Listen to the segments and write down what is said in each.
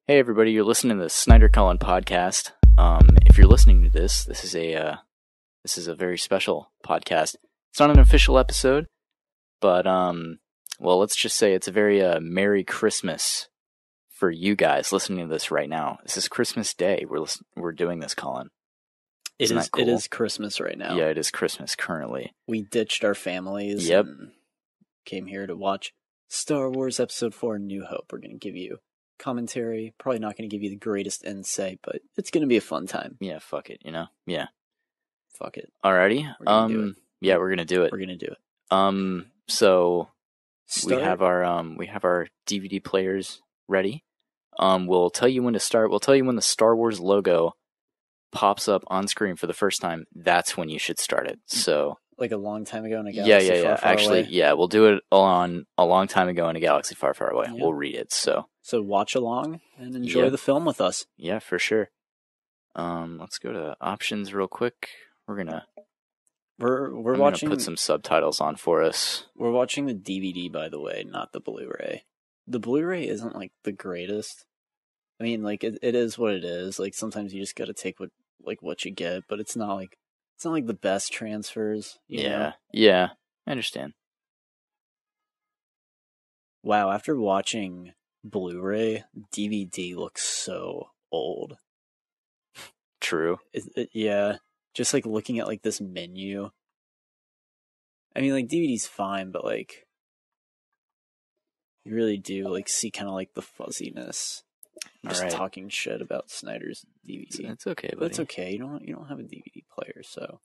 Hey everybody, you're listening to the Snyder-collin podcast. If you're listening to this is a very special podcast. It's not an official episode, but well, let's just say it's a very Merry Christmas for you guys listening to this right now. This is Christmas Day. We're doing this, Colin. It is Christmas right now. Yeah, it is Christmas currently. We ditched our families and came here to watch Star Wars Episode 4 New Hope. We're going to give you commentary. Probably not going to give you the greatest insight, but it's going to be a fun time. Yeah, fuck it, you know? Yeah. Fuck it. Alrighty. Yeah, we're going to do it. We're going to do it. So we have our DVD players ready. We'll tell you when to start. We'll tell you when the Star Wars logo pops up on screen for the first time. That's when you should start it. So like a long time ago in a galaxy far, far Actually, away. Yeah, we'll do it on a long time ago in a galaxy far, far away. Yeah. We'll read it. So watch along and enjoy the film with us. Yeah, for sure. Let's go to options real quick. We're watching. Gonna put some subtitles on for us. We're watching the DVD, by the way, not the Blu-ray. The Blu-ray isn't like the greatest. I mean, like it is what it is. Like sometimes you just got to take what you get, but it's not like the best transfers. You know? Yeah, I understand. Wow, after watching Blu-ray, DVD looks so old. True. Yeah, just like looking at like this menu. I mean, like DVD's fine, but like you really do like see kind of like the fuzziness. I'm just talking shit about Snyder's DVD. It's okay, buddy. But it's okay. You don't have a DVD player, so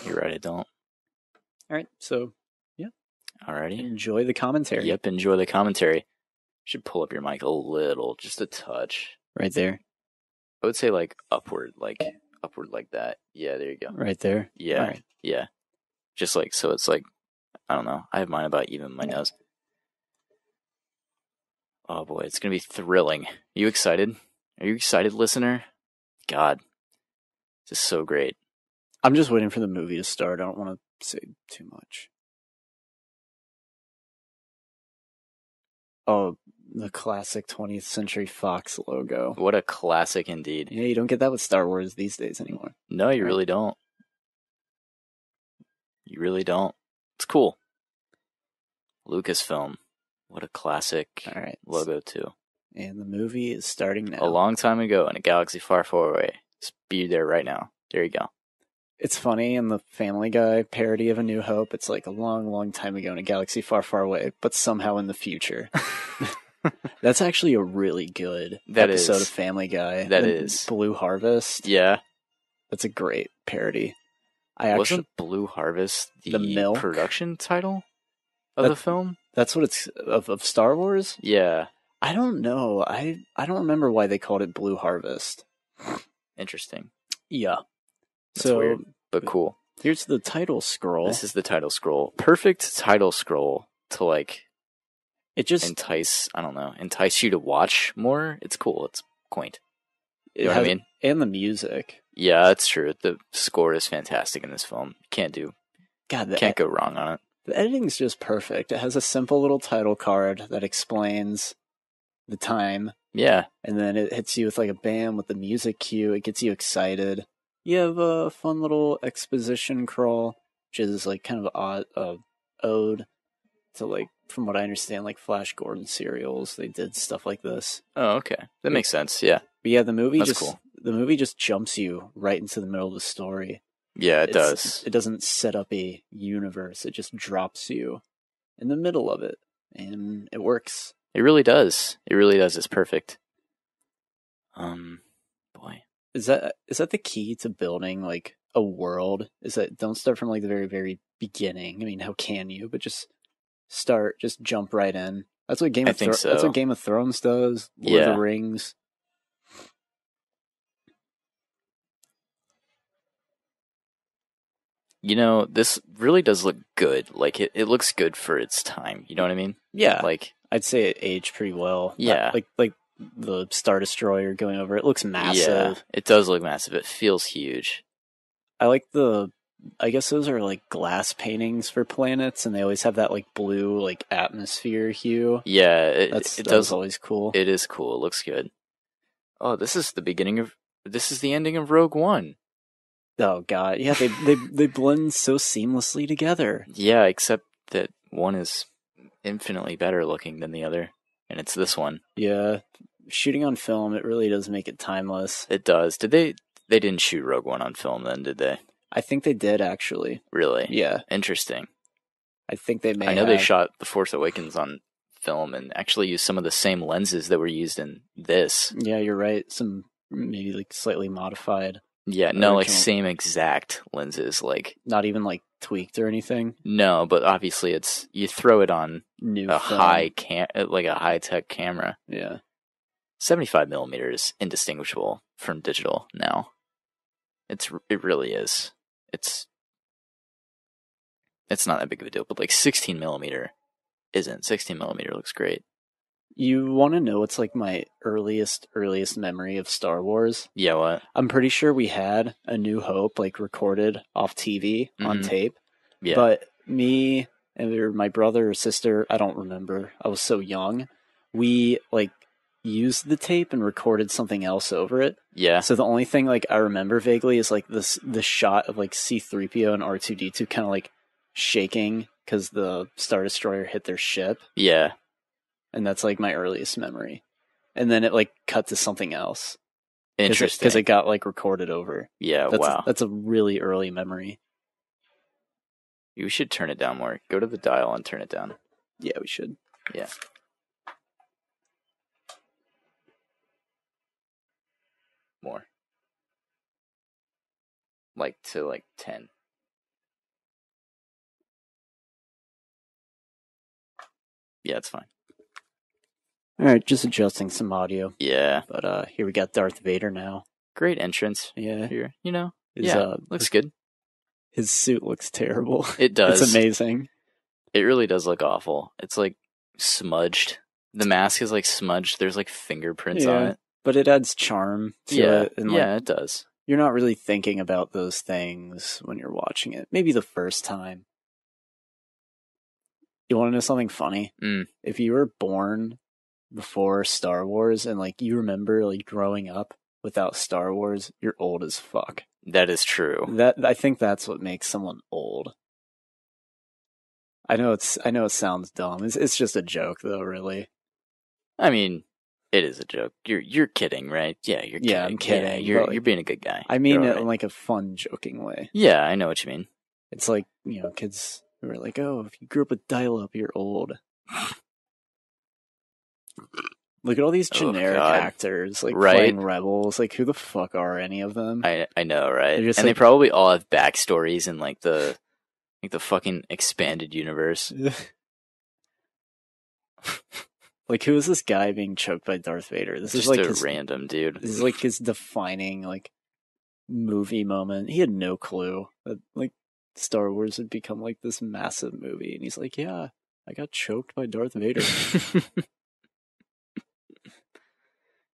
you're right. I don't. All right, so yeah. Alrighty. Enjoy the commentary. Yep, enjoy the commentary. Should pull up your mic a little, just a touch. Right there. I would say like upward like that. Yeah, there you go. Right there. Yeah. All right. Yeah. Just like so, it's like I don't know. I have mine about even my nose. Oh boy, it's going to be thrilling. Are you excited? Are you excited, listener? God, this is so great. I'm just waiting for the movie to start. I don't want to say too much. Oh, the classic 20th Century Fox logo. What a classic indeed. Yeah, you don't get that with Star Wars these days anymore. No, you really don't. You really don't. It's cool. Lucasfilm. What a classic logo, too. And the movie is starting now. A long time ago in a galaxy far, far away. Just be there right now. There you go. It's funny in the Family Guy parody of A New Hope, it's like a long, long time ago in a galaxy far, far away, but somehow in the future. That's actually a really good episode of Family Guy. That is. Blue Harvest. Yeah. That's a great parody. Wasn't Blue Harvest the milk production title of the film? That's what it's of Star Wars? Yeah. I don't know. I don't remember why they called it Blue Harvest. Interesting. Yeah. That's weird, but cool. Here's the title scroll. This is the title scroll. Perfect title scroll to like it just entice you to watch more. It's cool. It's quaint. You know what I mean? And the music. Yeah, that's true. The score is fantastic in this film. Can't go wrong on it. The editing's just perfect. It has a simple little title card that explains the time. Yeah. And then it hits you with like a bam with the music cue. It gets you excited. You have a fun little exposition crawl, which is like kind of ode to like, from what I understand, like Flash Gordon serials. They did stuff like this. Oh, okay. That makes sense. Yeah. But yeah, the movie just jumps you right into the middle of the story. Yeah, it does. It doesn't set up a universe. It just drops you in the middle of it, and it works. It really does. It really does. It's perfect. Boy, is that the key to building like a world? Is that don't start from like the very, very beginning. I mean, how can you? But just jump right in. That's what That's what Game of Thrones does. Lord of the Rings. You know, this really does look good. Like, it looks good for its time. You know what I mean? Yeah. Like, I'd say it aged pretty well. Yeah. Like the Star Destroyer going over. It looks massive. Yeah, it does look massive. It feels huge. I like I guess those are like glass paintings for planets, and they always have that like blue like atmosphere hue. Yeah, it does always cool. It is cool. It looks good. Oh, this is the ending of Rogue One. Oh god, yeah, they blend so seamlessly together. Yeah, except that one is infinitely better looking than the other, and it's this one. Yeah, shooting on film, it really does make it timeless. It does. Did they didn't shoot Rogue One on film then, did they? I think they did, actually. Really? Yeah. Interesting. I think they may I know they shot The Force Awakens on film and actually used some of the same lenses that were used in this. Yeah, you're right. Some maybe like slightly modified. Yeah, no, like same exact lenses, like not even like tweaked or anything. No, but obviously it's you throw it on new a film. like a high tech camera. Yeah, 75mm is indistinguishable from digital now. It really is. It's not that big of a deal, but like 16mm isn't. 16mm looks great. You want to know what's like my earliest memory of Star Wars? Yeah, what? I'm pretty sure we had A New Hope like recorded off TV on tape. Yeah. But me and my brother or sister, I don't remember. I was so young. We like used the tape and recorded something else over it. Yeah. So the only thing like I remember vaguely is like the shot of like C-3PO and R2-D2 kind of like shaking because the Star Destroyer hit their ship. Yeah. And that's like my earliest memory. And then it like cut to something else. Interesting. Because it got like recorded over. Yeah, wow. That's a really early memory. You should turn it down more. Go to the dial and turn it down. Yeah, we should. Yeah. More. Like to like 10. Yeah, it's fine. All right, just adjusting some audio. Yeah. But here we got Darth Vader now. Great entrance. Yeah. Here, you know. His, looks good. His suit looks terrible. It does. It's amazing. It really does look awful. It's like smudged. The mask is like smudged. There's like fingerprints on it. But it adds charm to it. And yeah, it does. You're not really thinking about those things when you're watching it. Maybe the first time. You want to know something funny? If you were born before Star Wars and like you remember like growing up without Star Wars, you're old as fuck. That is true. I think that's what makes someone old. I know it sounds dumb. It's just a joke though, really. I mean, it is a joke. You're kidding, right? Yeah, you're kidding. Yeah, I'm kidding. Yeah, you're being a good guy. I mean it in like a fun, joking way. Yeah, I know what you mean. It's like, you know, kids who are like, oh, if you grew up with dial-up, you're old. Look at all these generic actors, like playing Rebels. Like, who the fuck are any of them? I know, right? And like, they probably all have backstories in like the fucking expanded universe. Like, who is this guy being choked by Darth Vader? This just is like a random dude. This is like his defining like movie moment. He had no clue that like Star Wars had become like this massive movie, and he's like, "Yeah, I got choked by Darth Vader."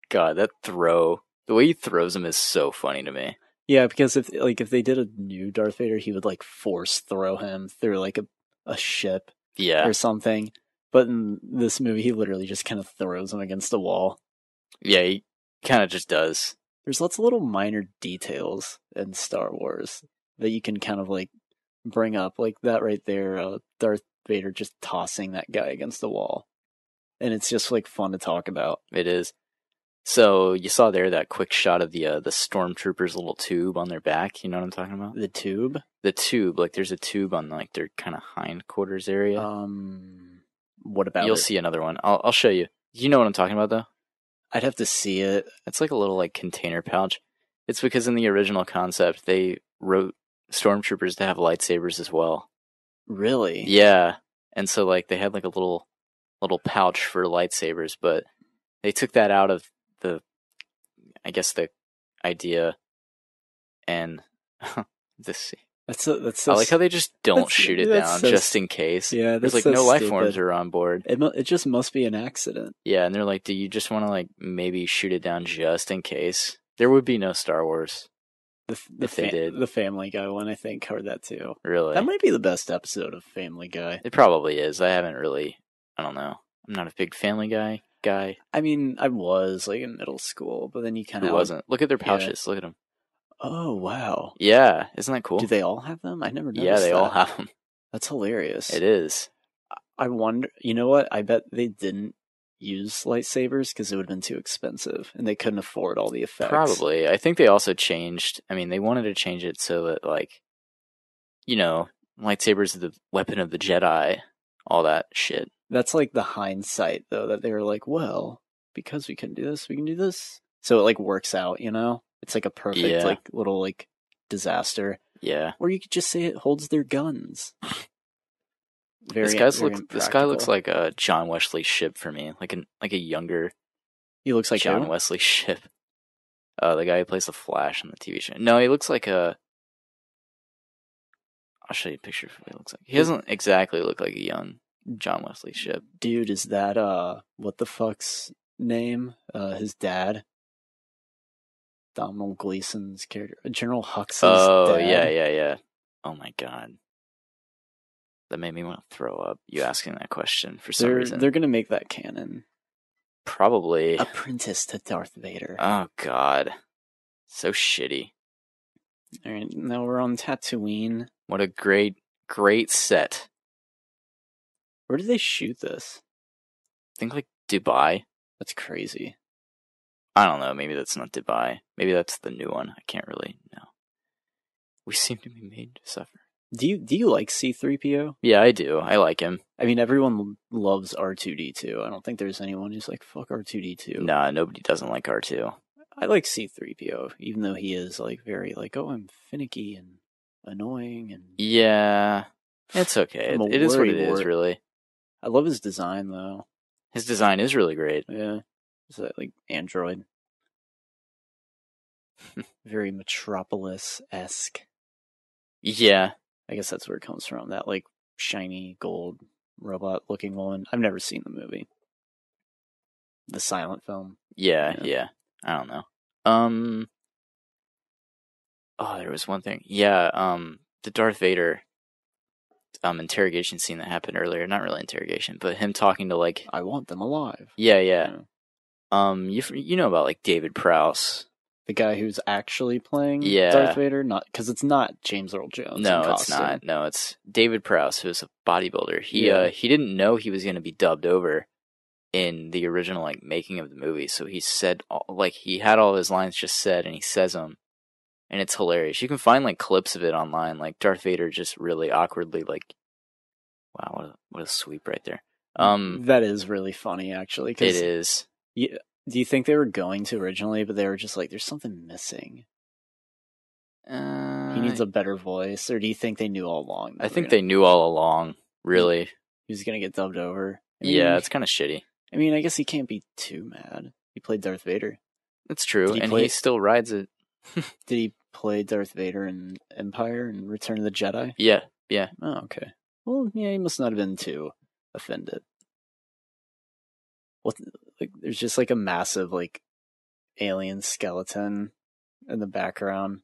God, that throw, the way he throws him is so funny to me. Yeah, because if they did a new Darth Vader, he would like force throw him through like a ship, or something. But in this movie, he literally just kind of throws him against the wall. Yeah, he kind of just does. There's lots of little minor details in Star Wars that you can kind of like bring up, like that right there, Darth Vader just tossing that guy against the wall, and it's just like fun to talk about. It is. So you saw there that quick shot of the stormtroopers' little tube on their back. You know what I'm talking about? The tube. The tube, like there's a tube on like their kind of hindquarters area. What about? You'll see another one. I'll show you. You know what I'm talking about, though? I'd have to see it. It's like a little like container pouch. It's because in the original concept they wrote stormtroopers to have lightsabers as well. Really? Yeah. And so like they had like a little pouch for lightsabers, but they took that out of the idea, and this. I like how they just don't shoot it down just in case. Yeah, there's like no life forms are on board. It just must be an accident. Yeah, and they're like, do you just want to like maybe shoot it down just in case? There would be no Star Wars if they did. The Family Guy one, I think, covered that too. Really? That might be the best episode of Family Guy. It probably is. I don't know. I'm not a big Family Guy. guy? I mean, I was like in middle school, but then you kind Who of wasn't? Look at their yeah. pouches. Look at them. Oh wow! Yeah, isn't that cool? Do they all have them? I never noticed. Yeah, they that. all have them. That's hilarious. It is. I wonder. You know what? I bet they didn't use lightsabers because it would have been too expensive, and they couldn't afford all the effects. Probably. I think they also changed. I mean, they wanted to change it so that, like, you know, lightsabers are the weapon of the Jedi. All that shit. That's like the hindsight, though, that they were like, well, because we couldn't do this, we can do this. So it like works out, you know? It's like a perfect like little like disaster. Yeah. Or you could just say it holds their guns. This guy looks like a John Wesley Shipp for me, like a younger. He looks like John Wesley Shipp. The guy who plays the Flash on the TV show. No, he looks like a. I'll show you a picture of what he looks like. He doesn't exactly look like a young John Wesley Shipp. Dude, is that what the fuck's name? His dad. Domhnall Gleeson's character, General Hux's dad. Oh yeah. Oh my god. That made me want to throw up. You asking that question for some reason. They're gonna make that canon. Probably. Apprentice to Darth Vader. Oh god. So shitty. Alright, now we're on Tatooine. What a great set. Where did they shoot this? I think like Dubai. That's crazy. I don't know, maybe that's not Dubai. Maybe that's the new one. I can't really know. We seem to be made to suffer. Do you like C-3PO? Yeah, I do. I like him. I mean, everyone loves R2-D2. I don't think there's anyone who's like, fuck R2-D2. Nah, nobody doesn't like R2. I like C-3PO, even though he is like very like, oh, I'm finicky and annoying and... Yeah, it's okay. It is what it is, really. I love his design, though. His design is really great. Yeah. Is that like android? Very Metropolis-esque. Yeah. I guess that's where it comes from. That like shiny gold robot-looking woman. I've never seen the movie. The silent film. Yeah. I don't know. Oh, there was one thing. Yeah, the Darth Vader interrogation scene that happened earlier. Not really interrogation, but him talking to like... I want them alive. Yeah. You know about like David Prowse. The guy who's actually playing Darth Vader? Not because it's not James Earl Jones. No, it's not. No, it's David Prowse, who's a bodybuilder. He didn't know he was going to be dubbed over in the original like making of the movie, so he said like he had all his lines just said, and he says them, and it's hilarious. You can find like clips of it online, like Darth Vader just really awkwardly like, wow, what a sweep right there. That is really funny, actually. 'Cause it is. Yeah. Do you think they were going to originally, but they were just like, there's something missing? He needs a better voice, or do you think they knew all along? I think they knew all along, really. He was going to get dubbed over. I mean, yeah, it's kind of shitty. I mean, I guess he can't be too mad. He played Darth Vader. That's true, he still rides it. Did he play Darth Vader in Empire and Return of the Jedi? Yeah. Oh, okay. Well, yeah, he must not have been too offended. What? Like, there's just like a massive like alien skeleton in the background.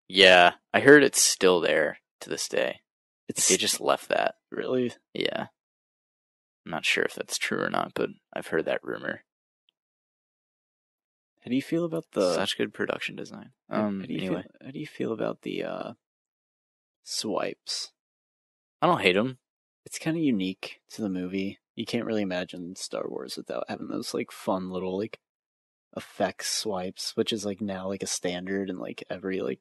Yeah, I heard it's still there to this day. They just left that. Really? Yeah. I'm not sure if that's true or not, but I've heard that rumor. How do you feel about the such good production design? How do you feel about the swipes? I don't hate them. It's kind of unique to the movie. You can't really imagine Star Wars without having those like fun little like effects swipes, which is like now like a standard in like every like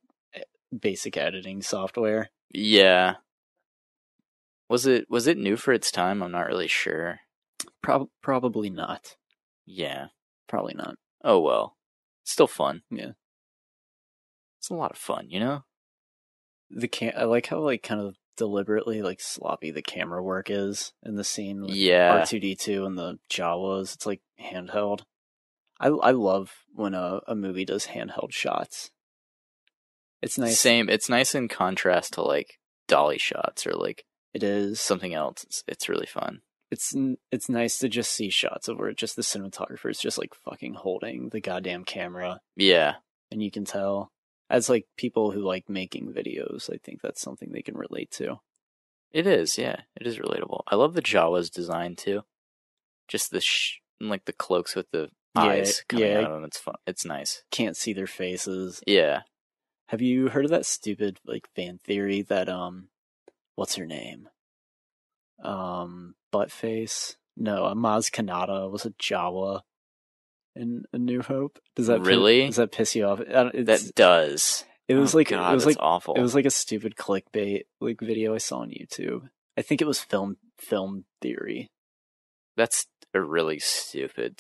basic editing software. Yeah. Was it new for its time? I'm not really sure. Probably not. Yeah. Probably not. Oh well. Still fun. Yeah. It's a lot of fun, you know? I like how like kind of deliberately like sloppy the camera work is in the scene with R2-D2 and the Jawas. It's like handheld. I love when a movie does handheld shots. It's nice. It's nice in contrast to like dolly shots or like it is something else. It's really fun. It's nice to just see shots of where just the cinematographer is just like fucking holding the goddamn camera. Yeah. And you can tell. As like people who like making videos, I think that's something they can relate to. It is, yeah. It is relatable. I love the Jawa's design too. Just the And like the cloaks with the eyes coming out of them. It's fun. It's nice. Can't see their faces. Yeah. Have you heard of that stupid like fan theory that what's her name? Buttface? No, Maz Kanata was a Jawa in A New Hope. Does that really? Does that piss you off? That does. It was God, that's awful. It was like a stupid clickbait like video I saw on YouTube. I think it was film theory. That's a really stupid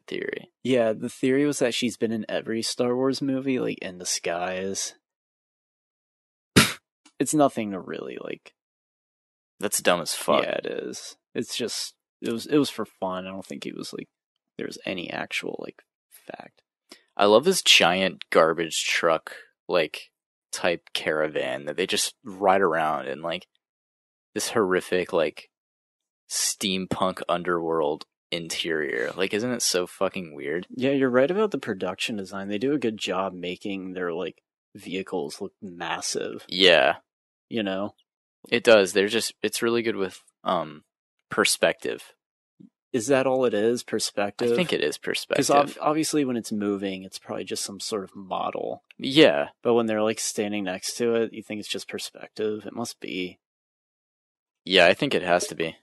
theory. Yeah, the theory was that she's been in every Star Wars movie, like in disguise. It's nothing to really like. That's dumb as fuck. Yeah, it is. It's just it was for fun. I don't think it was like there was any actual like fact. I love this giant garbage truck like type caravan that they just ride around in like this horrific like steampunk underworld interior. Like, isn't it so fucking weird? Yeah, you're right about the production design. They do a good job making their like vehicles look massive. Yeah. You know? It does. It's really good with perspective. Is that all it is? Perspective? I think it is perspective. Because obviously when it's moving, it's probably just some sort of model. Yeah. But when they're like standing next to it, you think it's just perspective. It must be. Yeah, I think it has to be.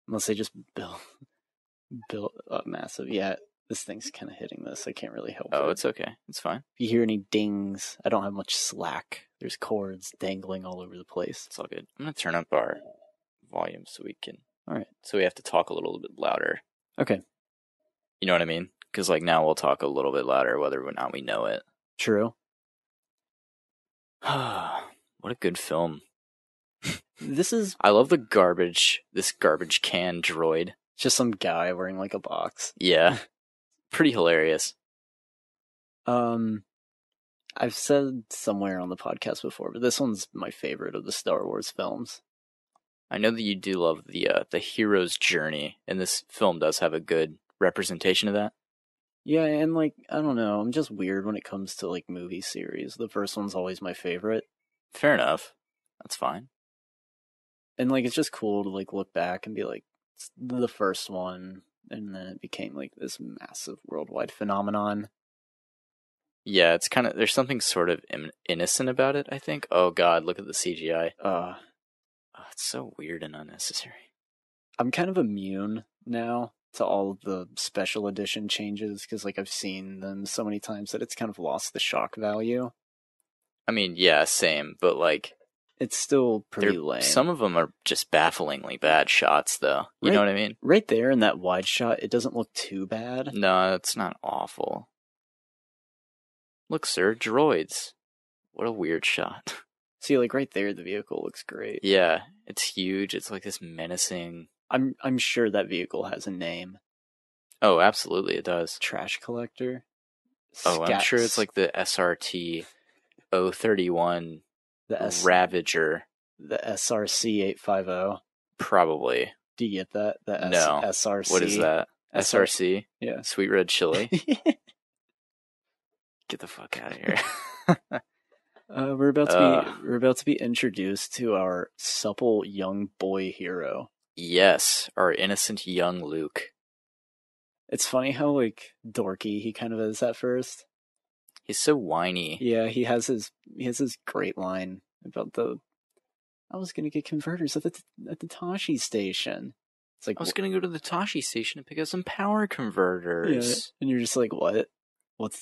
Unless they just built a massive. Yeah, this thing's kind of hitting this. I can't really help it. Oh, it's okay. It's fine. If you hear any dings, I don't have much slack. There's cords dangling all over the place. It's all good. I'm going to turn up our volume so we can... All right. So we have to talk a little bit louder. Okay. You know what I mean? Because like now we'll talk a little bit louder whether or not we know it. True. What a good film. I love this garbage can droid. Just some guy wearing like a box. Yeah. Pretty hilarious. I've said somewhere on the podcast before, but this one's my favorite of the Star Wars films. I know that you do love the hero's journey, and this film does have a good representation of that. Yeah, and like, I don't know, I'm just weird when it comes to like movie series. The first one's always my favorite. Fair enough. That's fine. And like, it's just cool to like look back and be like, it's the first one, and then it became like this massive worldwide phenomenon. Yeah, it's kind of, there's something sort of innocent about it, I think. Oh god, look at the CGI. Oh, it's so weird and unnecessary. I'm kind of immune now to all of the special edition changes, because like I've seen them so many times that it's kind of lost the shock value. I mean, yeah, same, but like... It's still pretty lame. Some of them are just bafflingly bad shots, though. You know what I mean? Right there in that wide shot, it doesn't look too bad. No, it's not awful. Look, sir, droids. What a weird shot. See, like right there, the vehicle looks great. Yeah, it's huge. It's like this menacing... I'm sure that vehicle has a name. Oh, absolutely, it does. Trash collector? Oh, I'm sure it's like the SRT 031 Ravager. The SRC 850. Probably. Do you get that? No. SRC. What is that? SRC? Yeah. Sweet Red Chili? Get the fuck out of here. We're about to be introduced to our supple young boy hero. Yes, our innocent young Luke. It's funny how like dorky he kind of is at first. He's so whiny. Yeah, he has his great line about I was gonna get converters at the Tashi station. It's like I was gonna go to the Tashi station and pick up some power converters. Yeah, and you're just like, what? What?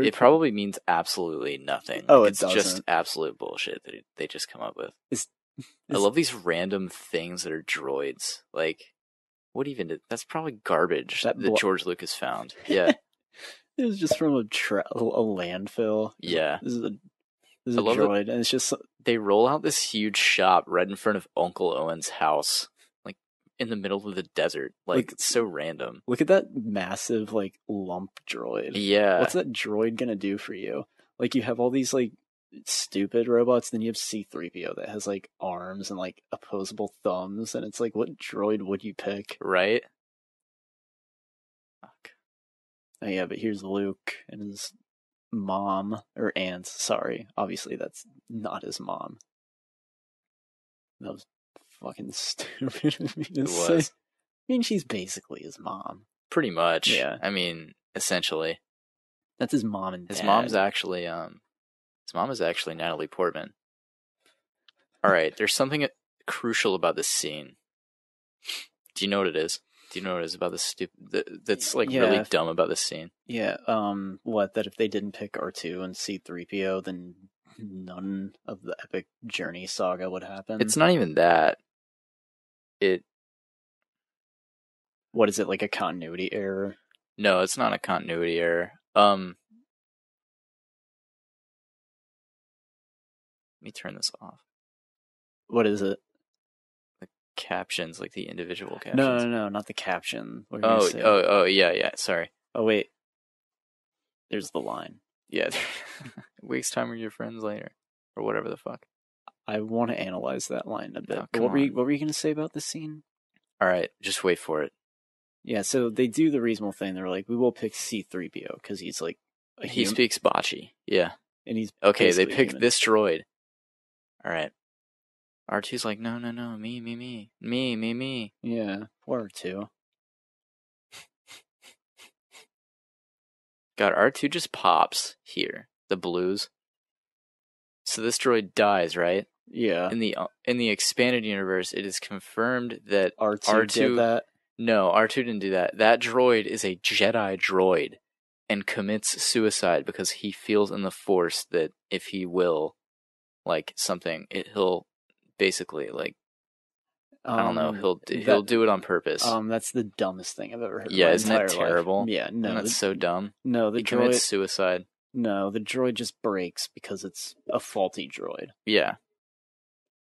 It probably means absolutely nothing. Oh, it's just absolute bullshit that they just come up with. I love these random things that are droids. Like, what even? That's probably garbage that George Lucas found. Yeah. It was just from a landfill. Yeah. This is a droid, and it's just... They roll out this huge shop right in front of Uncle Owen's house, like, in the middle of the desert. Like, it's so random. Look at that massive, like, lump droid. Yeah. What's that droid gonna do for you? Like, you have all these, like, stupid robots, then you have C-3PO that has, like, arms and, like, opposable thumbs, and it's like, what droid would you pick? Right? Fuck. Oh, yeah, but here's Luke and his mom, or aunt, sorry. Obviously, that's not his mom. That was fucking stupid of me to say. I mean, she's basically his mom. Pretty much. Yeah. I mean, essentially. That's his mom and dad. His mom is actually Natalie Portman. All right, there's something crucial about this scene. Do you know what it is? Do you know what it is about this that's like really dumb about this scene? Yeah, what, that if they didn't pick R2 and C-3PO, then none of the epic journey saga would happen? It's not even that. What is it, like a continuity error? No, it's not a continuity error. Let me turn this off. What is it? The captions, like the individual captions. No, not the caption. Yeah, sorry. Oh, wait. There's the line. Yeah. Waste time with your friends later. Or whatever the fuck. I want to analyze that line a bit. Oh, what were you going to say about this scene? Alright, just wait for it. Yeah, so they do the reasonable thing. They're like, we will pick C-3PO because he's like he speaks bocce. Yeah. And he's okay, they picked this droid. Alright. R2's like, no, me. Yeah, poor R2. God, R2 just pops here. The blues. So this droid dies, right? Yeah. In the expanded universe, it is confirmed that R2 did that. No, R2 didn't do that. That droid is a Jedi droid and commits suicide because he feels in the Force that if he will, like, something, he'll basically, like, I don't know, he'll do it on purpose. That's the dumbest thing I've ever heard. Yeah, isn't that terrible? Life. Yeah, no. That's so dumb. No, he commits suicide. No, the droid just breaks because it's a faulty droid. Yeah.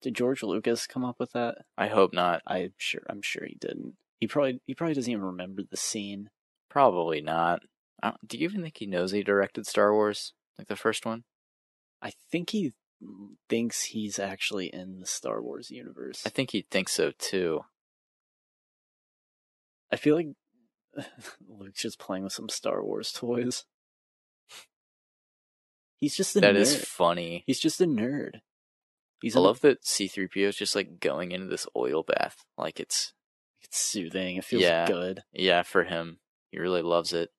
Did George Lucas come up with that? I hope not. I'm sure he didn't. He probably doesn't even remember the scene. Probably not. Do you even think he knows he directed Star Wars? Like the first one? I think he thinks he's actually in the Star Wars universe. I think he thinks so too. I feel like Luke's just playing with some Star Wars toys. He's just a nerd. That is funny. He's just a nerd. I love that C-3PO is just like going into this oil bath. Like it's soothing. It feels good. Yeah, for him. He really loves it.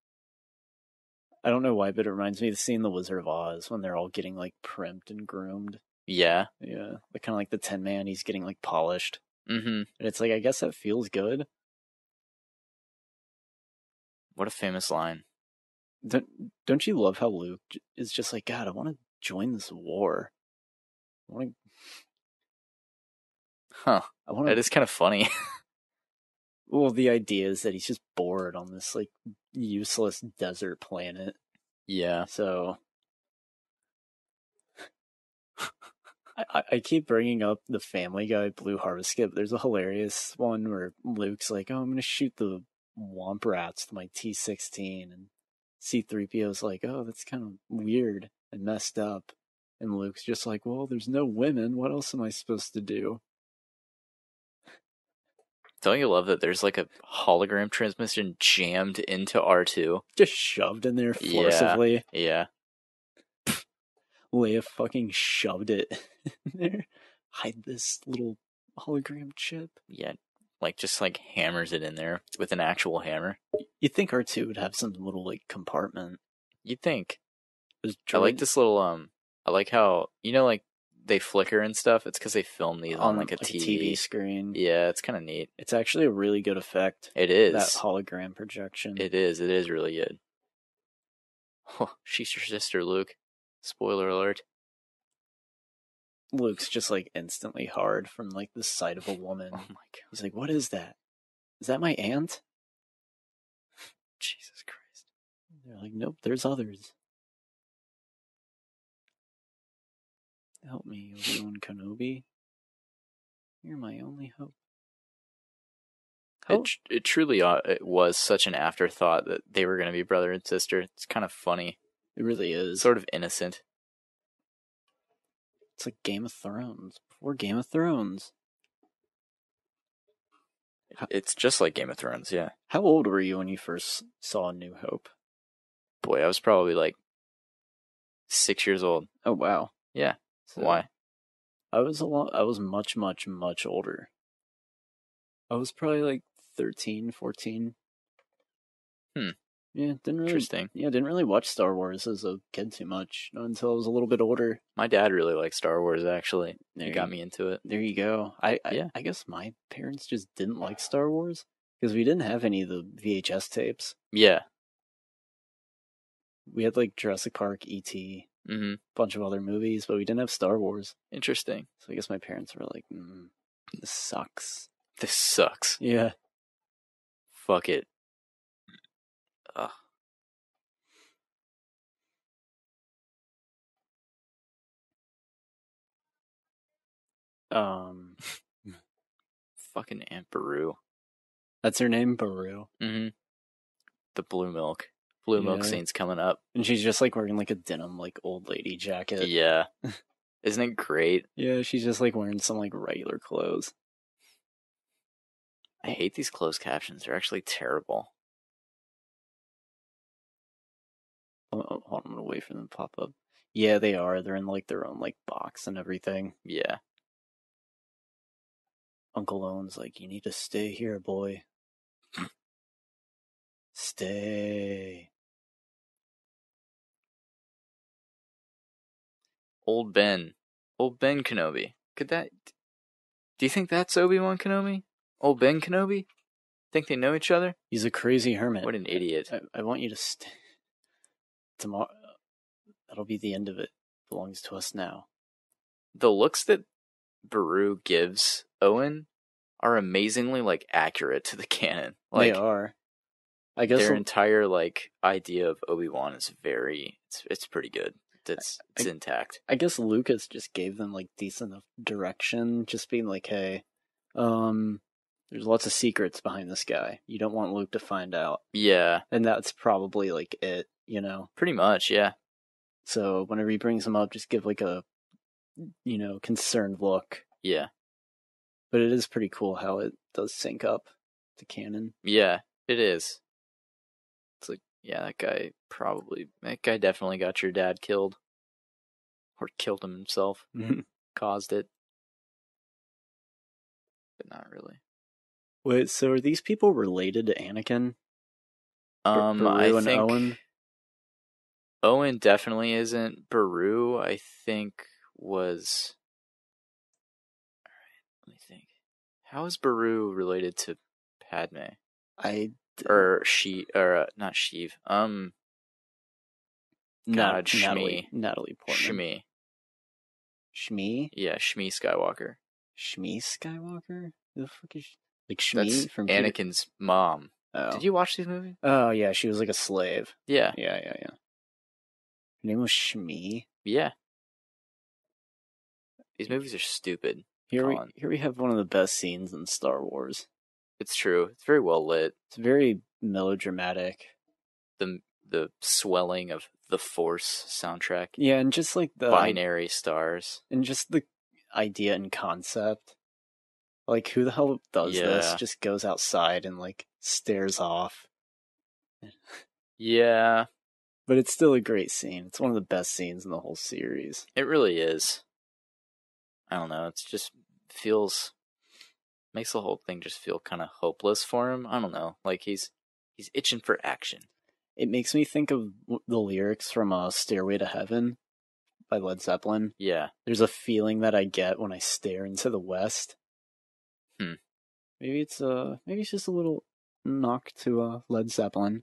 I don't know why, but it reminds me of the scene in The Wizard of Oz when they're all getting like primped and groomed. Yeah. Yeah. Like kind of like the Tin Man, he's getting like polished. Mm-hmm. And it's like, I guess that feels good. What a famous line. Don't you love how Luke is just like, God, I want to join this war. That is kind of funny. Well, the idea is that he's just bored on this like useless desert planet. Yeah. So I keep bringing up the Family Guy Blue Harvest skit. There's a hilarious one where Luke's like, "Oh, I'm gonna shoot the Womp Rats with my T-16," and C-3PO's like, "Oh, that's kind of weird and messed up," and Luke's just like, "Well, there's no women. What else am I supposed to do?" Don't you love that there's like a hologram transmission jammed into R2? Just shoved in there forcibly. Yeah. Leia fucking shoved it in there. Hide this little hologram chip. Yeah. Like just like hammers it in there with an actual hammer. You'd think R2 would have some little like compartment. You'd think. I like this little I like how, you know, like they flicker and stuff. It's because they film these on like a TV screen. Yeah, it's kind of neat. It's actually a really good effect. It is. That hologram projection. It is really good. Oh, she's your sister, Luke. Spoiler alert. Luke's just like instantly hard from like the sight of a woman. Oh my god. He's like, what is that? Is that my aunt? Jesus Christ. They're like, nope, there's others. Help me, Obi-Wan Kenobi. You're my only hope. It truly it was such an afterthought that they were going to be brother and sister. It's kind of funny. It really is. Sort of innocent. It's like Game of Thrones. Before Game of Thrones. It's just like Game of Thrones, yeah. How old were you when you first saw New Hope? Boy, I was probably like 6 years old. Oh, wow. Yeah. So why? I was much, much, much older. I was probably like 13, 14. Yeah, Interesting. didn't really watch Star Wars as a kid too much until I was a little bit older. My dad really liked Star Wars, actually. He got me into it. There you go. I guess my parents just didn't like Star Wars because we didn't have any of the VHS tapes. Yeah. We had like Jurassic Park, E.T., bunch of other movies, but we didn't have Star Wars. Interesting. So I guess my parents were like, this sucks. This sucks. Yeah. Fuck it. Ugh. Fucking Aunt Beru. That's her name, Beru. Mm-hmm. The blue milk. Blue milk scene's coming up. And she's just like wearing like a denim like old lady jacket. Yeah. Isn't it great? Yeah, she's just like wearing some like regular clothes. I hate these closed captions. They're actually terrible. Hold on, I'm gonna wait for them to pop up. Yeah, they are. They're in like their own like box and everything. Yeah. Uncle Owen's like, you need to stay here, boy. Stay. Old Ben Kenobi. Do you think that's Obi-Wan Kenobi? Old Ben Kenobi? Think they know each other? He's a crazy hermit. What an idiot. I want you to stay. Tomorrow, that'll be the end of it. Belongs to us now. The looks that Beru gives Owen are amazingly like accurate to the canon. Like, they are. I guess their entire like idea of Obi-Wan is it's pretty good. It's intact. I guess Lucas just gave them like decent enough direction, just being like, hey, there's lots of secrets behind this guy. You don't want Luke to find out. Yeah. And that's probably like it, you know? Pretty much, yeah. So whenever he brings him up, just give like a, concerned look. Yeah. But it is pretty cool how it does sync up to canon. Yeah, it is. It's like, yeah, that guy definitely got your dad killed. Or killed him himself. Caused it. But not really. Wait, so are these people related to Anakin? Beru I think Owen? Owen definitely isn't. Beru, I think, was... Alright, let me think. How is Beru related to Padme? Not Sheev. Shmi. Natalie Portman. Shmi? Yeah, Shmi Skywalker. Shmi Skywalker? Who the fuck is like Shmi? That's from Anakin's mom. Oh. Did you watch these movies? Oh, yeah, she was like a slave. Yeah. Yeah. Her name was Shmi? Yeah. These movies are stupid. Here we have one of the best scenes in Star Wars. It's true. It's very well lit. It's very melodramatic. The swelling of the Force soundtrack. Yeah, and just like the binary stars. And just the idea and concept. Like, who the hell does this? Just goes outside and like stares off. Yeah. But it's still a great scene. It's one of the best scenes in the whole series. It really is. I don't know. It's just makes the whole thing just feel kind of hopeless for him. I don't know. Like he's itching for action. It makes me think of the lyrics from Stairway to Heaven by Led Zeppelin. Yeah. There's a feeling that I get when I stare into the west. Maybe it's just a little knock to Led Zeppelin.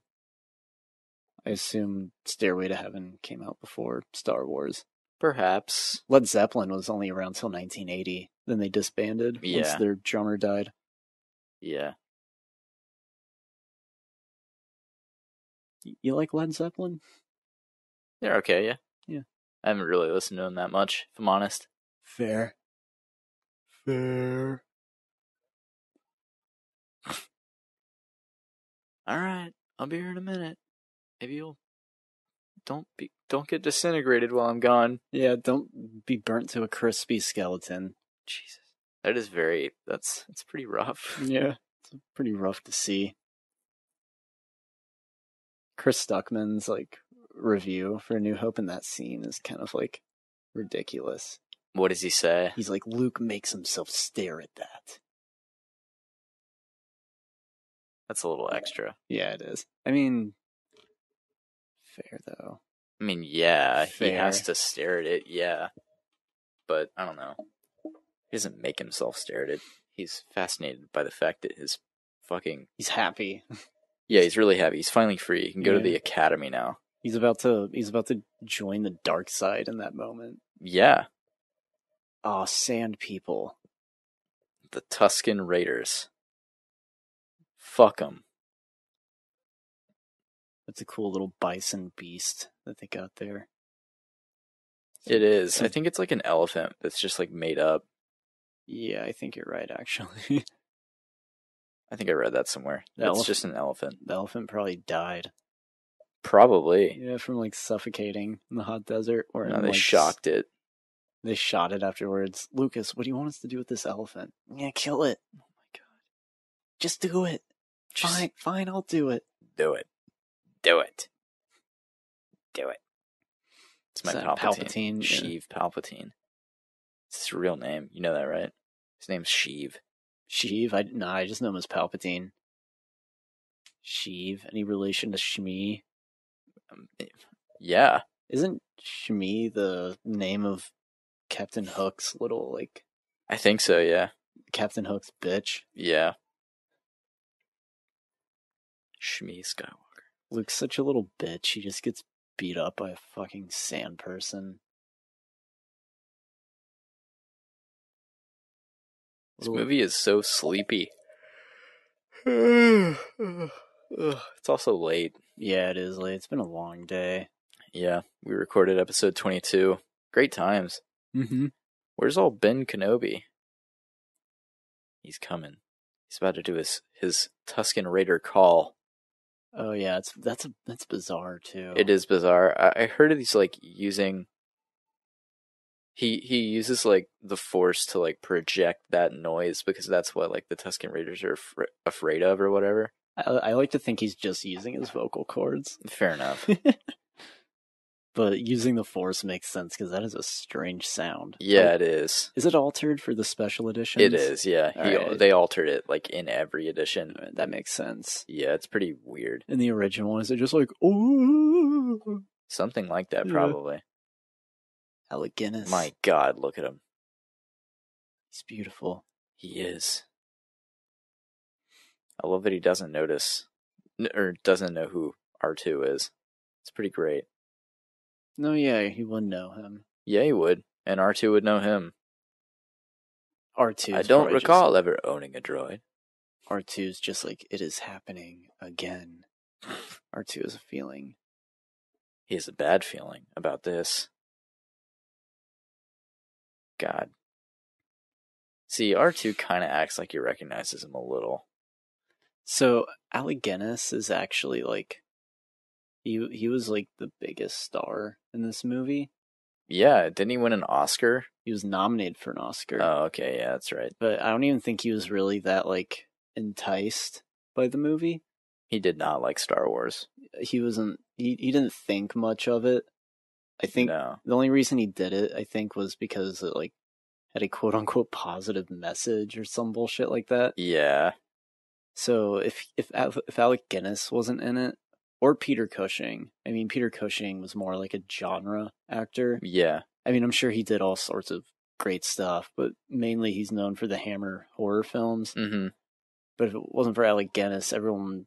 I assume Stairway to Heaven came out before Star Wars. Perhaps. Led Zeppelin was only around till 1980. Then they disbanded once their drummer died. Yeah. You like Led Zeppelin? They're okay, yeah. Yeah. I haven't really listened to them that much, if I'm honest. Fair. Alright, I'll be here in a minute. Maybe you'll... Don't get disintegrated while I'm gone. Yeah, don't be burnt to a crispy skeleton. Jesus. That is it's pretty rough. Yeah, it's pretty rough to see. Chris Stuckman's like review for A New Hope in that scene is kind of like ridiculous. What does he say? He's like, Luke makes himself stare at that. That's a little extra. Yeah, it is. I mean, fair though. I mean, yeah, he Fair. has to stare at it, yeah. But, I don't know. He doesn't make himself stare at it. He's fascinated by the fact that his fucking... He's happy. Yeah, he's really happy. He's finally free. He can go to Yeah. the academy now. He's about to join the dark side in that moment. Yeah, Oh, sand people. the Tusken Raiders. Fuck them. That's a cool little bison beast that they got there. It is. I think it's like an elephant that's just like made up. Yeah, I think you're right, actually. I think I read that somewhere. It's just an elephant. The elephant probably died. Probably. Yeah, from like suffocating in the hot desert. Or No, they shocked it. They shot it afterwards. Lucas, what do you want us to do with this elephant? Yeah, kill it. Oh my god. Just do it. Fine, I'll do it. Do it. Do it. Do it. It's my Palpatine. Sheev Palpatine. It's his real name. You know that, right? His name's Sheev. Sheev? I just know him as Palpatine. Sheev? Any relation to Shmi? Yeah. Isn't Shmi the name of Captain Hook's little, like... I think so, yeah. Captain Hook's bitch? Yeah. Shmi Skywalker. Luke's such a little bitch. He just gets beat up by a fucking sand person. This movie is so sleepy. It's also late. Yeah, it is late. It's been a long day. Yeah, we recorded episode 22. Great times. Mm-hmm. Where's all Ben Kenobi? He's coming. He's about to do his Tusken Raider call. Oh yeah, that's bizarre too. It is bizarre. I heard he's like using... He uses like the Force to like project that noise because that's what like the Tusken Raiders are afraid of or whatever. I like to think he's just using his vocal cords. Fair enough. But using the Force makes sense because that is a strange sound. Yeah, it is. Is it altered for the special editions? It is, yeah. Right. They altered it like in every edition. That makes sense. Yeah, it's pretty weird. In the original, is it just like, oh? Something like that, probably. Alec Guinness. My God, look at him. He's beautiful. He is. I love that he doesn't notice, or doesn't know who R2 is. It's pretty great. No, yeah, he wouldn't know him. Yeah, he would. And R2 would know him. R2 I don't recall ever owning a droid. R2's just like, it is happening again. R2 is a feeling. He has a bad feeling about this. God. See, R2 kind of acts like he recognizes him a little. So, Alec Guinness is actually like, he was like the biggest star in this movie. Yeah, didn't he win an Oscar? He was nominated for an Oscar. Oh, okay, yeah, that's right. But I don't even think he was really that like enticed by the movie. He did not like Star Wars. He wasn't, he didn't think much of it. I think the only reason he did it, I think, was because it like had a quote unquote positive message or some bullshit like that. Yeah. So if Alec Guinness wasn't in it, or Peter Cushing, I mean, Peter Cushing was more like a genre actor. Yeah. I mean, I'm sure he did all sorts of great stuff, but mainly he's known for the Hammer horror films. Mm-hmm. But if it wasn't for Alec Guinness, none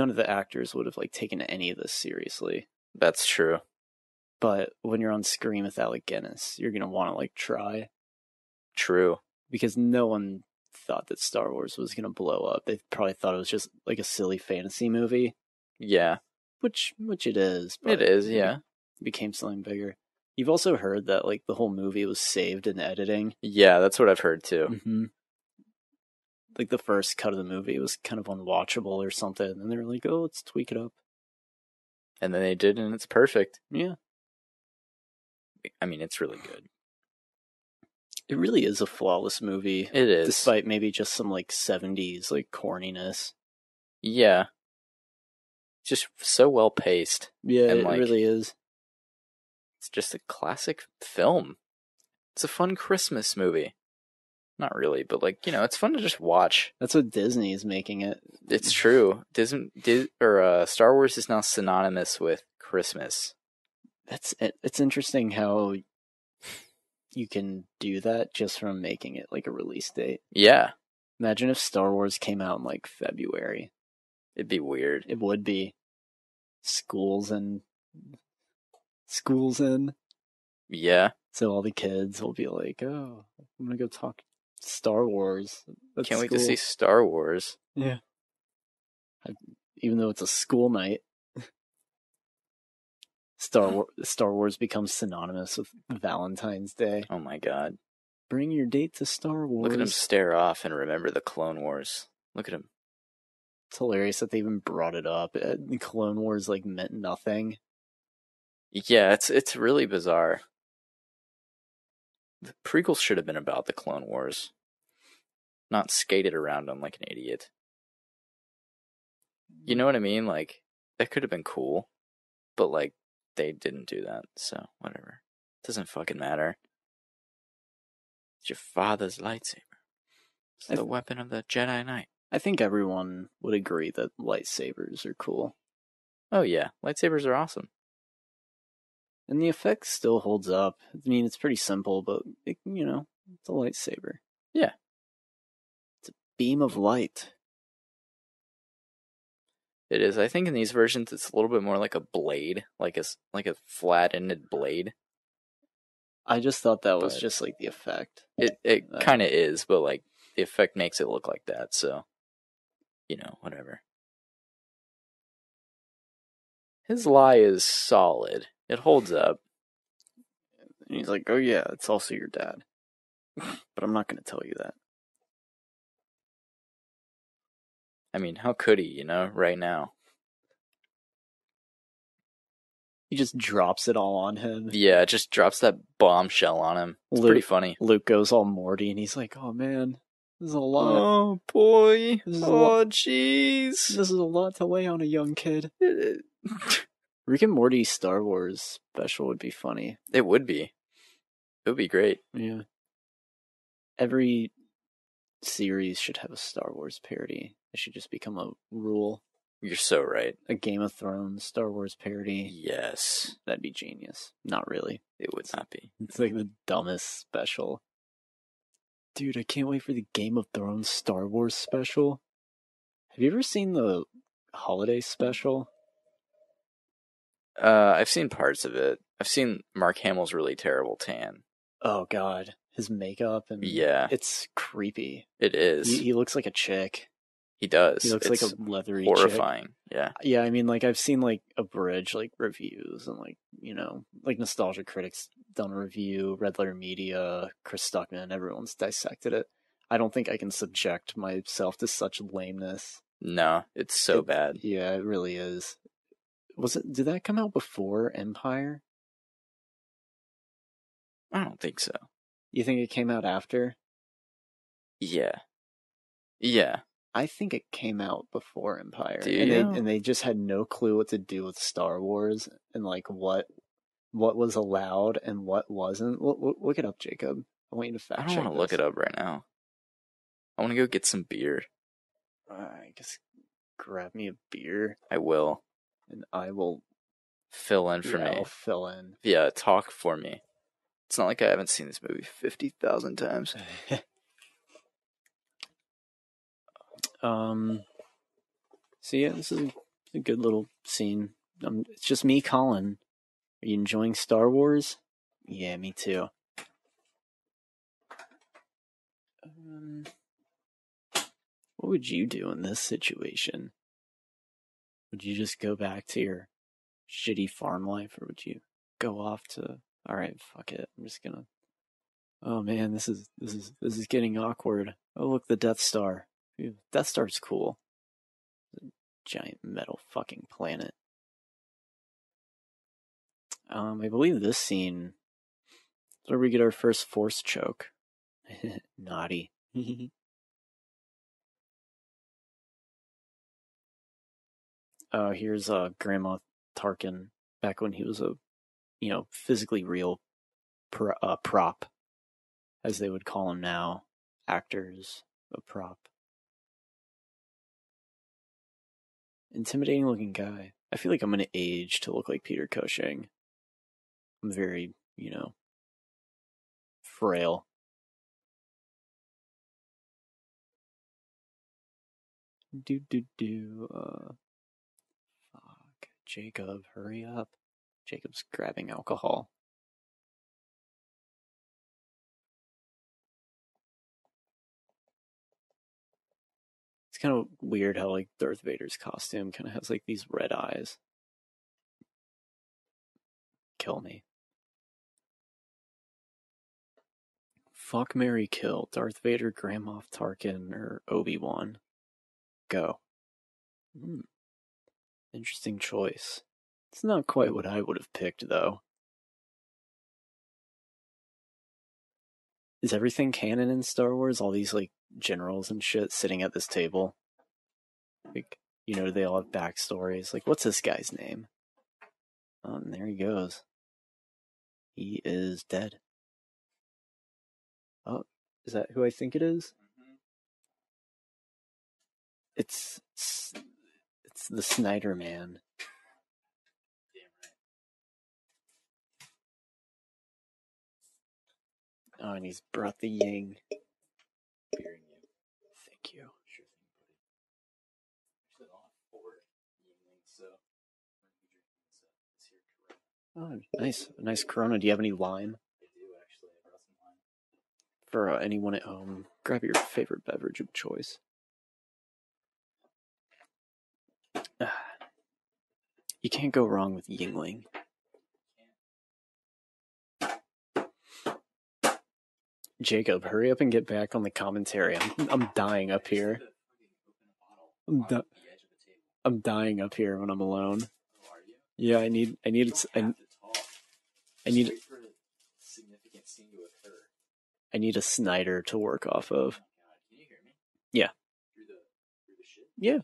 of the actors would have like taken any of this seriously. That's true. But when you're on screen with Alec Guinness, you're going to want to like try. True. Because no one thought that Star Wars was going to blow up. They probably thought it was just like a silly fantasy movie. Yeah. Which it is. It is, yeah. It became something bigger. You've also heard that like the whole movie was saved in editing. Yeah, that's what I've heard too. Mm-hmm. Like the first cut of the movie was kind of unwatchable or something. And they were like, oh, let's tweak it up. And then they did, and it's perfect. Yeah. I mean, it's really good. It really is a flawless movie. It is. Despite maybe just some like 70s like corniness. Yeah. Just so well paced. Yeah, and, it like, really is. It's just a classic film. It's a fun Christmas movie. Not really, but like, you know, it's fun to just watch. That's what Disney is making it. It's true. Star Wars is now synonymous with Christmas. It's interesting how you can do that just from making it like a release date. Yeah. Imagine if Star Wars came out in like February. It'd be weird. It would be. Schools in. Yeah. So all the kids will be like, oh, I'm going to go talk Star Wars. Can't wait to see Star Wars. Yeah. Even though it's a school night, Star Wars becomes synonymous with Valentine's Day. Oh my god. Bring your date to Star Wars. Look at him stare off and remember the Clone Wars. Look at him. It's hilarious that they even brought it up. The Clone Wars like meant nothing. Yeah, it's really bizarre. The prequels should have been about the Clone Wars, not skated around them like an idiot. You know what I mean? Like, that could have been cool, but like, they didn't do that, so whatever. It doesn't fucking matter. It's your father's lightsaber. It's the weapon of the Jedi Knight. I think everyone would agree that lightsabers are cool. Oh yeah, lightsabers are awesome. And the effect still holds up. I mean, it's pretty simple, but, it's a lightsaber. Yeah. It's a beam of light. It is. I think in these versions, it's a little bit more like a blade, like a flat-ended blade. I just thought that was just like the effect. It kind of is, but like the effect makes it look like that. So, whatever. His lie is solid. It holds up. And he's like, "Oh yeah, it's also your dad," but I'm not going to tell you that. I mean, how could he, right now? He just drops it all on him. Yeah, just drops that bombshell on him. It's pretty funny. Luke goes all Morty, and he's like, "Oh man, this is a lot. Oh boy. Oh jeez. This is a lot to lay on a young kid." Rick and Morty Star Wars special would be funny. It would be. It would be great. Yeah. Every series should have a Star Wars parody. It should just become a rule. You're so right. A Game of Thrones Star Wars parody. Yes. That'd be genius. Not really. It would not be. It's like the dumbest special. Dude, I can't wait for the Game of Thrones Star Wars special. Have you ever seen the holiday special? I've seen parts of it. I've seen Mark Hamill's really terrible tan. Oh god, his makeup and it's creepy. It is. He looks like a chick. He does. He looks like a leathery horrifying. Chick. Yeah. Yeah, I mean, like I've seen like abridged like reviews and like like Nostalgia Critics done a review, Red Letter Media, Chris Stuckman, everyone's dissected it. I don't think I can subject myself to such lameness. No, it's so bad. Yeah, it really is. Did that come out before Empire? I don't think so. You think it came out after? Yeah. Yeah. I think it came out before Empire. Do you? And they just had no clue what to do with Star Wars and like what was allowed and what wasn't. Look it up, Jacob. I want you to fact check. I don't want to look it up right now. I want to go get some beer. I guess grab me a beer. I will. And I will fill in for me. I'll fill in. Yeah, talk for me. It's not like I haven't seen this movie 50,000 times. So yeah, this is a good little scene. It's just me, Colin. Are you enjoying Star Wars? Yeah, me too. What would you do in this situation? Would you just go back to your shitty farm life, or would you go off to, all right, fuck it, I'm just gonna, oh man, this is getting awkward. Oh look, the Death Star. Death Star's cool. It's a giant metal fucking planet. I believe this scene is where we get our first Force choke. Naughty. Here's Grandma Tarkin back when he was a, physically real prop, as they would call him now, actors, a prop. Intimidating looking guy. I feel like I'm gonna age to look like Peter Cushing. I'm very, frail. Fuck. Jacob, hurry up. Jacob's grabbing alcohol. It's kind of weird how, like, Darth Vader's costume kind of has, like, these red eyes. Kill me. Fuck, marry, kill. Darth Vader, Grand Moff Tarkin, or Obi-Wan. Go. Interesting choice. It's not quite what I would have picked, though. Is everything canon in Star Wars? All these, like, generals and shit sitting at this table? Like, they all have backstories. Like, what's this guy's name? Oh, and there he goes. He is dead. Oh, is that who I think it is? Mm-hmm. It's the Snyder Man. Oh, and he's brought the Ying. Thank you. Sure thing, buddy. Actually, I don't have 4 Yinglings, so oh, nice. A nice Corona. Do you have any lime? I do, actually. I brought some lime. For anyone at home, grab your favorite beverage of choice. You can't go wrong with Yingling. Jacob, hurry up and get back on the commentary. I'm dying up here. I'm dying up here when I'm alone. Yeah, I need a Snyder to work off of. Can you hear me? Yeah. Through the shit? Yeah. I'm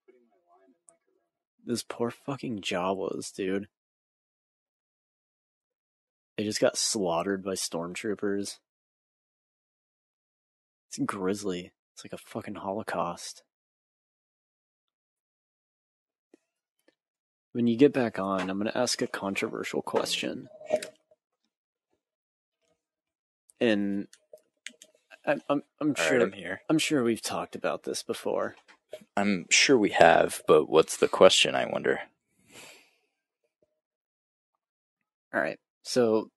putting my lime in my Corona. Those poor fucking Jawas, dude. They just got slaughtered by stormtroopers. It's grisly. It's like a fucking Holocaust. When you get back on, I'm going to ask a controversial question. And I'm sure right, I'm here. I'm sure we've talked about this before. I'm sure we have, but what's the question, I wonder? All right. So,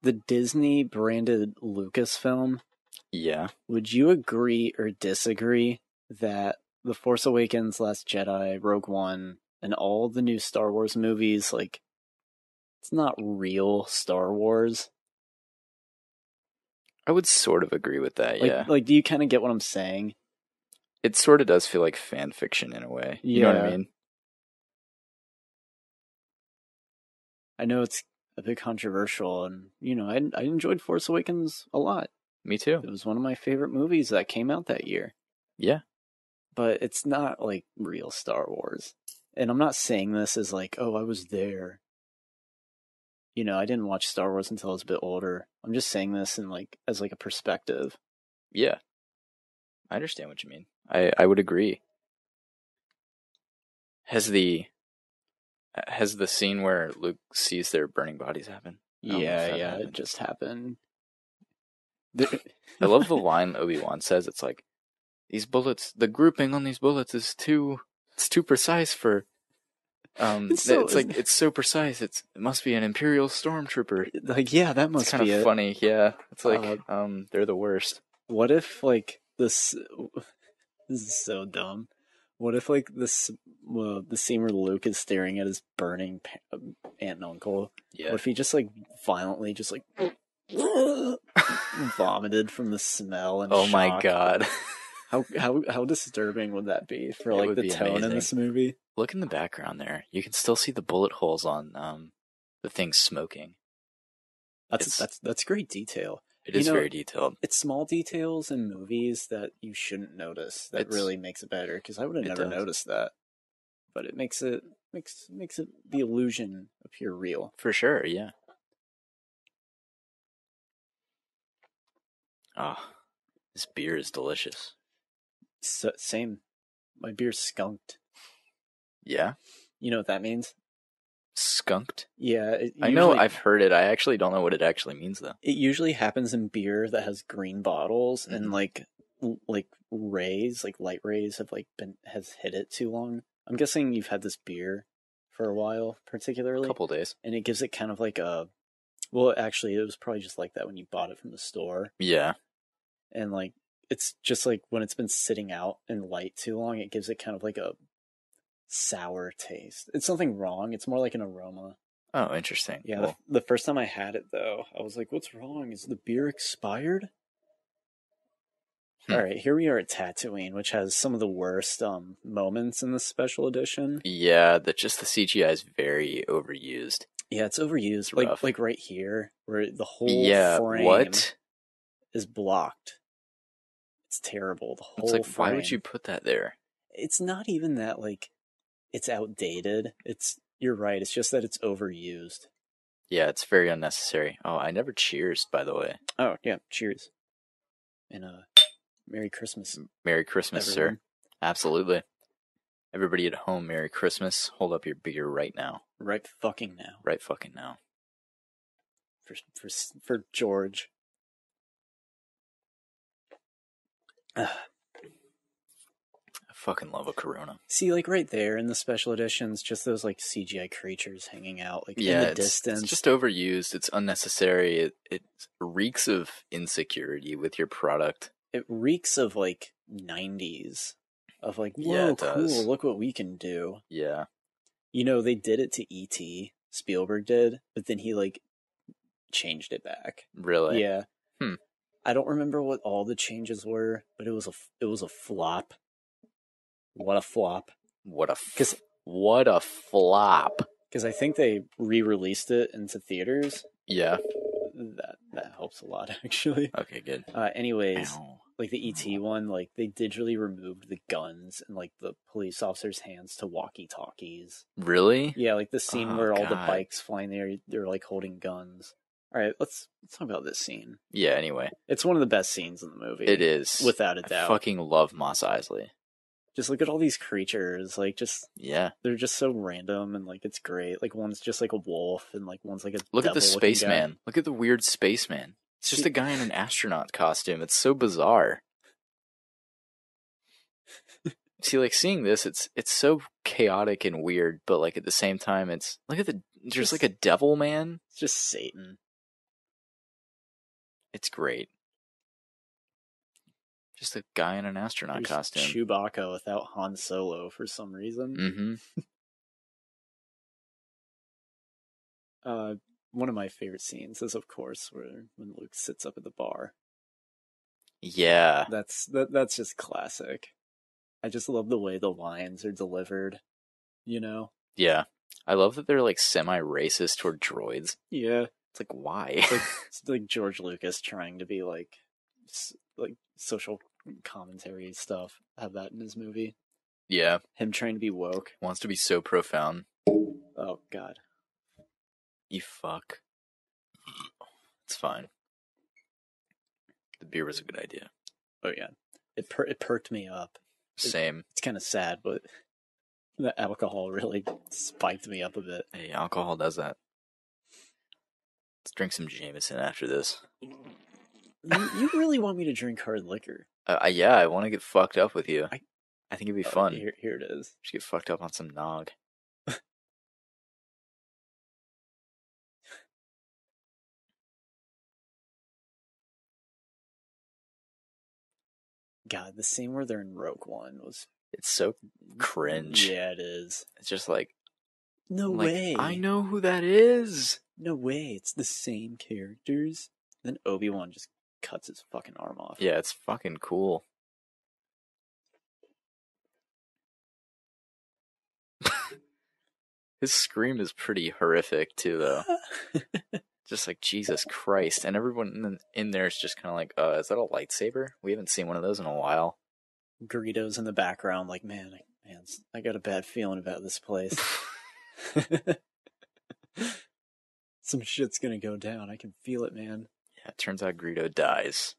the Disney branded Lucasfilm. Yeah. Would you agree or disagree that The Force Awakens, Last Jedi, Rogue One, and all the new Star Wars movies, like, it's not real Star Wars? I would sort of agree with that, like, yeah. Like, do you kind of get what I'm saying? It sort of does feel like fan fiction in a way. You know what I mean? I know it's a bit controversial, and, I enjoyed Force Awakens a lot. Me too. It was one of my favorite movies that came out that year. Yeah. But it's not, like, real Star Wars. And I'm not saying this as, like, oh, I was there. I didn't watch Star Wars until I was a bit older. I'm just saying this in, like, as, like, a perspective. Yeah. I understand what you mean. I would agree. Has the scene where Luke sees their burning bodies happen? Yeah, it just happened. I love the line Obi-Wan says. It's like, these bullets, the grouping on these bullets is too precise for... it's so precise. It must be an Imperial stormtrooper. Like, yeah, that must be it. It's kind of funny. Yeah, it's like they're the worst. What if, like, this is so dumb. What if, like, the scene where Luke is staring at his burning aunt and uncle? Yeah. What if he just, like, violently just, like, vomited from the smell and oh shock? My god. How disturbing would that be for, like, the tone amazing. In this movie? Look in the background there. You can still see the bullet holes on the thing smoking. That's great detail. It is very detailed. It's small details in movies that you shouldn't notice that really makes it better, because I would have never noticed that. But it makes it the illusion appear real. For sure, yeah. Oh, this beer is delicious. Same. My beer's skunked. Yeah? You know what that means? Skunked? Yeah. I know I've heard it. I actually don't know what it actually means, though. It usually happens in beer that has green bottles and like rays, like light rays has hit it too long. I'm guessing you've had this beer for a while, particularly. A couple days. And it gives it kind of like well, actually, it was probably just like that when you bought it from the store. Yeah. And like, it's just like when it's been sitting out in light too long, it gives it kind of like a sour taste. It's something wrong. It's more like an aroma. Oh, interesting. Yeah, Cool. the first time I had it, though, I was like, what's wrong? Is the beer expired? All right, here we are at Tatooine, which has some of the worst moments in the special edition. Yeah, the CGI is very overused. Yeah, it's overused. Like right here, where the whole frame is blocked. It's terrible. The whole frame. Why would you put that there? It's not even that, like, it's outdated. You're right, it's just that it's overused. Yeah, it's very unnecessary. Oh, I never cheers, by the way. Oh, yeah, cheers. And Merry Christmas. Merry Christmas, everyone. sir. Absolutely. Everybody at home, Merry Christmas. Hold up your beer right now. Right fucking now. Right fucking now. For George. I fucking love a Corona. See, like right there in the special editions, just those like CGI creatures hanging out, like in the distance. It's just overused. It's unnecessary. It reeks of insecurity with your product. It reeks of like 90s. Of like, whoa, cool, look what we can do. Yeah. You know, they did it to E.T., Spielberg did, but then he like changed it back. Really? Yeah. I don't remember what all the changes were, but it was a flop. What a flop. What a flop. Because I think they re-released it into theaters. Yeah. That helps a lot, actually. Okay, good. Anyways, like the E.T. one, like they digitally removed the guns and like the police officers' hands to walkie-talkies. Really? Yeah, like the scene where all the bikes flying there, they're like holding guns. All right, let's talk about this scene. Yeah, anyway. It's one of the best scenes in the movie. It is. Without a doubt. I fucking love Mos Eisley. Just look at all these creatures, like yeah, they're just so random and like it's great. Like one's just like a wolf and like one's like a look at the spaceman. Look at the weird spaceman. It's just a guy in an astronaut costume. It's so bizarre. See, like seeing this, it's so chaotic and weird, but like at the same time, it's there's like a devil man. It's just Satan. It's great. Just a guy in an astronaut costume. Chewbacca without Han Solo for some reason. Mm-hmm. One of my favorite scenes is, of course, when Luke sits up at the bar. Yeah. That's just classic. I just love the way the lines are delivered, you know? Yeah. I love that they're like semi-racist toward droids. Yeah. It's like, why? It's like George Lucas trying to be like social commentary stuff. Have that in his movie. Yeah. Him trying to be woke. Wants to be so profound. Oh, God. You fuck. It's fine. The beer was a good idea. Oh, yeah. It perked me up. Same. It's kind of sad, but the alcohol really spiked me up a bit. Hey, alcohol does that. Let's drink some Jameson after this. You really want me to drink hard liquor? Yeah, I want to get fucked up with you. I think it'd be fun. Here it is. Just get fucked up on some nog. God, the scene where they're in Rogue One was... It's so cringe. Yeah, it is. It's just like... No way. I know who that is. No way. It's the same characters. Then Obi-Wan just cuts his fucking arm off. Yeah, it's fucking cool. His scream is pretty horrific too, though. Just like, Jesus Christ. And everyone in there is just kind of like, is that a lightsaber? We haven't seen one of those in a while. Greedo's in the background like, man, I got a bad feeling about this place. Some shit's gonna go down. I can feel it, man. Yeah, it turns out Greedo dies.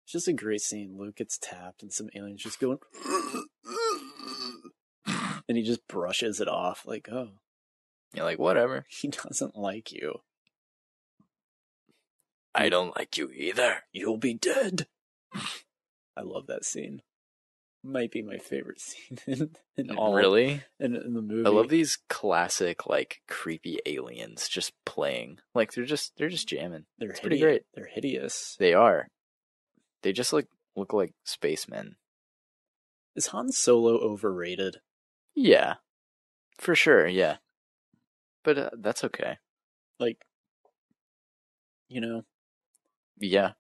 It's just a great scene. Luke gets tapped and some aliens just going... and he just brushes it off like, oh. You're like, whatever. He doesn't like you. I don't like you either. You'll be dead. I love that scene. Might be my favorite scene in all. Really? In the movie. I love these classic, like, creepy aliens just playing. Like, they're just jamming. It's pretty great. They're hideous. They are. They just look like spacemen. Is Han Solo overrated? Yeah. For sure, yeah. But that's okay. Like, you know? Yeah.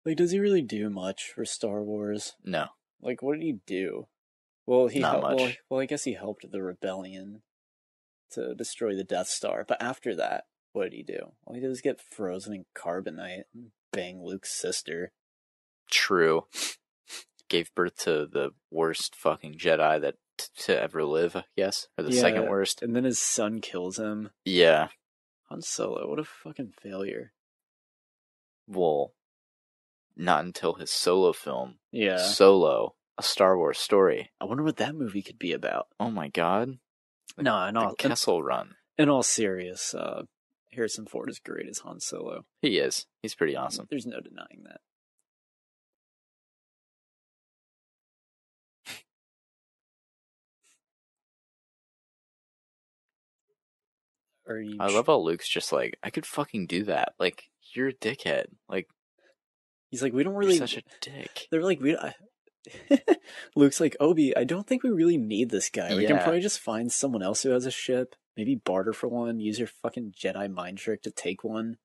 Like, does he really do much for Star Wars? No. Like, what did he do? Well, Not much. Well, I guess he helped the rebellion to destroy the Death Star. But after that, what did he do? All he did was get frozen in carbonite and bang Luke's sister. True. Gave birth to the worst fucking Jedi that to ever live, I guess. Or the second worst. And then his son kills him. Yeah. Han Solo, what a fucking failure. Well, not until his solo film. Yeah. Solo, a Star Wars story. I wonder what that movie could be about. Oh my god. No, the Kessel Run. In all serious, Harrison Ford is great as Han Solo. He is. He's pretty awesome. There's no denying that. I love how Luke's just like, I could fucking do that. Like, you're a dickhead. Like, he's like, we don't really. You're such a dick. They're like, Luke's like, Obi, I don't think we really need this guy. We can probably just find someone else who has a ship. Maybe barter for one. Use your fucking Jedi mind trick to take one.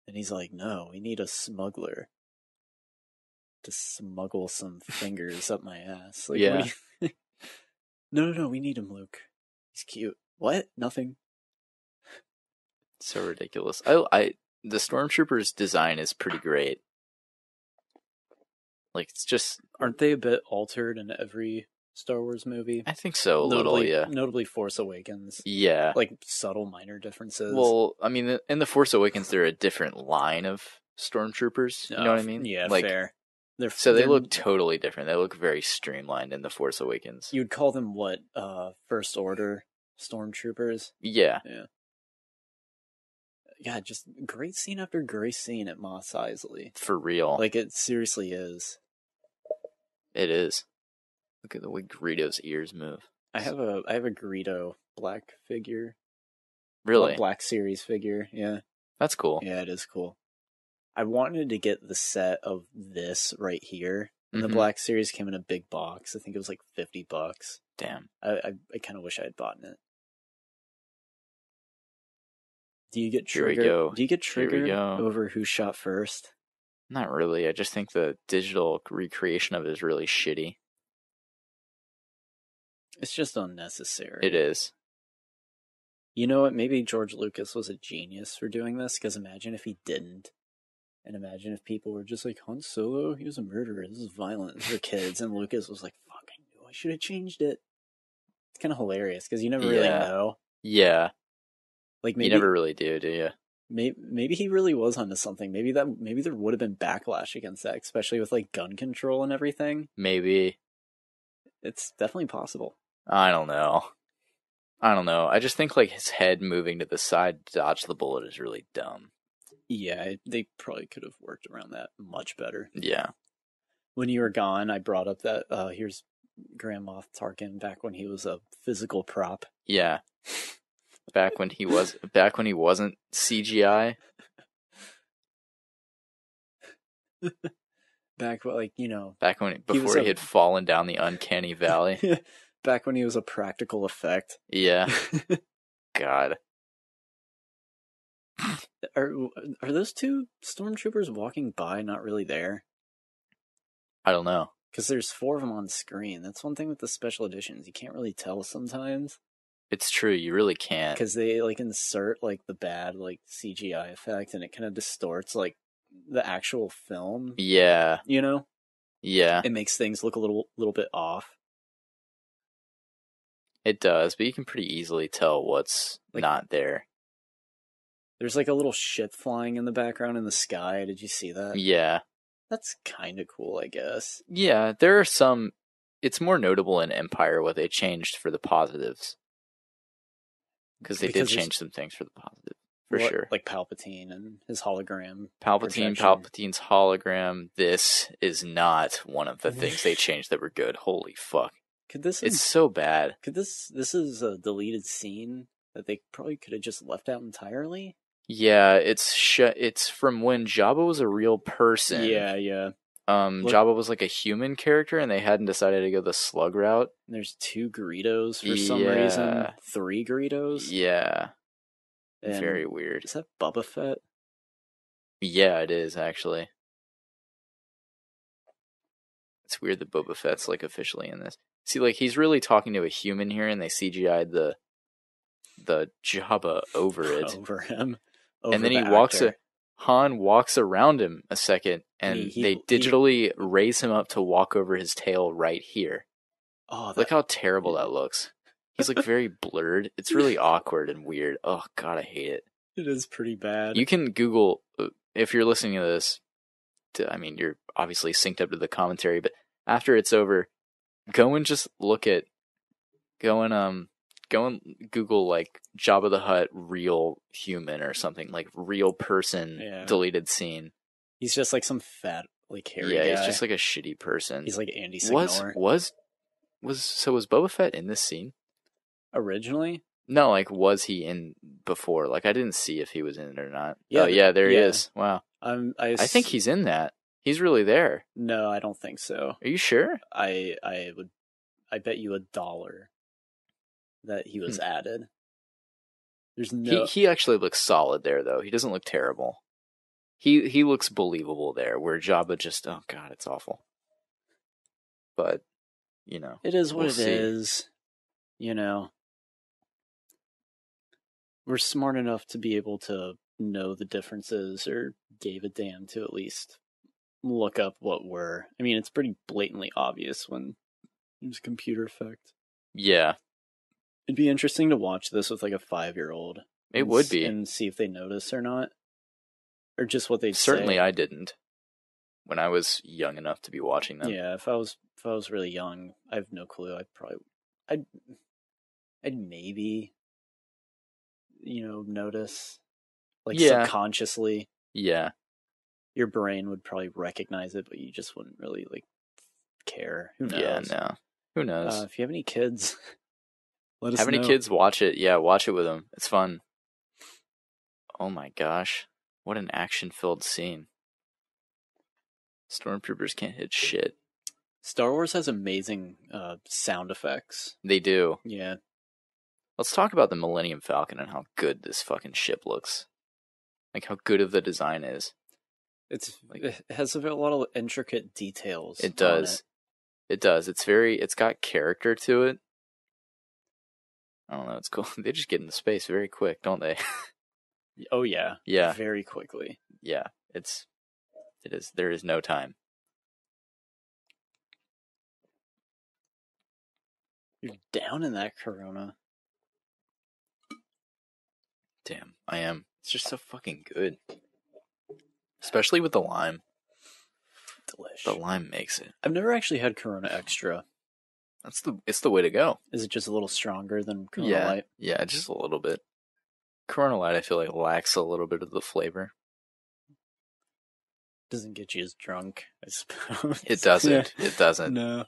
And he's like, no, we need a smuggler to smuggle some fingers up my ass. Like, yeah. No, we need him, Luke. He's cute. What? Nothing. So ridiculous. The Stormtroopers' design is pretty great. Like, it's just... Aren't they a bit altered in every Star Wars movie? I think so, a little, yeah. Notably Force Awakens. Yeah. Like, subtle minor differences. Well, I mean, in The Force Awakens, they're a different line of Stormtroopers. You know what I mean? Yeah, like, fair. They look totally different. They look very streamlined in The Force Awakens. You'd call them what? First Order Stormtroopers? Yeah. Yeah. Yeah, just great scene after great scene at Mos Eisley. For real. Like, it seriously is. It is. Look at the way Greedo's ears move. I have a Greedo black figure. Really? Black Series figure, yeah. That's cool. Yeah, it is cool. I wanted to get the set of this right here. And the Black Series came in a big box. I think it was like $50. Damn. I kind of wish I had bought it. Do you get triggered? Do you get triggered over who shot first? Not really. I just think the digital recreation of it is really shitty. It's just unnecessary. It is. You know what? Maybe George Lucas was a genius for doing this, because imagine if he didn't. And imagine if people were just like, Han Solo, he was a murderer, this is violent for kids. And Lucas was like, fuck, I knew I should have changed it. It's kind of hilarious, because you never really know. Yeah. Like, maybe, you never really do you? Maybe he really was onto something. Maybe there would have been backlash against that, especially with like gun control and everything. Maybe. It's definitely possible. I don't know. I just think like his head moving to the side to dodge the bullet is really dumb. Yeah, they probably could have worked around that much better. Yeah. When you were gone, I brought up that here's Grand Moff Tarkin back when he was a physical prop. Yeah. Back when he wasn't CGI. Back when before he had fallen down the uncanny valley. Back when he was a practical effect. Yeah. God. Are those two stormtroopers walking by not really there? I don't know. Because there's 4 of them on screen. That's one thing with the special editions. You can't really tell sometimes. It's true, you really can't. Because they like insert like the bad like CGI effect, and it kind of distorts like the actual film. Yeah. You know? Yeah. It makes things look a little bit off. It does, but you can pretty easily tell what's like, not there. There's like a little ship flying in the background in the sky. Did you see that? Yeah. That's kind of cool, I guess. Yeah, there are some. It's more notable in Empire what they changed for the positives. Because they did change some things for the positive, for sure. Like Palpatine and his hologram. Palpatine's hologram. This is not one of the things they changed that were good. Holy fuck. It's so bad. This is a deleted scene that they probably could have just left out entirely? Yeah, it's from when Jabba was a real person. Yeah. Jabba was like a human character, and they hadn't decided to go the slug route. And there's 2 Greedos for some reason. 3 Greedos. Yeah. And very weird. Is that Boba Fett? Yeah, it is, actually. It's weird that Boba Fett's like officially in this. See, like, he's really talking to a human here, and they CGI'd the Jabba over it. Over him. And then Han walks around him a second, and they digitally raise him up to walk over his tail right here. Oh, look how terrible that looks. He's like very blurred. It's really awkward and weird. Oh god, I hate it. It is pretty bad. You can Google, if you're listening to this, I mean, you're obviously synced up to the commentary, but after it's over, go and just go and Google like Jabba the Hutt real human or something, like real person deleted scene. He's just like some fat, like hairy guy. Yeah, he's just like a shitty person. He's like Andy Signor. Was Boba Fett in this scene? Originally? No, like was he in before? Like I didn't see if he was in it or not. Yeah, there he is. Wow. I think he's in that. He's really there. No, I don't think so. Are you sure? I bet you $1 that he was added. There's no. He actually looks solid there, though. He doesn't look terrible. He looks believable there. Where Jabba just, oh god, it's awful. But it is what it is. We're smart enough to be able to know the differences, or gave a damn to at least look up what were. I mean, it's pretty blatantly obvious when there's a computer effect. Yeah. It'd be interesting to watch this with like a 5-year-old. It would be. And see if they notice or not. Or just what they'd Certainly say. I didn't. When I was young enough to be watching them. Yeah, if I was really young, I have no clue. I'd maybe notice. Like subconsciously. Yeah. Your brain would probably recognize it, but you just wouldn't really like care. Who knows? Yeah, no. Who knows? If you have any kids, let us know. Have any kids, watch it. Yeah, watch it with them. It's fun. Oh my gosh. What an action-filled scene. Stormtroopers can't hit shit. Star Wars has amazing sound effects. They do. Yeah. Let's talk about the Millennium Falcon and how good this fucking ship looks. Like how good of the design is. It has a lot of intricate details. It does. It does. It's got character to it. I don't know, it's cool. They just get into space very quick, don't they? Oh yeah. Yeah. Very quickly. Yeah. It is. There is no time. You're down in that Corona. Damn, I am. It's just so fucking good. Especially with the lime. Delish. The lime makes it. I've never actually had Corona Extra. It's the way to go. Is it just a little stronger than Corona Light? Yeah, just a little bit. Corona Light, I feel like, lacks a little bit of the flavor. Doesn't get you as drunk, I suppose. It doesn't. Yeah. It doesn't. No.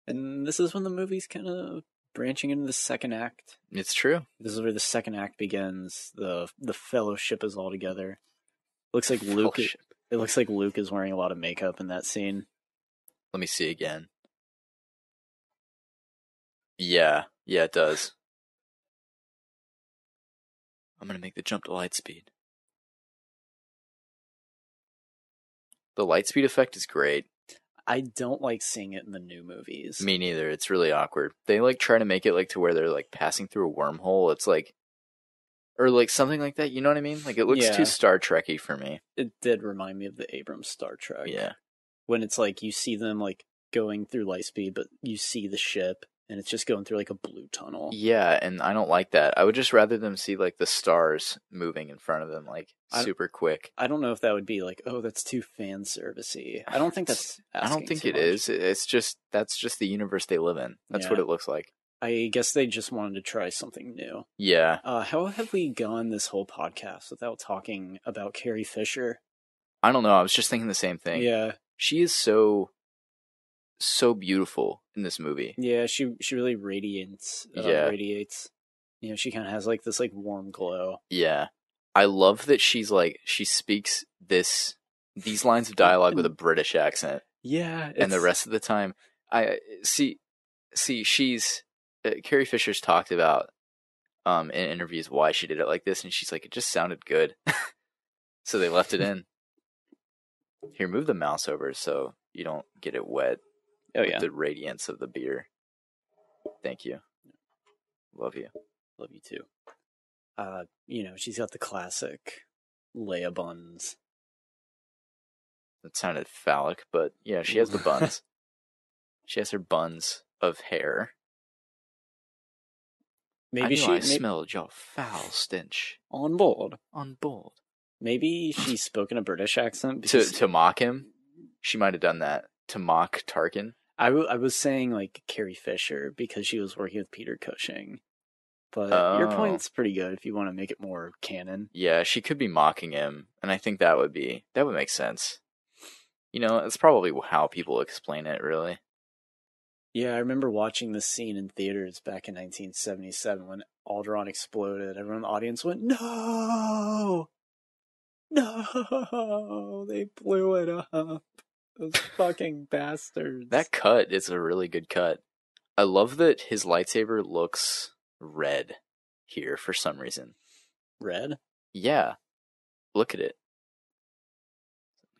And this is when the movie's kind of branching into the second act. It's true. This is where the second act begins. The Fellowship is all together. Looks like Luke. It looks like Luke is wearing a lot of makeup in that scene. Let me see again. Yeah, it does. I'm gonna make the jump to light speed. The light speed effect is great. I don't like seeing it in the new movies. Me neither. It's really awkward. They like try to make it like to where they're like passing through a wormhole. It's like, or like something like that. You know what I mean? Like it looks too Star Trek-y for me. It did remind me of the Abrams Star Trek. Yeah. When it's like you see them like going through light speed, but you see the ship and it's just going through like a blue tunnel. Yeah, and I don't like that. I would just rather them see like the stars moving in front of them, like super quick. I don't know if that would be like, oh, that's too fan servicey. I don't think that's asking I don't think too it much. is. It's just that's just the universe they live in. That's what it looks like. I guess they just wanted to try something new. Yeah. How have we gone this whole podcast without talking about Carrie Fisher? I don't know. I was just thinking the same thing. Yeah. She is so beautiful in this movie. Yeah, she really radiates. Radiates. You know, she kind of has like this like warm glow. Yeah. I love that she speaks these lines of dialogue with a British accent. Yeah. And the rest of the time, I see she's Carrie Fisher's talked about in interviews why she did it like this, and she's like, it just sounded good. So they left it in. Here, move the mouse over so you don't get it wet. Oh, with the radiance of the beer. Thank you. Love you. Love you too. You know, she's got the classic Leia buns. That sounded phallic, but yeah, she has the buns. She has her buns of hair. Maybe I smelled your foul stench. On board. Maybe she spoke in a British accent to mock him. She might have done that to mock Tarkin. I was saying like Carrie Fisher because she was working with Peter Cushing. But your point's pretty good if you want to make it more canon. Yeah, she could be mocking him, and I think that would make sense. You know, it's probably how people explain it, really. Yeah, I remember watching this scene in theaters back in 1977 when Alderaan exploded. Everyone in the audience went, "No! No! They blew it up. Those fucking bastards." That cut is a really good cut. I love that his lightsaber looks red here for some reason. Red? Yeah. Look at it.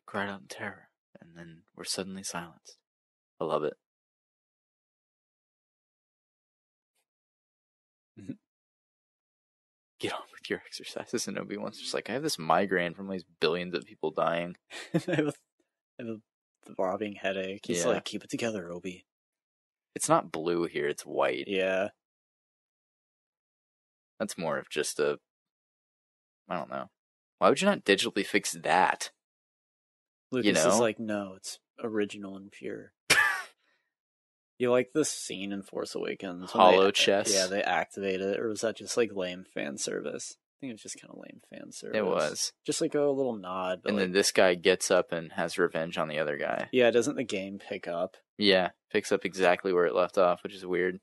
Cried out in terror, and then we're suddenly silenced. I love it. Get on with your exercises, and Obi-Wan's just like, I have this migraine from these billions of people dying. I have a throbbing headache. He's like, keep it together, Obi. It's not blue here, it's white. Yeah. That's more of just I don't know. Why would you not digitally fix that? Lucas is like, no, it's original and pure. You like this scene in Force Awakens? Hollow chess? Yeah, they activate it, or was that just like lame fan service? I think it was just kind of lame fan service. It was. Just like a little nod. And then this guy gets up and has revenge on the other guy. Yeah, doesn't the game pick up? Yeah, picks up exactly where it left off, which is weird.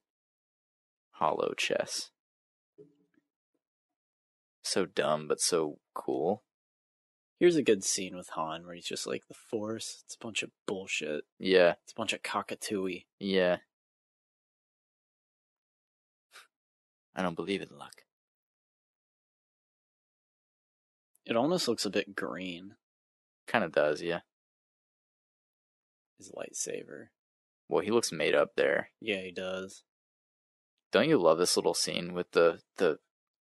Hollow chess. So dumb, but so cool. Here's a good scene with Han where he's just like, the Force, it's a bunch of bullshit. Yeah. It's a bunch of cockatooey. Yeah. I don't believe in luck. It almost looks a bit green. Kind of does, yeah. His lightsaber. Well, he looks made up there. Yeah, he does. Don't you love this little scene with the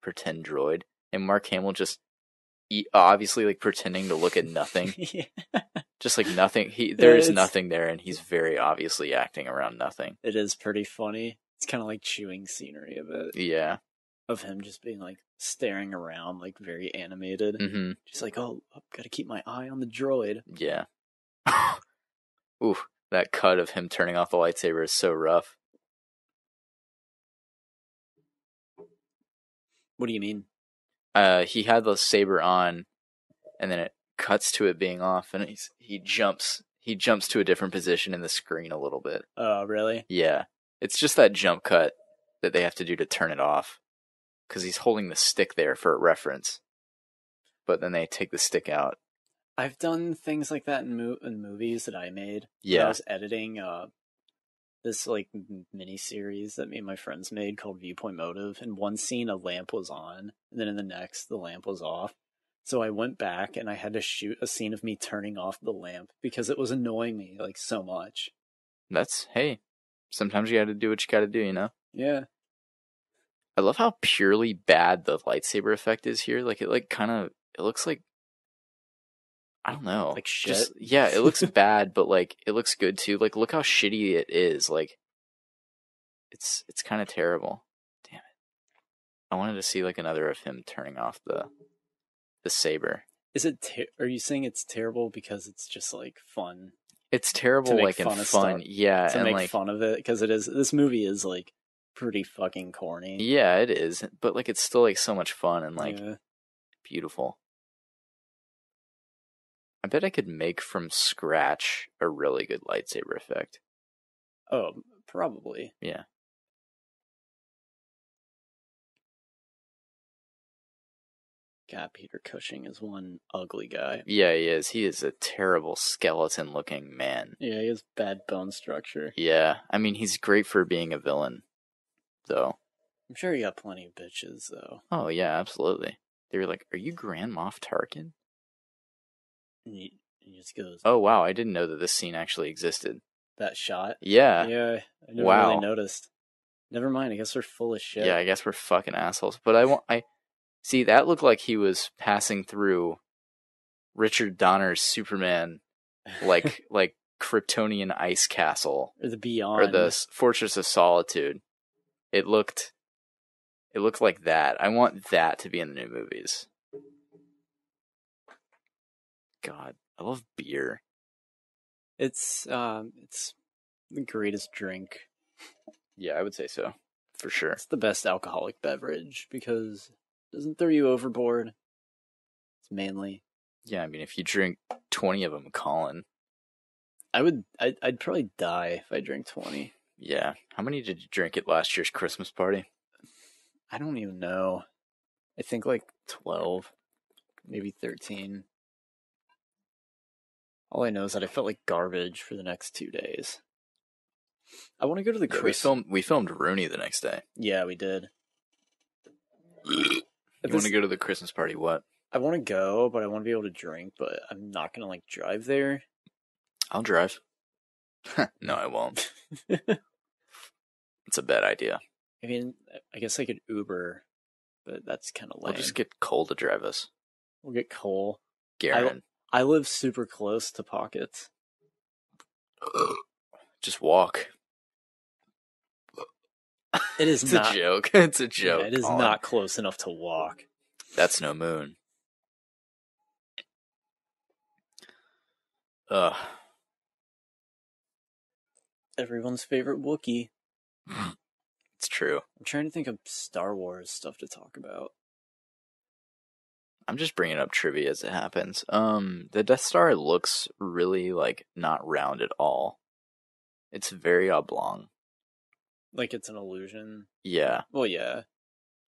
pretend droid? And Mark Hamill just obviously like pretending to look at nothing. Yeah. Just like nothing. There is nothing there, and he's very obviously acting around nothing. It is pretty funny. It's kind of like chewing scenery a bit. Yeah. Of him just being like staring around, like very animated. Mm-hmm. Just like, oh, I've got to keep my eye on the droid. Yeah. Ooh, that cut of him turning off the lightsaber is so rough. What do you mean? He had the saber on, and then it cuts to it being off, and he jumps to a different position in the screen a little bit. Oh, really? Yeah. It's just that jump cut that they have to do to turn it off, because he's holding the stick there for a reference, but then they take the stick out. I've done things like that in movies that I made. Yeah. I was editing this like mini series that me and my friends made called Viewpoint Motive. In one scene, a lamp was on, and then in the next, the lamp was off. So I went back and I had to shoot a scene of me turning off the lamp because it was annoying me like so much. Hey, sometimes you got to do what you got to do, you know? Yeah. I love how purely bad the lightsaber effect is here. Like it looks like, I don't know. Like shit? Yeah, it looks bad, but like it looks good too. Like look how shitty it is. Like It's kind of terrible. Damn it! I wanted to see like another of him turning off the saber. Is it? Are you saying it's terrible because it's just like fun? It's terrible, make like in fun of fun, yeah, To and make like fun of it, because it is. This movie is like pretty fucking corny. yeah, it is, but like it's still like so much fun and like beautiful. I bet I could make from scratch a really good lightsaber effect. Oh, probably. Yeah. God, Peter Cushing is one ugly guy. Yeah, he is. He is a terrible skeleton-looking man. Yeah, he has bad bone structure. Yeah, I mean, he's great for being a villain, though. I'm sure he got plenty of bitches, though. Oh, yeah, absolutely. They were like, are you Grand Moff Tarkin? And he just goes, oh, wow, I didn't know that this scene actually existed. That shot? Yeah. Yeah, I never really noticed. Never mind, I guess we're full of shit. Yeah, I guess we're fucking assholes. But I see, that looked like he was passing through Richard Donner's Superman, like Kryptonian ice castle. Or the Beyond. Or the Fortress of Solitude. It looked like that. I want that to be in the new movies. God, I love beer. It's the greatest drink. Yeah, I would say so. For sure. It's the best alcoholic beverage because it doesn't throw you overboard. It's manly. Yeah, I mean, if you drink 20 of them, Colin. I'd probably die if I drank 20. Yeah. How many did you drink at last year's Christmas party? I don't even know. I think like 12, maybe 13. All I know is that I felt like garbage for the next 2 days. I want to go to the we filmed Rooney the next day. Yeah, we did. You want to go to the Christmas party? What? I want to go, but I want to be able to drink, but I'm not going to like drive there. I'll drive. No, I won't. It's a bad idea. I mean, I guess I could Uber, but that's kind of lame. We'll just get Cole to drive us. We'll get Cole. Garen. I live super close to Pockets. Just walk. It is not a joke. It's a joke. Yeah, it is Colin. not close enough to walk. That's no moon. Ugh. Everyone's favorite Wookiee. It's true. I'm trying to think of Star Wars stuff to talk about. I'm just bringing up trivia as it happens. The Death Star looks really, like, not round at all. It's very oblong. Like it's an illusion? Yeah. Well, yeah.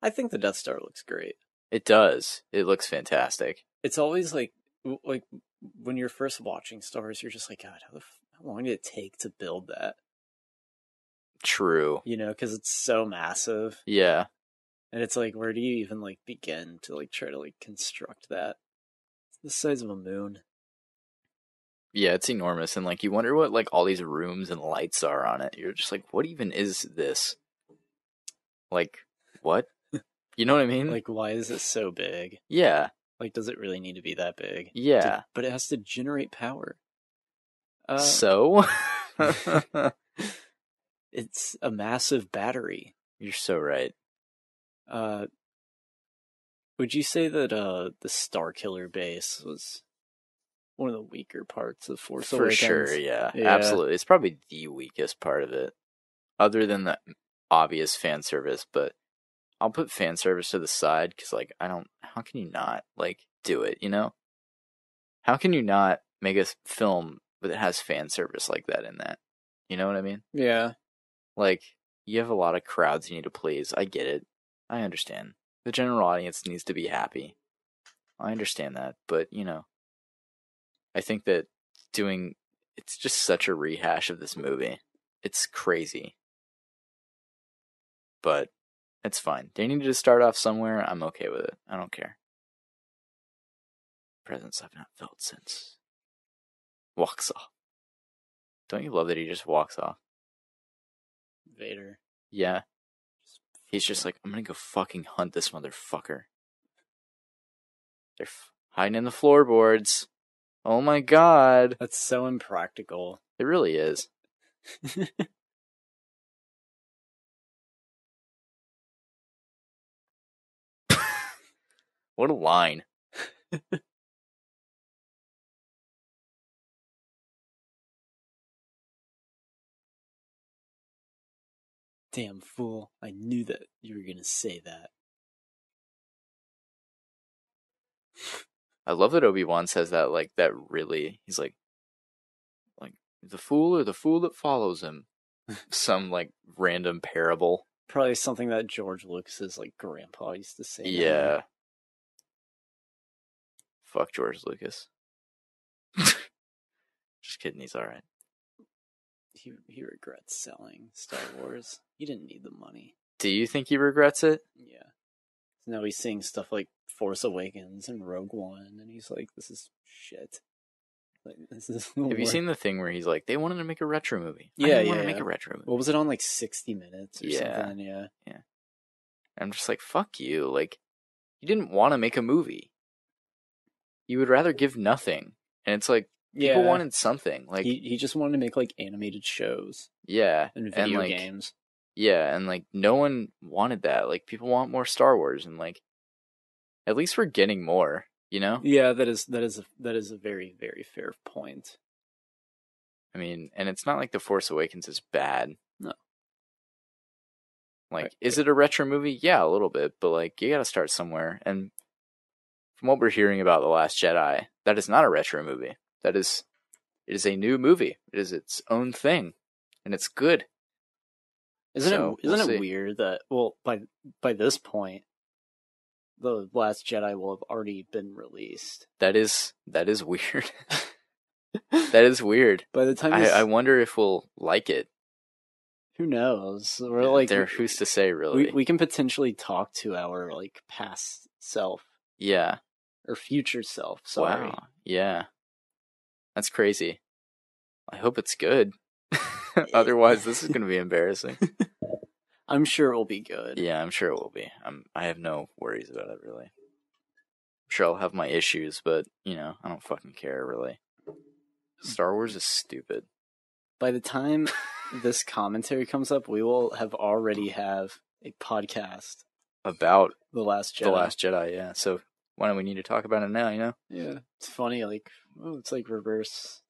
I think the Death Star looks great. It does. It looks fantastic. It's always like when you're first watching Star Wars, you're just like, God, how long did it take to build that? True. You know, because it's so massive. Yeah. And it's like, where do you even like begin to like try to like construct that? It's the size of a moon. Yeah, it's enormous, and like you wonder what like all these rooms and lights are on it. You're just like, what even is this? Like, what? You know what I mean? Like, why is it so big? Yeah. Like, does it really need to be that big? Yeah. But it has to generate power. So? It's a massive battery. You're so right. Would you say that the Starkiller base was one of the weaker parts of Force Awakens? For sure, yeah. Absolutely. It's probably the weakest part of it. Other than the obvious fan service, but I'll put fan service to the side because, like, how can you not, like, do it, you know? How can you not make a film that has fan service like that in that? You know what I mean? Yeah. Like, you have a lot of crowds you need to please. I get it. I understand. The general audience needs to be happy. I understand that, but, you know, I think that it's just such a rehash of this movie. It's crazy. But it's fine. They needed to start off somewhere. I'm okay with it. I don't care. Presence I've not felt since. Walks off. Don't you love that he just walks off? Vader. Yeah. He's just like, I'm gonna go fucking hunt this motherfucker. They're hiding in the floorboards. Oh my god. That's so impractical. It really is. What a line. Damn fool. I knew that you were going to say that. I love that Obi-Wan says that, like, that really, he's like, the fool or the fool that follows him. Some, like, random parable. Probably something that George Lucas's, like, grandpa used to say. Yeah. Fuck George Lucas. Just kidding, he's alright. He regrets selling Star Wars. He didn't need the money. Do you think he regrets it? Yeah. Now he's seeing stuff like Force Awakens and Rogue One, and he's like, this is shit. Like, this is Have you seen the thing where he's like, they wanted to make a retro movie? Yeah, I want to make a retro movie. What was it on, like 60 Minutes or something? Yeah. I'm just like, fuck you. Like, you didn't want to make a movie. You would rather give nothing. And it's like, people wanted something. Like he just wanted to make like animated shows. Yeah. And video games. Yeah, and like no one wanted that. Like people want more Star Wars, and like at least we're getting more, you know? Yeah, that is a very, very fair point. I mean, and it's not like The Force Awakens is bad. No. Like, is it a retro movie? Yeah, a little bit, but like you gotta start somewhere. And from what we're hearing about The Last Jedi, that is not a retro movie. It is a new movie. It is its own thing. And it's good. Isn't it weird that, well, by this point, The Last Jedi will have already been released? That is weird. That is weird. By the time I wonder if we'll like it. Who knows? We're like, who's to say, really? We can potentially talk to our like past self. Yeah. Or future self. Sorry. Wow. Yeah. That's crazy. I hope it's good. Otherwise, this is going to be embarrassing. I'm sure it will be good. Yeah, I'm sure it will be. I have no worries about it, really. I'm sure I'll have my issues, but, you know, I don't fucking care, really. Star Wars is stupid. By the time this commentary comes up, we will have already have a podcast about The Last Jedi. The Last Jedi, yeah. So why don't we need to talk about it now, you know? Yeah. It's funny, like, it's like reverse.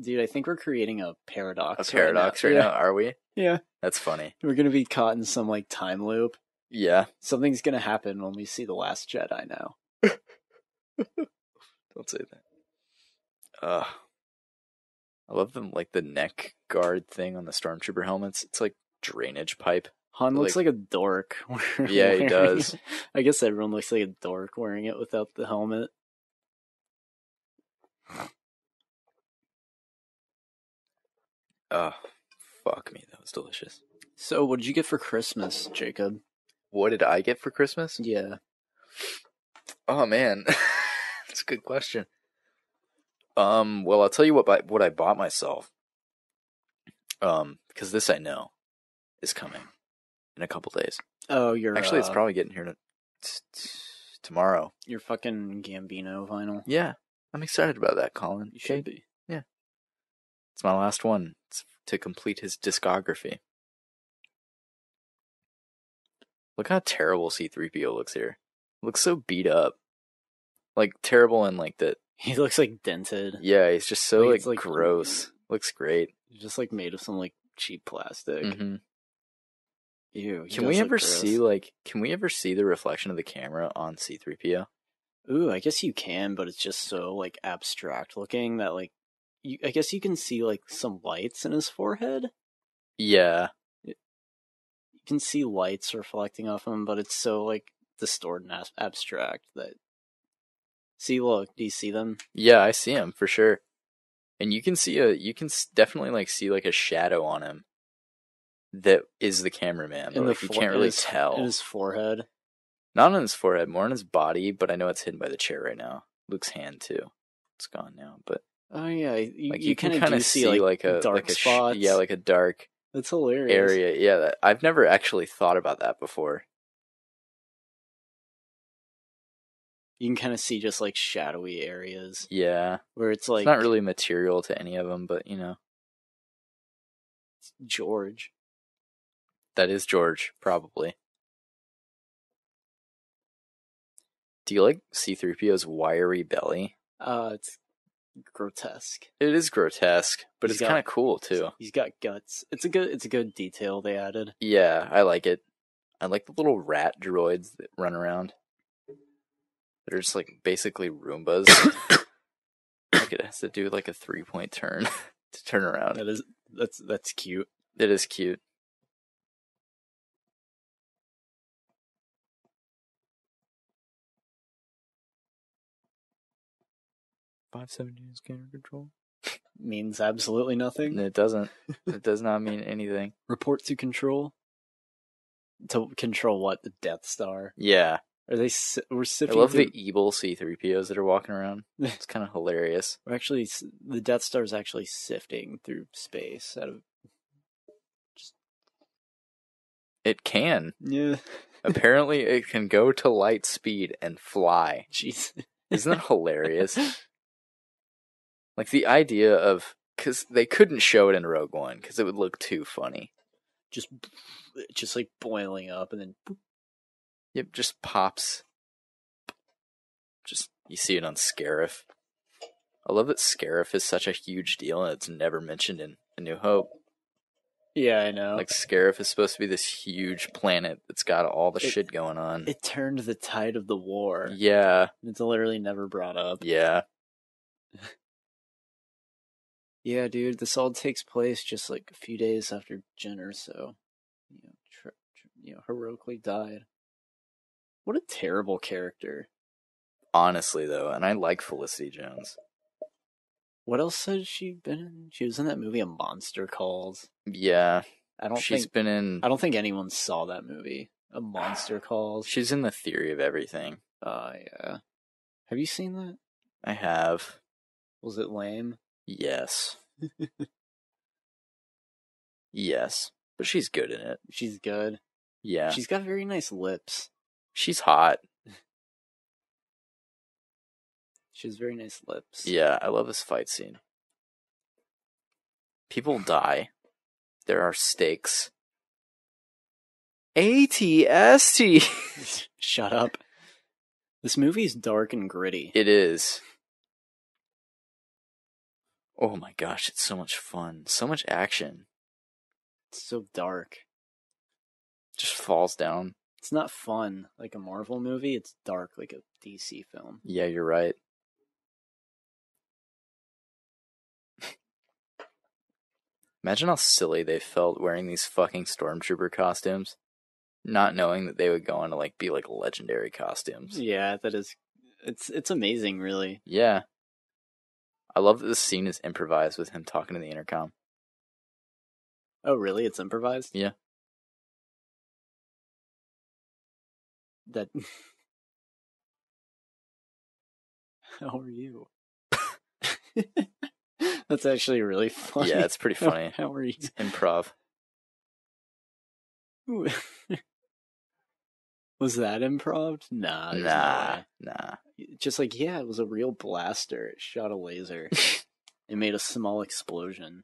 Dude, I think we're creating a paradox. A paradox right now, are we? Yeah. That's funny. We're going to be caught in some, like, time loop. Yeah. Something's going to happen when we see The Last Jedi now. Don't say that. I love them, like, the neck guard thing on the Stormtrooper helmets. It's like drainage pipe. Han looks like a dork. Yeah, he does. I guess everyone looks like a dork wearing it without the helmet. Oh, fuck me. That was delicious. So, what did you get for Christmas, Jacob? What did I get for Christmas? Yeah. Oh, man. That's a good question. Well, I'll tell you what I bought myself. Because this I know is coming in a couple days. Oh, Actually, it's probably getting here tomorrow. Your fucking Gambino vinyl. Yeah. I'm excited about that, Colin. You should be. Yeah. It's my last one. It's to complete his discography. Look how terrible C-3PO looks here. It looks so beat up. Like, terrible and like that. He looks like dented. Yeah, he's just so like gross. Looks great. He's just like made of some like cheap plastic. Mm-hmm. Ew. Can we ever see the reflection of the camera on C-3PO? Ooh, I guess you can, but it's just so like abstract looking that like I guess you can see like some lights in his forehead. Yeah. You can see lights reflecting off him, but it's so like distorted and abstract that. See, look, do you see them? Yeah, I see him for sure. And you can definitely like see like a shadow on him that is the cameraman. But, like, you can't really tell. In his forehead? Not on his forehead, more on his body, but I know it's hidden by the chair right now. Luke's hand too. It's gone now, but oh yeah, you can kind of see like a dark spots. Yeah, like a dark. That's hilarious. Area. Yeah, I've never actually thought about that before. You can kind of see just like shadowy areas. Yeah. Where it's like. It's not really material to any of them, but you know. It's George. That is George, probably. Do you like C-3PO's wiry belly? It's grotesque. It is grotesque, but He's it's kind of cool too. He's got guts. It's a good detail they added. Yeah, I like it. I like the little rat droids that run around. They're just like basically Roombas. Like it has to do like a 3-point turn to turn around. That's cute. It is cute. .517 scanner control means absolutely nothing. It doesn't. It does not mean anything. Report to control. To control what? The Death Star. Yeah. Are they? We're sifting. I love the evil C-3POs that are walking around. It's kind of hilarious. We're actually the Death Star is actually sifting through space out of. It can. Yeah. Apparently, it can go to light speed and fly. Jeez. Isn't that hilarious? Like the idea of, because they couldn't show it in Rogue One because it would look too funny. Just like boiling up and then. Boop. Yep, just pops. Just you see it on Scarif. I love that Scarif is such a huge deal and it's never mentioned in A New Hope. Yeah, I know. Like Scarif is supposed to be this huge planet that's got all the shit going on. It turned the tide of the war. Yeah. It's literally never brought up. Yeah. Yeah, dude, this all takes place just like a few days after Jyn Erso, heroically died. What a terrible character. Honestly, though, and I like Felicity Jones. What else has she been in? She was in that movie A Monster Calls. Yeah. I don't think anyone saw that movie. A Monster Calls. She's in The Theory of Everything. Yeah. Have you seen that? I have. Was it lame? Yes. Yes. But she's good in it. She's good. Yeah. She's got very nice lips. She's hot. She has very nice lips. Yeah, I love this fight scene. People die. There are stakes. ATST! Shut up. This movie's dark and gritty. It is. Oh my gosh, it's so much fun. So much action. It's so dark. Just falls down. It's not fun like a Marvel movie. It's dark like a DC film. Yeah, you're right. Imagine how silly they felt wearing these fucking stormtrooper costumes, not knowing that they would go on to be legendary costumes. Yeah, that is. It's amazing, really. Yeah. I love that this scene is improvised with him talking to the intercom. Oh, really? It's improvised? Yeah. That. How are you? That's actually really funny. Yeah, it's pretty funny. How are you? It's improv. Was that improv? Nah. Nah. Just it was a real blaster. It shot a laser. It made a small explosion.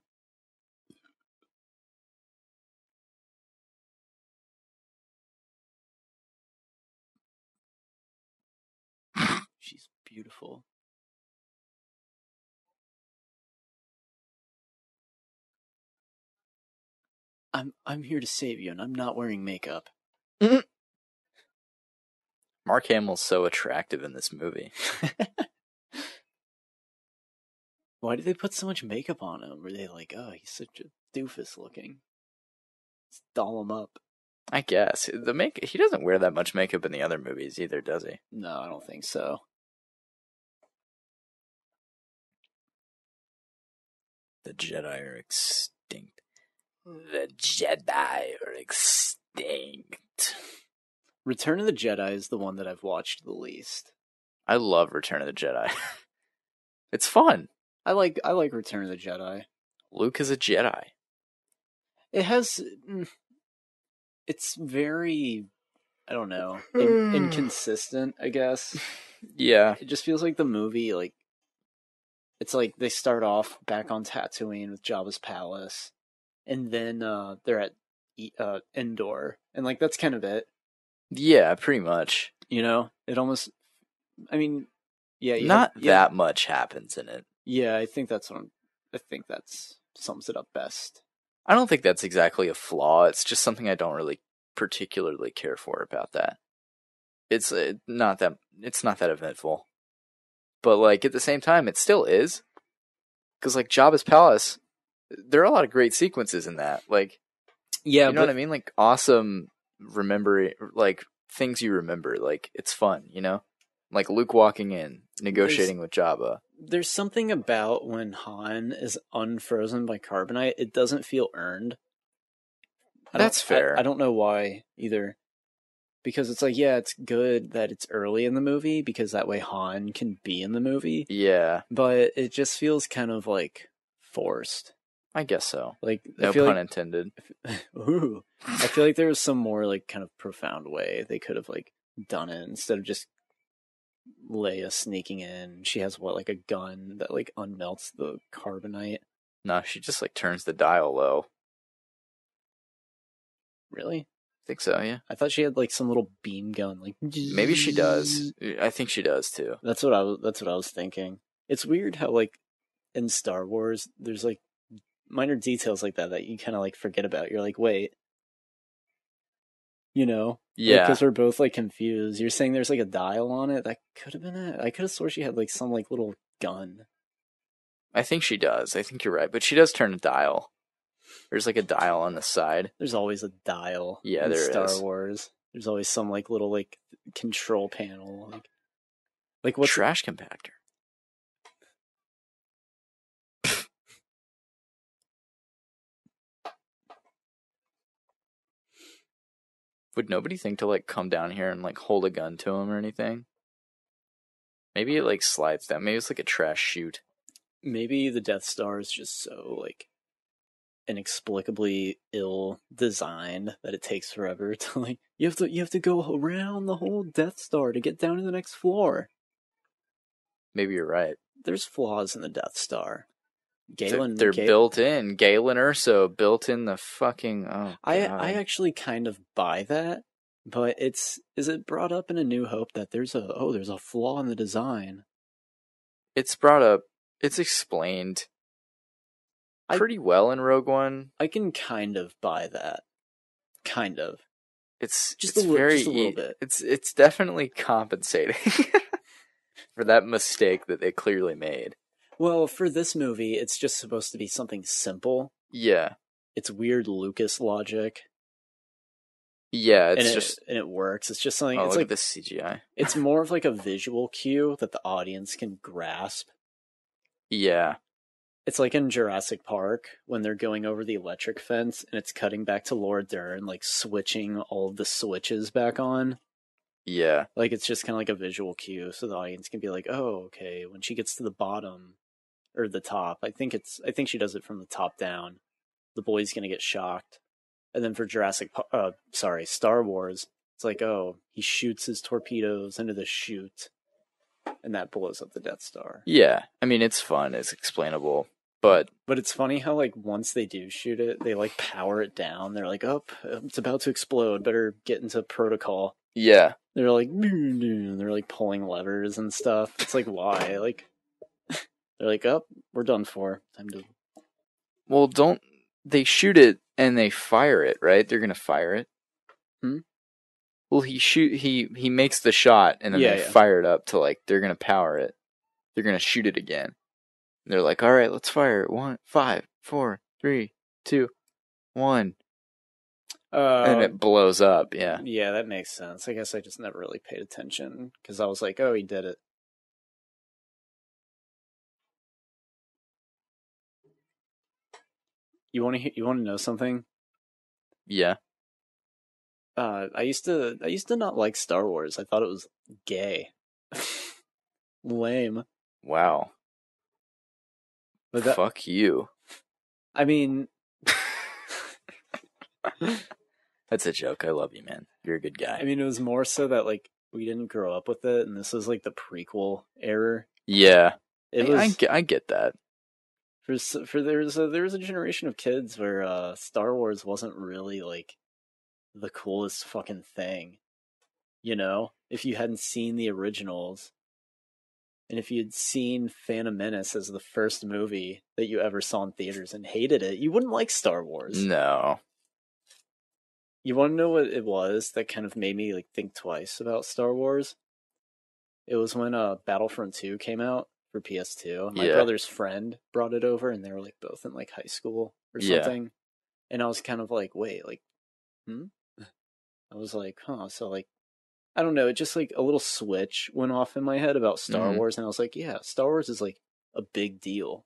She's beautiful. I'm here to save you, and I'm not wearing makeup. Mark Hamill's so attractive in this movie. Why did they put so much makeup on him? Were they like, oh, he's such a doofus looking? Let's doll him up. I guess. He doesn't wear that much makeup in the other movies either, does he? No, I don't think so. The Jedi are extinct. The Jedi are extinct. Return of the Jedi is the one that I've watched the least. I love Return of the Jedi. It's fun. I like Return of the Jedi. Luke is a Jedi. It has... It's very... I don't know. Inconsistent, I guess. Yeah. It just feels like the movie, it's like they start off back on Tatooine with Jabba's palace, and then they're at Endor, and that's kind of it. Yeah, pretty much. You know, it almost I mean, yeah, Not that much happens in it. Yeah, I think that's sums it up best. I don't think that's exactly a flaw. It's just something I don't really particularly care for about that. It's not that eventful. But like at the same time, it still is. Because like Jabba's palace, there are a lot of great sequences in that. Like, yeah, you know what I mean? Like awesome remembering, like things you remember. Like it's fun, you know? Like Luke walking in, negotiating with Jabba. There's something about when Han is unfrozen by carbonite, it doesn't feel earned. That's fair. I don't know why either. Because it's like, yeah, it's good that it's early in the movie because that way Han can be in the movie. Yeah. But it just feels kind of like forced. I guess so. Like no pun intended. Ooh. I feel like there was some more like kind of profound way they could have like done it instead of just Leia sneaking in. She has like a gun that like unmelts the carbonite. No, she just like turns the dial low. Really? I think so, yeah. I thought she had like some little beam gun, like maybe she does. I think she does too. That's what I was thinking. It's weird how like in Star Wars there's like minor details like that you kind of like forget about. You're like, wait, you know? Yeah. Because we're both like confused. You're saying there's like a dial on it. That could have been it. I could have swore she had like some like little gun. I think she does. I think you're right, but she does turn a dial. There's like a dial on the side. There's always a dial. Yeah, in there Star is. Wars. There's always some like little like control panel, like what's trash compactor. Would nobody think to like come down here and like hold a gun to him or anything? Maybe it like slides down. Maybe it's like a trash chute. Maybe the Death Star is just so like inexplicably ill designed that it takes forever to like you have to go around the whole Death Star to get down to the next floor. Maybe you're right. There's flaws in the Death Star. They're built in. Galen Erso built in the fucking. Oh, I actually kind of buy that, but is it brought up in A New Hope that there's a flaw in the design? It's brought up. It's explained pretty well in Rogue One. I can kind of buy that. Kind of. It's just a little bit. It's definitely compensating for that mistake that they clearly made. Well, for this movie, it's just supposed to be something simple. Yeah. It's weird Lucas logic. Yeah, and it works. It's just something. Oh, it's look like at this CGI. It's more of like a visual cue that the audience can grasp. Yeah. It's like in Jurassic Park when they're going over the electric fence and it's cutting back to Laura Dern, like switching all of the switches back on. Yeah. Like it's just kind of like a visual cue so the audience can be like, oh, okay, when she gets to the bottom or the top, I think she does it from the top down. The boy's going to get shocked. And then for Star Wars, it's like, oh, he shoots his torpedoes into the chute and that blows up the Death Star. Yeah. I mean, it's fun. It's explainable. But it's funny how, like, once they do shoot it, they, like, power it down. They're like, oh, it's about to explode. Better get into protocol. Yeah. They're like, they're, like, pulling levers and stuff. It's like, why? Like, they're like, oh, we're done for. Time to... Well, don't... They shoot it and they fire it, right? They're going to fire it. Well, he makes the shot and then they fire it up to, like, they're going to power it. They're going to shoot it again. They're like, all right, let's fire it. 1, 5, 4, 3, 2, 1. And it blows up, yeah. Yeah, that makes sense. I guess I just never really paid attention because I was like, oh, he did it. You want to know something? Yeah. I used to not like Star Wars. I thought it was gay. Lame. Wow. Fuck you. I mean... That's a joke. I love you, man. You're a good guy. I mean, it was more so that, like, we didn't grow up with it, and this was, like, the prequel era. Yeah. I get that. There was a generation of kids where Star Wars wasn't really, like, the coolest fucking thing. You know? If you hadn't seen the originals, And if you'd seen Phantom Menace as the first movie that you ever saw in theaters and hated it, you wouldn't like Star Wars. No. You want to know what it was that kind of made me like think twice about Star Wars? It was when Battlefront 2 came out for PS2. My brother's friend brought it over, and they were like both in like high school or something. And I was kind of like, wait, like, I was like, huh, so like, I don't know, it just like a little switch went off in my head about Star Wars, and I was like, yeah, Star Wars is like a big deal.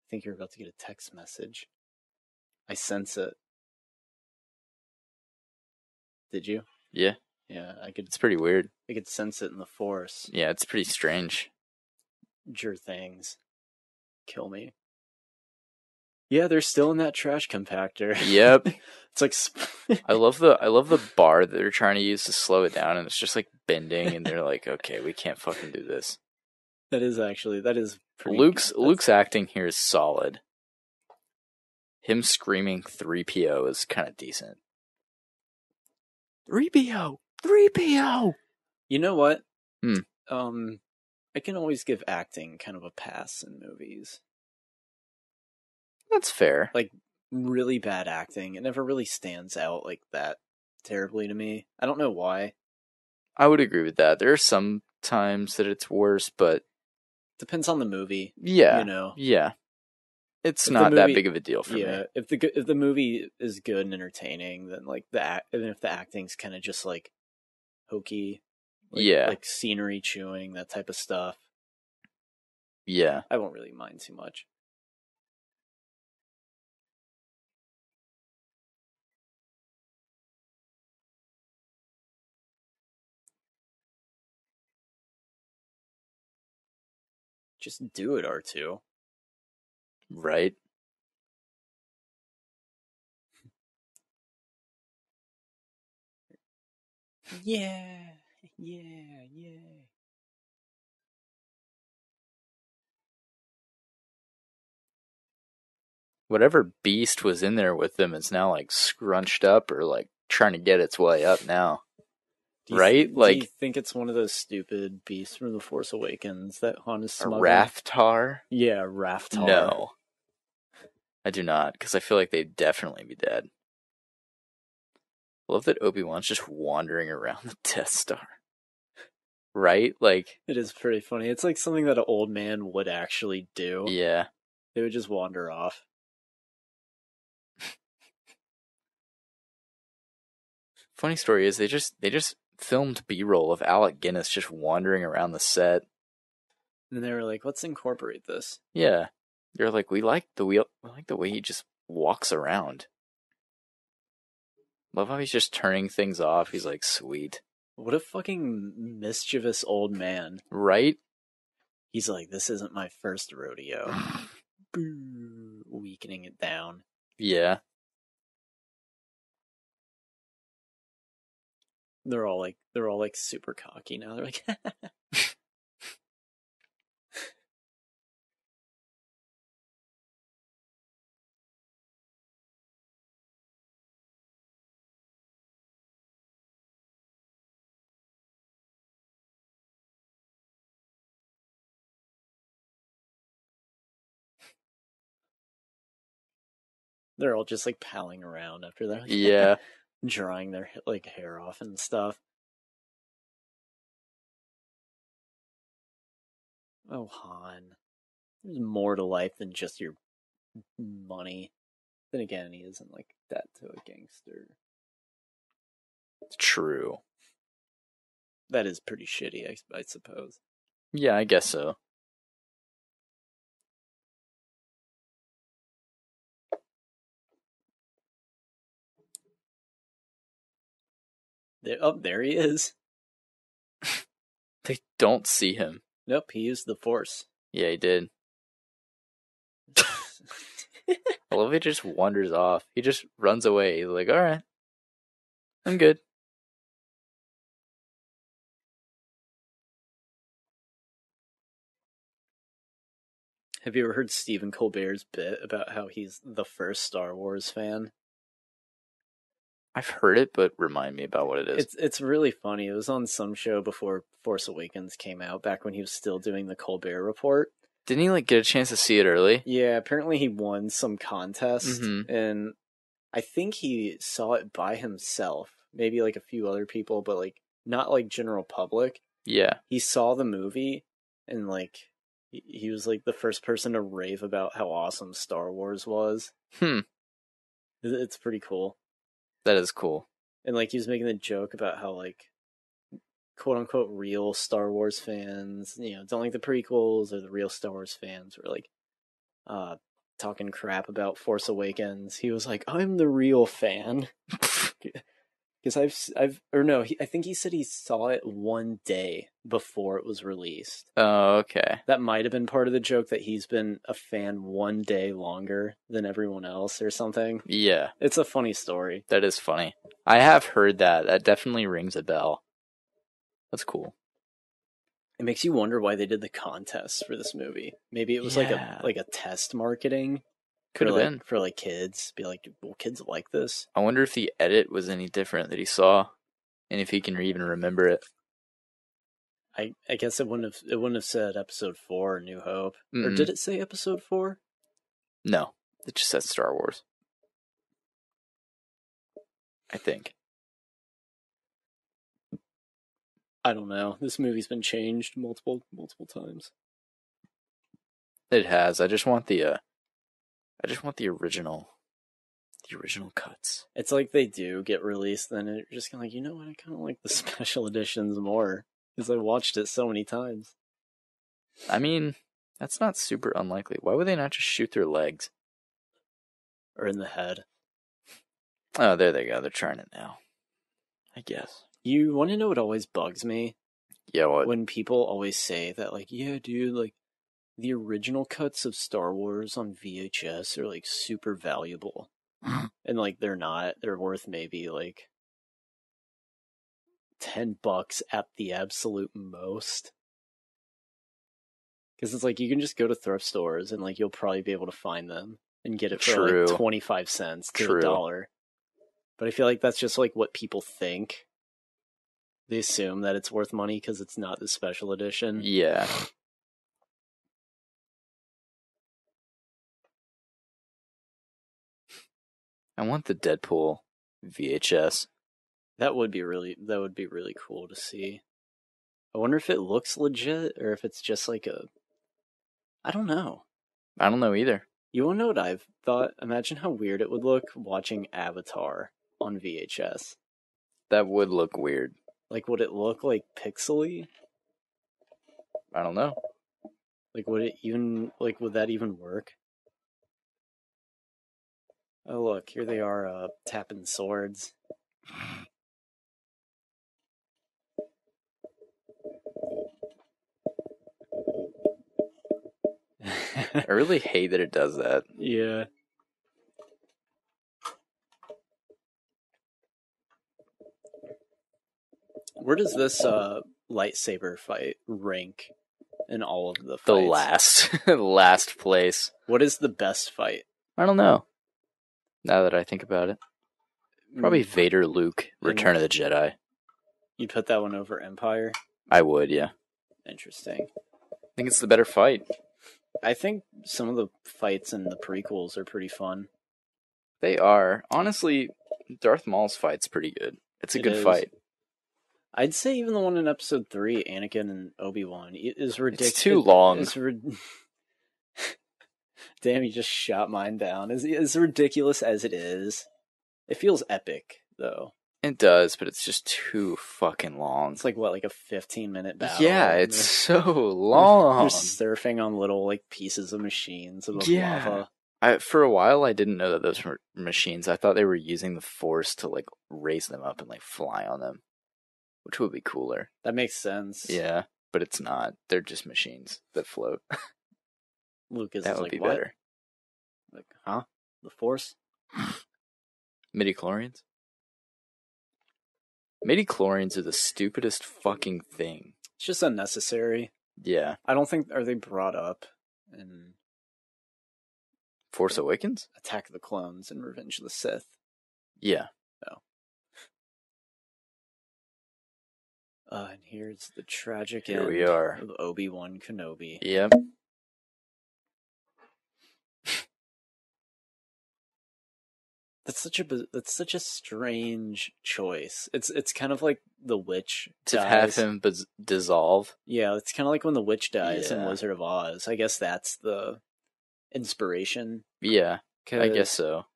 I think you're about to get a text message. I sense it. Did you? Yeah. Yeah, I could. It's pretty weird. I could sense it in the Force. Yeah, it's pretty strange. Your things kill me. Yeah, they're still in that trash compactor. Yep. It's like I love the bar that they're trying to use to slow it down, and it's just like bending, and they're like, okay, we can't fucking do this. That is pretty Luke's acting here is solid. Him screaming 3PO is kind of decent. 3PO! 3PO! You know what? I can always give acting kind of a pass in movies. That's fair. Like, really bad acting. It never really stands out like that terribly to me. I don't know why. I would agree with that. There are some times that it's worse, but... Depends on the movie. Yeah. You know? Yeah. It's not that big of a deal for me. Yeah, if the movie is good and entertaining, then like even if the acting's kind of just like hokey, like scenery chewing, that type of stuff. Yeah, I won't really mind too much. Just do it, R2. Right. Yeah. Whatever beast was in there with them is now like scrunched up or like trying to get its way up now. Do you think it's one of those stupid beasts from The Force Awakens that Han is smuggling? A Raftar? Yeah, Raftar. No. I do not, because I feel like they'd definitely be dead. I love that Obi-Wan's just wandering around the Death Star. Right? Like... It is pretty funny. It's like something that an old man would actually do. Yeah. They would just wander off. Funny story is they just filmed B-roll of Alec Guinness just wandering around the set. And they were like, let's incorporate this. Yeah. They're like, we like the way he just walks around. Love how he's just turning things off. He's like, sweet. What a fucking mischievous old man. Right? He's like, this isn't my first rodeo. Weakening it down. Yeah. They're all like super cocky now. They're like they're all just like palling around after they're like, drying their like hair off and stuff. Oh, Han. There's more to life than just your money. Then again, he isn't like that to a gangster. True. That is pretty shitty, I suppose. Yeah, I guess so. There he is. They don't see him. Nope, he used the Force. Yeah, he did. I love he just wanders off. He just runs away. He's like, alright. I'm good. Have you ever heard Stephen Colbert's bit about how he's the first Star Wars fan? I've heard it, but remind me about what it is. It's really funny. It was on some show before Force Awakens came out, back when he was still doing the Colbert Report. Didn't he, like, get a chance to see it early? Yeah, apparently he won some contest, Mm-hmm. and I think he saw it by himself. Maybe, like, a few other people, but, like, not, like, general public. Yeah. He saw the movie, and, like, he was, like, the first person to rave about how awesome Star Wars was. It's pretty cool. That is cool. And, like, he was making a joke about how, like, quote-unquote real Star Wars fans, don't like the prequels, or the real Star Wars fans were, like, talking crap about Force Awakens. He was like, I'm the real fan. Because I think he said he saw it one day before it was released. Oh, okay. That might have been part of the joke, that he's been a fan one day longer than everyone else or something. Yeah. It's a funny story. That is funny. I have heard that. That definitely rings a bell. That's cool. It makes you wonder why they did the contest for this movie. Maybe it was like a test marketing. Could have been. For, like, kids. Be like, well, kids like this. I wonder if the edit was any different that he saw, and if he can even remember it. I guess it wouldn't have said Episode 4, New Hope. Mm-mm. Or did it say Episode 4? No, it just said Star Wars. I think. I don't know. This movie's been changed multiple times. It has. I just want the original cuts. It's like they do get released, then you're just kind of like, you know what? I kind of like the special editions more, because I watched it so many times. I mean, that's not super unlikely. Why would they not just shoot their legs? Or in the head. Oh, there they go. They're trying it now. I guess. You want to know what always bugs me? Yeah, what? When people always say that, like, yeah, dude, like, the original cuts of Star Wars on VHS are, like, super valuable. And, like, they're not. They're worth maybe, like, $10 at the absolute most. Because it's like, you can just go to thrift stores and, like, you'll probably be able to find them and get it for, like, 25 cents to $1. But I feel like that's just, like, what people think. They assume that it's worth money because it's not the special edition. Yeah. I want the Deadpool VHS. That would be really cool to see. I wonder if it looks legit or if it's just like I don't know. I don't know either. You want to know what I've thought? Imagine how weird it would look watching Avatar on VHS. That would look weird. Like, would it look like pixely? I don't know. Like, would that even work? Oh, look, here they are, tapping swords. I really hate that it does that. Yeah. Where does this lightsaber fight rank in all of the fights? The last place. What is the best fight? I don't know. Now that I think about it. Probably Vader, Luke, Return of the Jedi. You put that one over Empire? I would, yeah. Interesting. I think it's the better fight. I think some of the fights in the prequels are pretty fun. They are. Honestly, Darth Maul's fight's pretty good. It's a good fight. I'd say even the one in Episode 3, Anakin and Obi-Wan, is ridiculous. It's too long. Damn, you just shot mine down. As ridiculous as it is, it feels epic, though. It does, but it's just too fucking long. It's like, what, like a 15-minute battle? Yeah, it's so long. You're surfing on little, like, pieces of machines above lava. For a while, I didn't know that those were machines. I thought they were using the Force to, like, raise them up and, like, fly on them, which would be cooler. That makes sense. Yeah, but it's not. They're just machines that float. Lucas that is would like, be what? better. Like, huh? The Force? Midi-chlorians? Midi-chlorians are the stupidest fucking thing. It's just unnecessary. Yeah. I don't think, are they brought up in Force Awakens? Attack of the Clones and Revenge of the Sith? Yeah. No. And here's the tragic Here end we are. of Obi-Wan Kenobi. Yep. That's such a strange choice. It's kind of like the witch To dies. have him dissolve. Yeah, it's kind of like when the witch dies in Yeah. Wizard of Oz. I guess that's the inspiration. Yeah, I guess 'Cause so.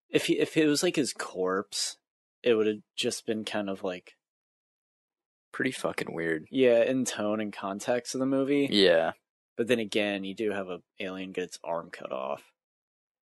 if it was like his corpse, it would have just been kind of like, Pretty fucking weird. yeah, in tone and context of the movie. Yeah. But then again, you do have a alien get its arm cut off.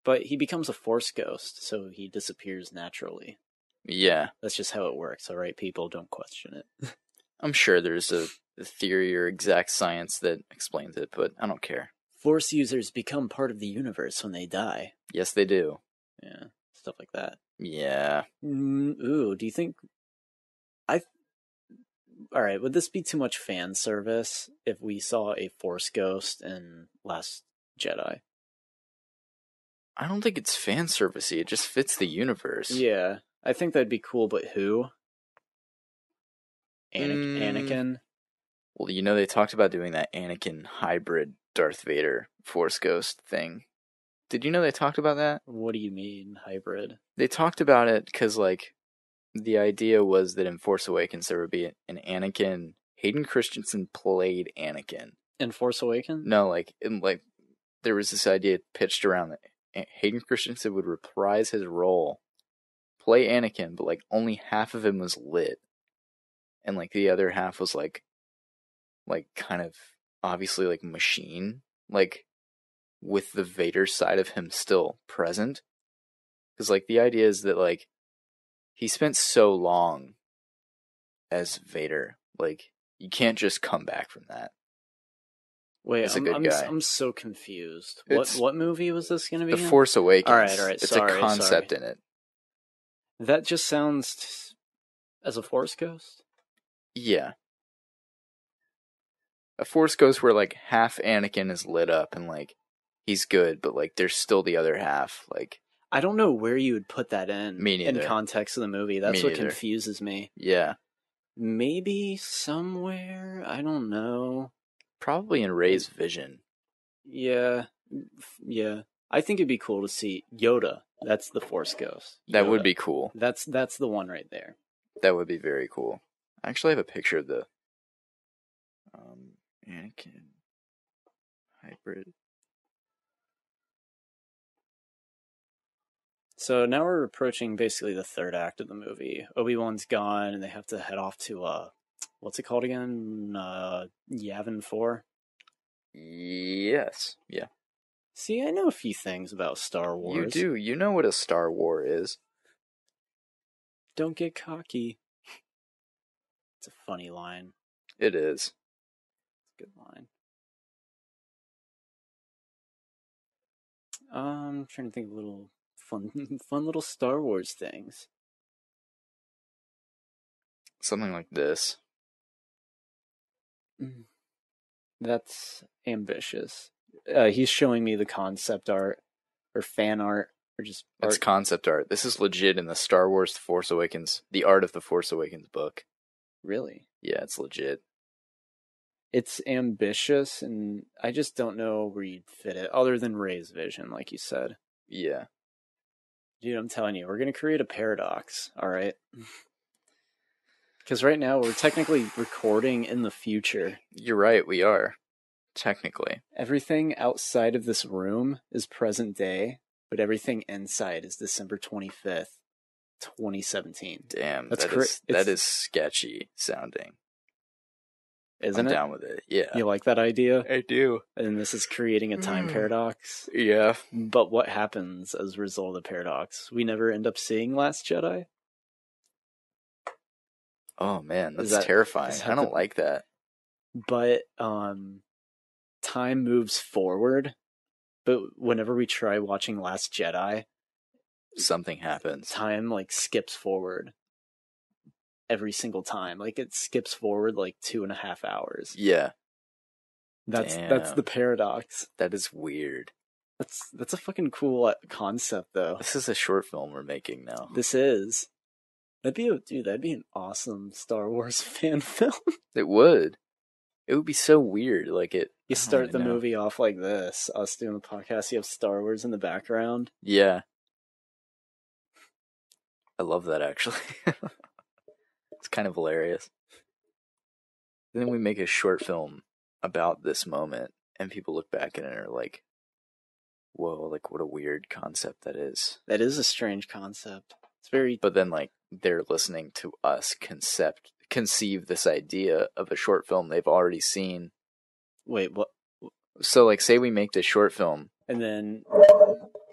But he becomes a force ghost, so he disappears naturally. Yeah. That's just how it works, alright, people? Don't question it. I'm sure there's a theory or exact science that explains it, but I don't care. Force users become part of the universe when they die. Yes, they do. Yeah, stuff like that. Yeah. Ooh, do you think... Alright, would this be too much fan service if we saw a force ghost in Last Jedi? I don't think it's fan servicey. It just fits the universe. Yeah, I think that'd be cool, but who? Anakin? Well, you know they talked about doing that Anakin hybrid Darth Vader Force Ghost thing. Did you know they talked about that? What do you mean, hybrid? They talked about it because, like, the idea was that in Force Awakens there would be an Anakin. Hayden Christensen played Anakin. In Force Awakens? No, there was this idea pitched around that Hayden Christensen would reprise his role, play Anakin, but like only half of him was lit, and like the other half was like kind of obviously like machine, like with the Vader side of him still present. Because like the idea is that like he spent so long as Vader, like you can't just come back from that. Wait, As a good guy. I'm so confused. It's- What movie was this going to be The in? Force Awakens. All right, It's sorry, a concept in it. That just sounds as a Force ghost? Yeah. A Force Ghost where like half Anakin is lit up and like he's good, but like there's still the other half. Like I don't know where you would put that in. Me neither. In context of the movie. That's Me what neither. confuses me. yeah, Maybe somewhere? I don't know. probably in Rey's vision. Yeah. Yeah. I think it'd be cool to see Yoda. That's the Force ghost. That would Yoda. be cool. That's the one right there. That would be very cool. I actually have a picture of the Anakin hybrid. So now we're approaching basically the third act of the movie. Obi-Wan's gone, and they have to head off to, what's it called again? Yavin 4? Yes. Yeah. See, I know a few things about Star Wars. You do. You know what a Star War is. Don't get cocky. It's a funny line. It is. It's a good line. I'm trying to think of little fun little Star Wars things. Something like this. That's ambitious. He's showing me the concept art or fan art or just art. It's concept art. This is legit in the Star Wars The Force Awakens, the Art of the Force Awakens book. Really? Yeah, it's legit. It's ambitious, and I just don't know where you'd fit it, other than Rey's vision, like you said. Yeah. Dude, I'm telling you, we're going to create a paradox, alright? Because right now, we're technically recording in the future. You're right, we are. Technically. Everything outside of this room is present day, but everything inside is December 25th, 2017. Damn, That's that is sketchy sounding. Isn't I'm it? down with it, yeah. You like that idea? I do. And this is creating a time paradox. Yeah. But what happens as a result of the paradox? We never end up seeing Last Jedi? Oh man, Is that's that- terrifying. is I that don't the- like that. But time moves forward. But whenever we try watching Last Jedi, Something happens. time like skips forward every single time. Like it skips forward like 2.5 hours. Yeah, That's Damn. the paradox. that is weird. That's a fucking cool concept though. This is a short film we're making now. This is. That'd be an awesome Star Wars fan film. It would. It would be so weird. Like it. You start the movie off like this. Us doing the podcast. You have Star Wars in the background. Yeah. I love that actually. It's kind of hilarious. Then we make a short film about this moment, and people look back at it and are like, "Whoa! Like what a weird concept that is." That is a strange concept. It's very. But then, like, they're listening to us conceive this idea of a short film they've already seen. Wait, what? So, like, say we make this short film, and then,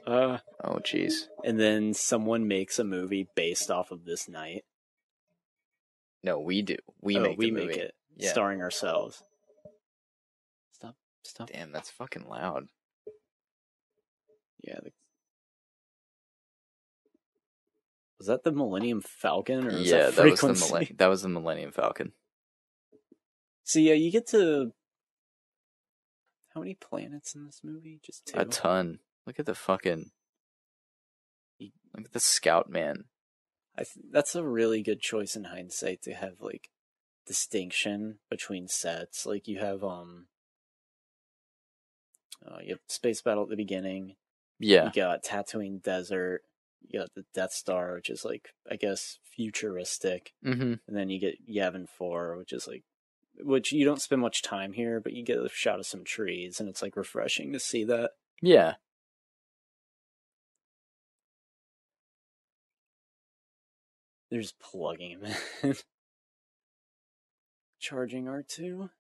oh, jeez, and then someone makes a movie based off of this night. No, we do. We make it, starring ourselves. Stop. Damn, that's fucking loud. Yeah. Was that the Millennium Falcon, or was that frequency? That was the Millennium Falcon. So yeah, you get to how many planets in this movie? Just 2. A ton. Look at the Scout Man. That's a really good choice in hindsight to have like distinction between sets. Like you have Space Battle at the beginning. Yeah. You got Tatooine Desert. You got the Death Star, which is like, I guess, futuristic. Mm-hmm. And then you get Yavin 4, which you don't spend much time here, but you get a shot of some trees, and it's like refreshing to see that. Yeah. There's plugging him in. Charging R2.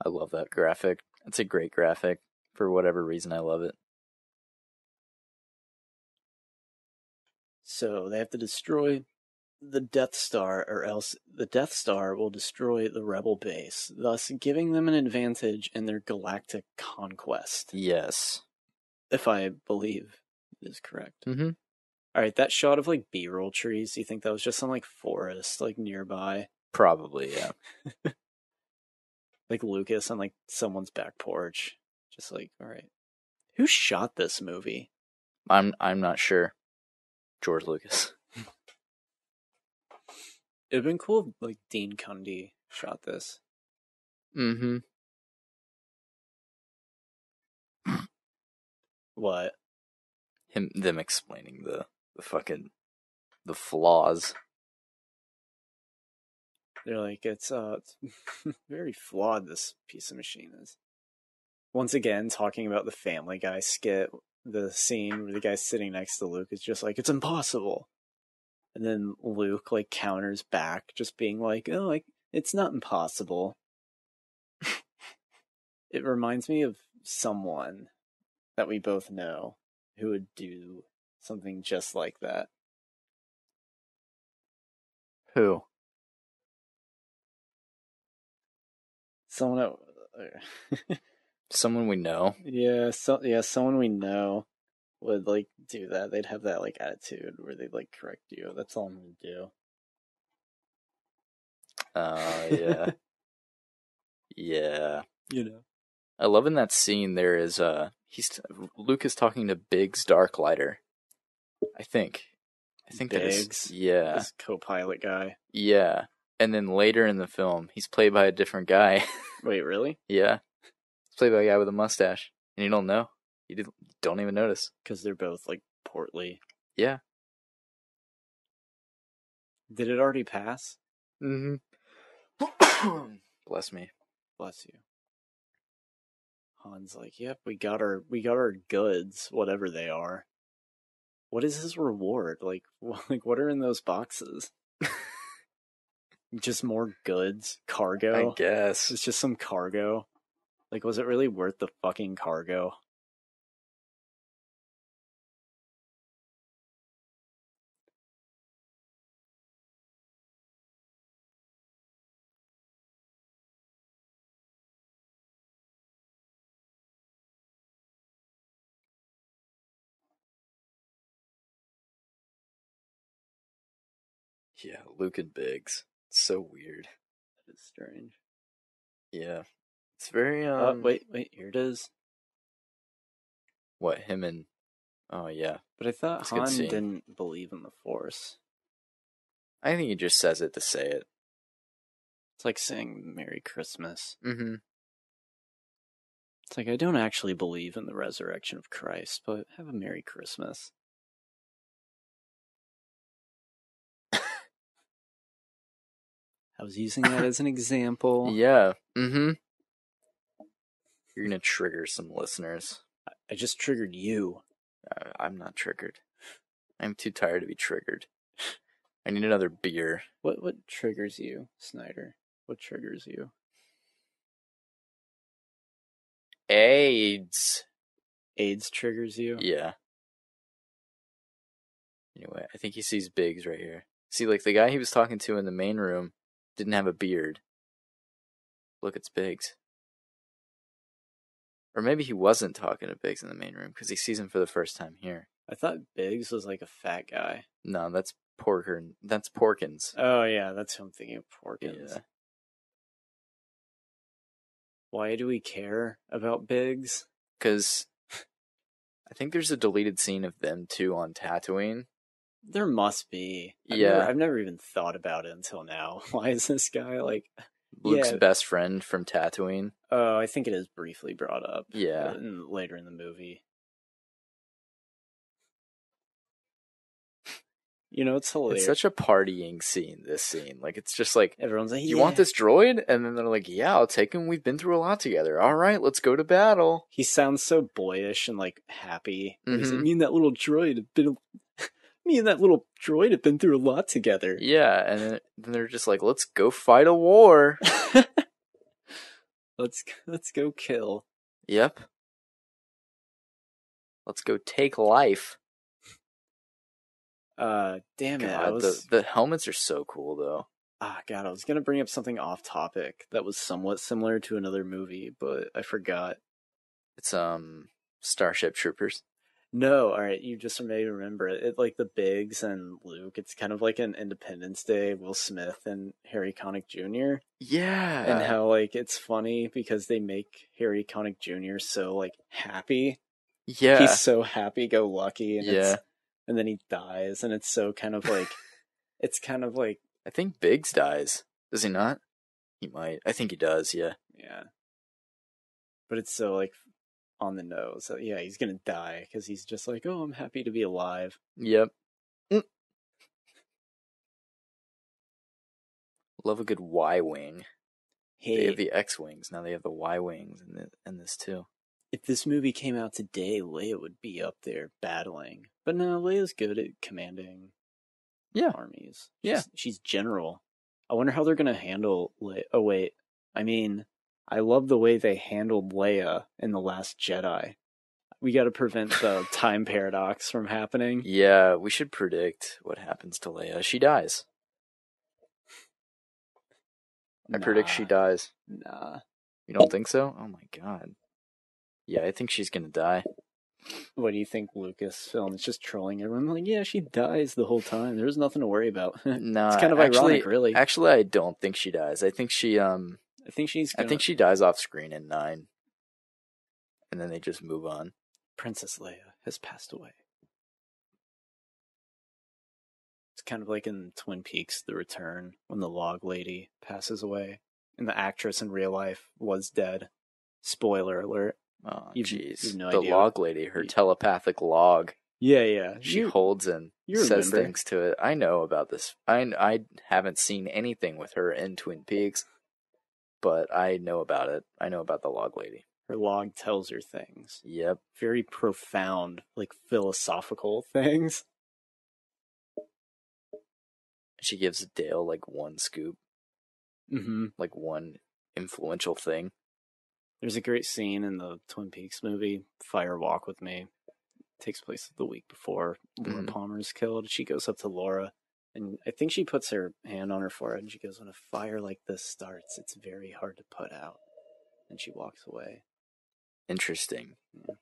I love that graphic. It's a great graphic. For whatever reason, I love it. So they have to destroy the Death Star, or else the Death Star will destroy the Rebel base, thus giving them an advantage in their galactic conquest. Yes. If I believe it is correct. Mm-hmm. Alright, that shot of like B-roll trees, do you think that was just some like forest like nearby? Probably, yeah. Like Lucas on like someone's back porch. Just like, alright. Who shot this movie? I'm not sure. George Lucas. It'd been cool if like Dean Cundy shot this. Mm-hmm. What? Them explaining the flaws. They're like, it's very flawed, this piece of machine is. Once again, talking about the Family Guy skit, the scene where the guy sitting next to Luke is just like, it's impossible. And then Luke, like, counters back, just being like, oh, like, it's not impossible. It reminds me of someone that we both know who would do something just like that. Who? Someone Someone we know. Yeah, someone we know would like do that. They'd have that like attitude where they'd like correct you. That's all I'm gonna do. Yeah. Yeah. You know. I love in that scene there is Luke is talking to Biggs Darklighter. I think Biggs, yeah. This co-pilot guy. Yeah. And then later in the film, he's played by a different guy. Wait, really? Yeah. He's played by a guy with a mustache. And you don't know. You don't even notice. Because they're both, like, portly. Yeah. Did it already pass? Mm-hmm. Bless me. Bless you. Han's like, yep, we got our goods, whatever they are. What is his reward? Like what are in those boxes? Just more goods, cargo. I guess it's just some cargo. Like, was it really worth the fucking cargo? Yeah, Luke and Biggs. It's so weird. That is strange. Yeah. It's very Wait, here it is. What, him and... Oh, yeah. But I thought It's a good Han scene. didn't believe in the Force. I think he just says it to say it. It's like saying Merry Christmas. Mm-hmm. It's like, I don't actually believe in the resurrection of Christ, but have a Merry Christmas. I was using that as an example. Yeah. Mm-hmm. You're gonna trigger some listeners. I just triggered you. I'm not triggered. I'm too tired to be triggered. I need another beer. What triggers you, Snyder? What triggers you? AIDS. AIDS triggers you? Yeah. Anyway, I think he sees Biggs right here. See, like, the guy he was talking to in the main room didn't have a beard. Look, it's Biggs. Or maybe he wasn't talking to Biggs in the main room, because he sees him for the first time here. I thought Biggs was like a fat guy. No, that's Porkins. Oh, yeah, that's who I'm thinking of, Porkins. Yeah. Why do we care about Biggs? Because I think there's a deleted scene of them two on Tatooine. There must be. I've never even thought about it until now. Why is this guy like Luke's best friend from Tatooine? Oh, I think it is briefly brought up. Yeah. Later in the movie. You know, it's hilarious. It's such a partying scene, this scene. Like, it's just like, everyone's like, you want this droid? And then they're like, yeah, I'll take him. We've been through a lot together. All right, let's go to battle. He sounds so boyish and like happy. Mm-hmm. He's like, me and that little droid have been through a lot together. Yeah, and then they're just like, let's go fight a war. Let's go kill. Yep. Let's go take life. Damn it. God, the helmets are so cool, though. God, I was going to bring up something off topic that was somewhat similar to another movie, but I forgot. It's, Starship Troopers. No, alright, you just made me remember it. Like the Biggs and Luke, it's kind of like an Independence Day, Will Smith and Harry Connick Jr. Yeah. And how, like, it's funny because they make Harry Connick Jr. so, like, happy. Yeah. He's so happy-go-lucky, and yeah. And then he dies, and it's so kind of like, I think Biggs dies. Does he not? He might. I think he does, yeah. Yeah. But it's so, like, on the nose. So, yeah, he's gonna die, because he's just like, oh, I'm happy to be alive. Yep. Love a good Y-Wing. Hey, they have the X-Wings, now they have the Y-Wings in this too. If this movie came out today, Leia would be up there battling. But no, Leia's good at commanding armies. She's general. I wonder how they're going to handle Leia. Oh, wait. I mean, I love the way they handled Leia in The Last Jedi. We got to prevent the time paradox from happening. Yeah, we should predict what happens to Leia. She dies. I predict she dies. Nah. You don't think so? Oh my god. Yeah, I think she's gonna die. What do you think, Lucasfilm? It's just trolling everyone. Like, yeah, she dies the whole time. There's nothing to worry about. No, it's kind of ironic, really. Actually, I don't think she dies. I think she I think she dies off screen in 9, and then they just move on. Princess Leia has passed away. It's kind of like in Twin Peaks: The Return, when the log lady passes away, and the actress in real life was dead. Spoiler alert. Oh, jeez. No the idea. log lady, her telepathic log. Yeah. She holds and says things to it. I know about this. I haven't seen anything with her in Twin Peaks, but I know about it. I know about the log lady. Her log tells her things. Yep. Very profound, like philosophical things. She gives Dale like one scoop. Mm-hmm. Like one influential thing. There's a great scene in the Twin Peaks movie, Fire Walk with Me. It takes place the week before Laura Palmer's killed. She goes up to Laura, and I think she puts her hand on her forehead, and she goes, when a fire like this starts, it's very hard to put out. And she walks away. Interesting. Yeah.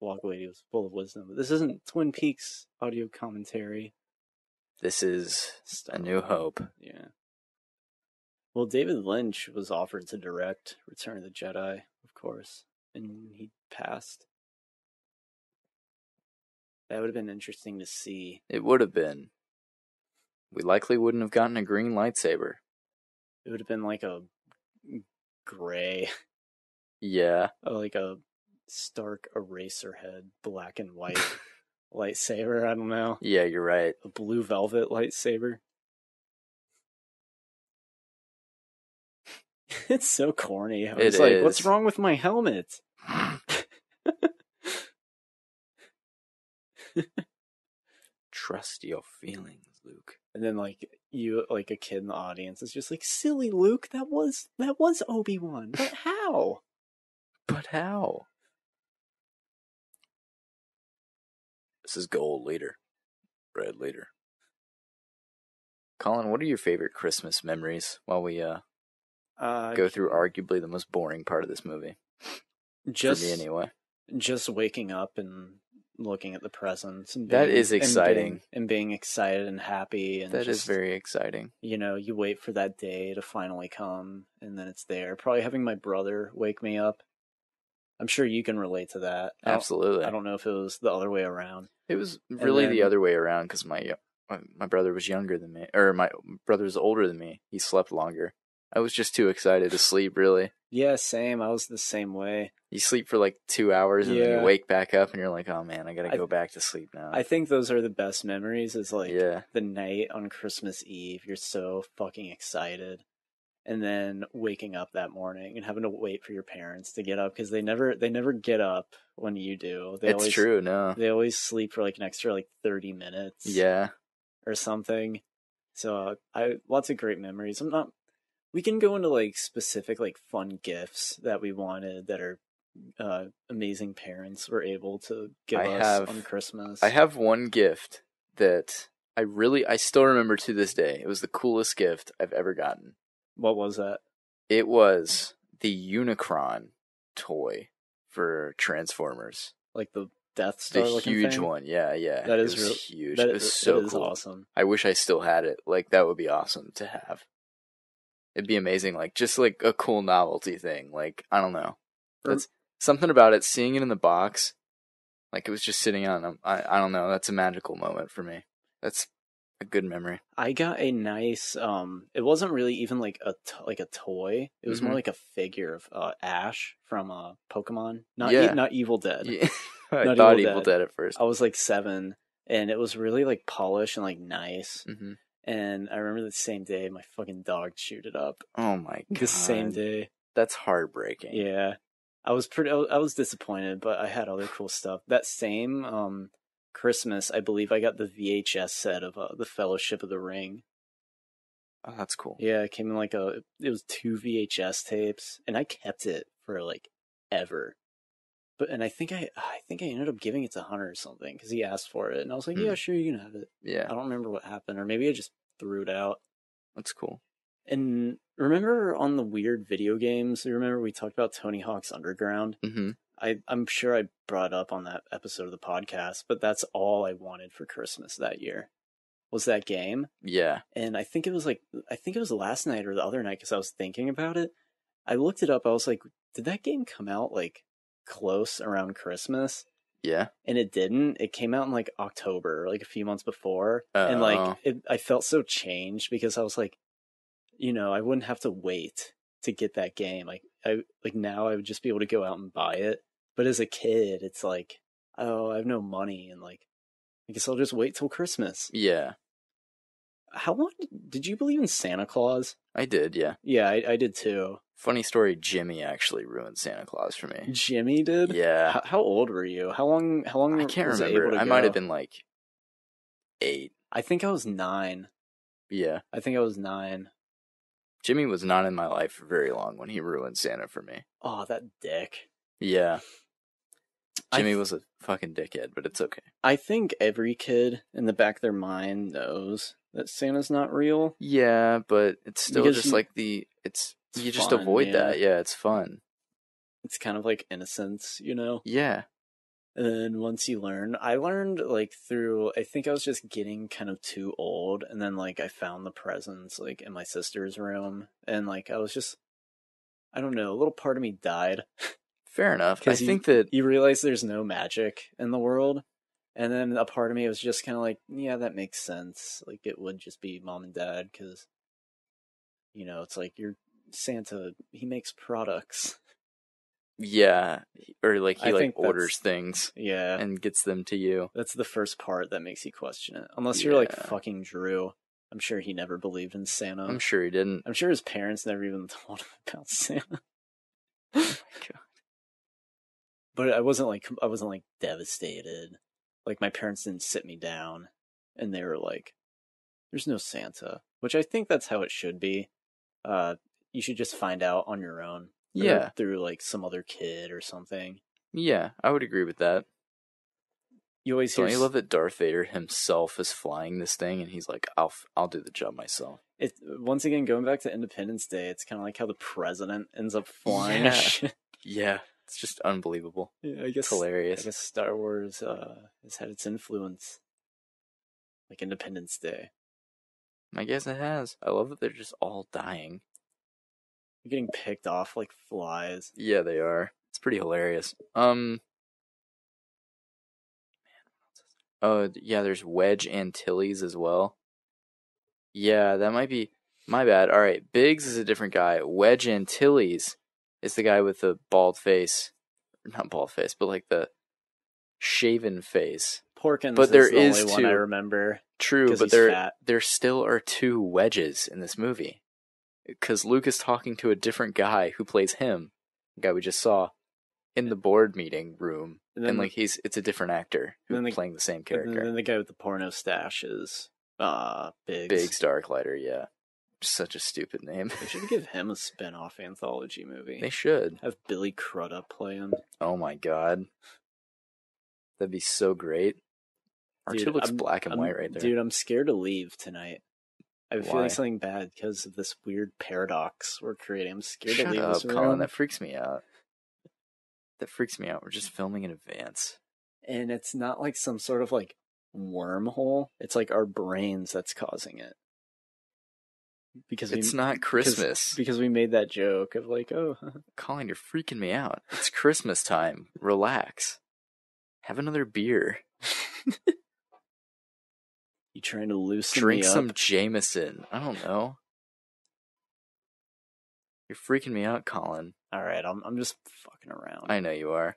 Log Lady was full of wisdom. But this isn't Twin Peaks audio commentary. This is A New Hope. Yeah. Well, David Lynch was offered to direct Return of the Jedi, of course, and he passed. That would have been interesting to see. It would have been. We likely wouldn't have gotten a green lightsaber. It would have been like a gray, Yeah. like a stark Eraserhead black and white lightsaber. I don't know. Yeah, you're right. A blue velvet lightsaber. It's so corny. I was like, what's wrong with my helmet? Trust your feelings, Luke. And then like you, like a kid in the audience is just like, silly Luke, that was Obi-Wan. But how? But how? This is gold, leader. Red leader. Colin, what are your favorite Christmas memories while we go through arguably the most boring part of this movie? Just for me, anyway. Just waking up and looking at the presents. And that is exciting. And being excited and happy. And that is very exciting. You know, you wait for that day to finally come, and then it's there. Probably having my brother wake me up. I'm sure you can relate to that. Absolutely. I don't know if it was the other way around. It was really the other way around, because my brother was younger than me, or my brother was older than me. He slept longer. I was just too excited to sleep, really. Yeah, same. I was the same way. You sleep for like 2 hours, and then you wake back up, and you're like, oh man, I gotta go back to sleep now. I think those are the best memories, is like the night on Christmas Eve. You're so fucking excited. And then waking up that morning and having to wait for your parents to get up, because they never get up when you do. It's true, no. They always sleep for like an extra like 30 minutes. Yeah. Or something. So lots of great memories. We can go into like specific like fun gifts that we wanted that are amazing parents were able to give us on Christmas. I have one gift that I still remember to this day. It was the coolest gift I've ever gotten. What was that? It was the Unicron toy for Transformers. Like the Death Star the huge thing? One. Yeah. That is huge. It was so cool. Awesome. I wish I still had it. Like, that would be awesome to have. It'd be amazing, like, just like a cool novelty thing. Like, I don't know. That's something about it, seeing it in the box, like it was just sitting on. I don't know. That's a magical moment for me. That's a good memory. I got a nice. It wasn't really even like a toy. It was more like a figure of Ash from Pokemon. Not Evil Dead. Yeah. I thought Evil Dead at first. I was like 7, and it was really like polished and like nice. Mm-hmm. And I remember the same day my fucking dog chewed it up. Oh my god! The same day. That's heartbreaking. Yeah, I was disappointed, but I had other cool stuff. That same Christmas, I believe I got the VHS set of the Fellowship of the Ring. Oh, that's cool. Yeah, it came in like it was 2 VHS tapes, and I kept it for like ever. And I think I ended up giving it to Hunter or something, because he asked for it, and I was like, yeah, sure, you can have it. Yeah. I don't remember what happened, or maybe I just threw it out. That's cool. And remember on the weird video games, remember we talked about Tony Hawk's Underground? Mm-hmm. I'm sure I brought it up on that episode of the podcast, but that's all I wanted for Christmas that year, was that game. Yeah. And I think it was last night or the other night, because I was thinking about it. I looked it up. I was like, did that game come out like close around Christmas? Yeah. And it didn't. It came out in like October, like a few months before. And like I felt so changed, because I was like, I wouldn't have to wait to get that game. Like now I would just be able to go out and buy it. But as a kid, it's like, oh, I have no money, and like, I guess I'll just wait till Christmas. Yeah. How long did you believe in Santa Claus? I did, yeah. Yeah, I did too. Funny story, Jimmy actually ruined Santa Claus for me. Jimmy did? Yeah. How old were you? How long I can't remember. I might have been like 8. I think I was 9. Yeah. I think I was 9. Jimmy was not in my life for very long when he ruined Santa for me. Oh, that dick. Yeah. Jimmy was a fucking dickhead, but it's okay. I think every kid in the back of their mind knows that Santa's not real. Yeah, but it's still Because just you just avoid that. Yeah, it's fun. It's kind of like innocence, Yeah. And then once you learn, I learned like through, I think I was just getting kind of too old. And then like I found the presents like in my sister's room. And like I was just, I don't know, a little part of me died. Fair enough. I Because think that you realize there's no magic in the world. And then a part of me was just kind of like, yeah, that makes sense. Like it would just be mom and dad because, you know, it's like you're Santa, he makes products. yeah, or like he I like think orders things Yeah. and gets them to you. That's the first part that makes you question it. Unless you're like Yeah. fucking Drew. I'm sure he never believed in Santa. I'm sure he didn't. I'm sure his parents never even told him about Santa. Oh my God. But I wasn't like devastated. Like my parents didn't sit me down and they were like, there's no Santa. Which I think that's how it should be. You should just find out on your own. Yeah. Or through like some other kid or something. Yeah, I would agree with that. You always hear Don't you love that Darth Vader himself is flying this thing and he's like, I'll do the job myself. it, once again, going back to Independence Day, it's kind of like how the president ends up flying. Yeah. Yeah, it's just unbelievable. Yeah, I guess It's hilarious. I guess Star Wars has had its influence, like Independence Day. I guess it has. I love that they're just all dying. They're getting picked off like flies. Yeah, they are. It's pretty hilarious. Oh, yeah, there's Wedge Antilles as well. Yeah, that might be my bad. All right, Biggs is a different guy. Wedge Antilles is the guy with the bald face. Not bald face, but like the shaven face. Porkins But there is the is only one I two. remember. True, 'Cause but he's fat. there still are two Wedges in this movie. Because Luke is talking to a different guy who plays him, the guy we just saw, in the board meeting room. And like it's a different actor who's playing the same And character. then the guy with the porno stash is Biggs. Biggs Darklighter, yeah. Such a stupid name. They should give him a spin-off anthology movie. They should. Have Billy Crudup play him. Oh my god. That'd be so great. R2 looks black and white right there. Dude, I'm scared to leave tonight. I have a feeling Why? something bad because of this weird paradox we're creating. I'm scared Shut to leave up, this room. Colin. That freaks me out. That freaks me out. We're just filming in advance. And it's not like some sort of like wormhole. It's like our brains that's causing it. Because it's not Christmas. Because we made that joke of like, oh, Colin, you're freaking me out. It's Christmas time. Relax. Have another beer. you trying to loosen Drink me up? some Jameson. I don't know. You're freaking me out, Colin. All right, I'm just fucking around. I know you are.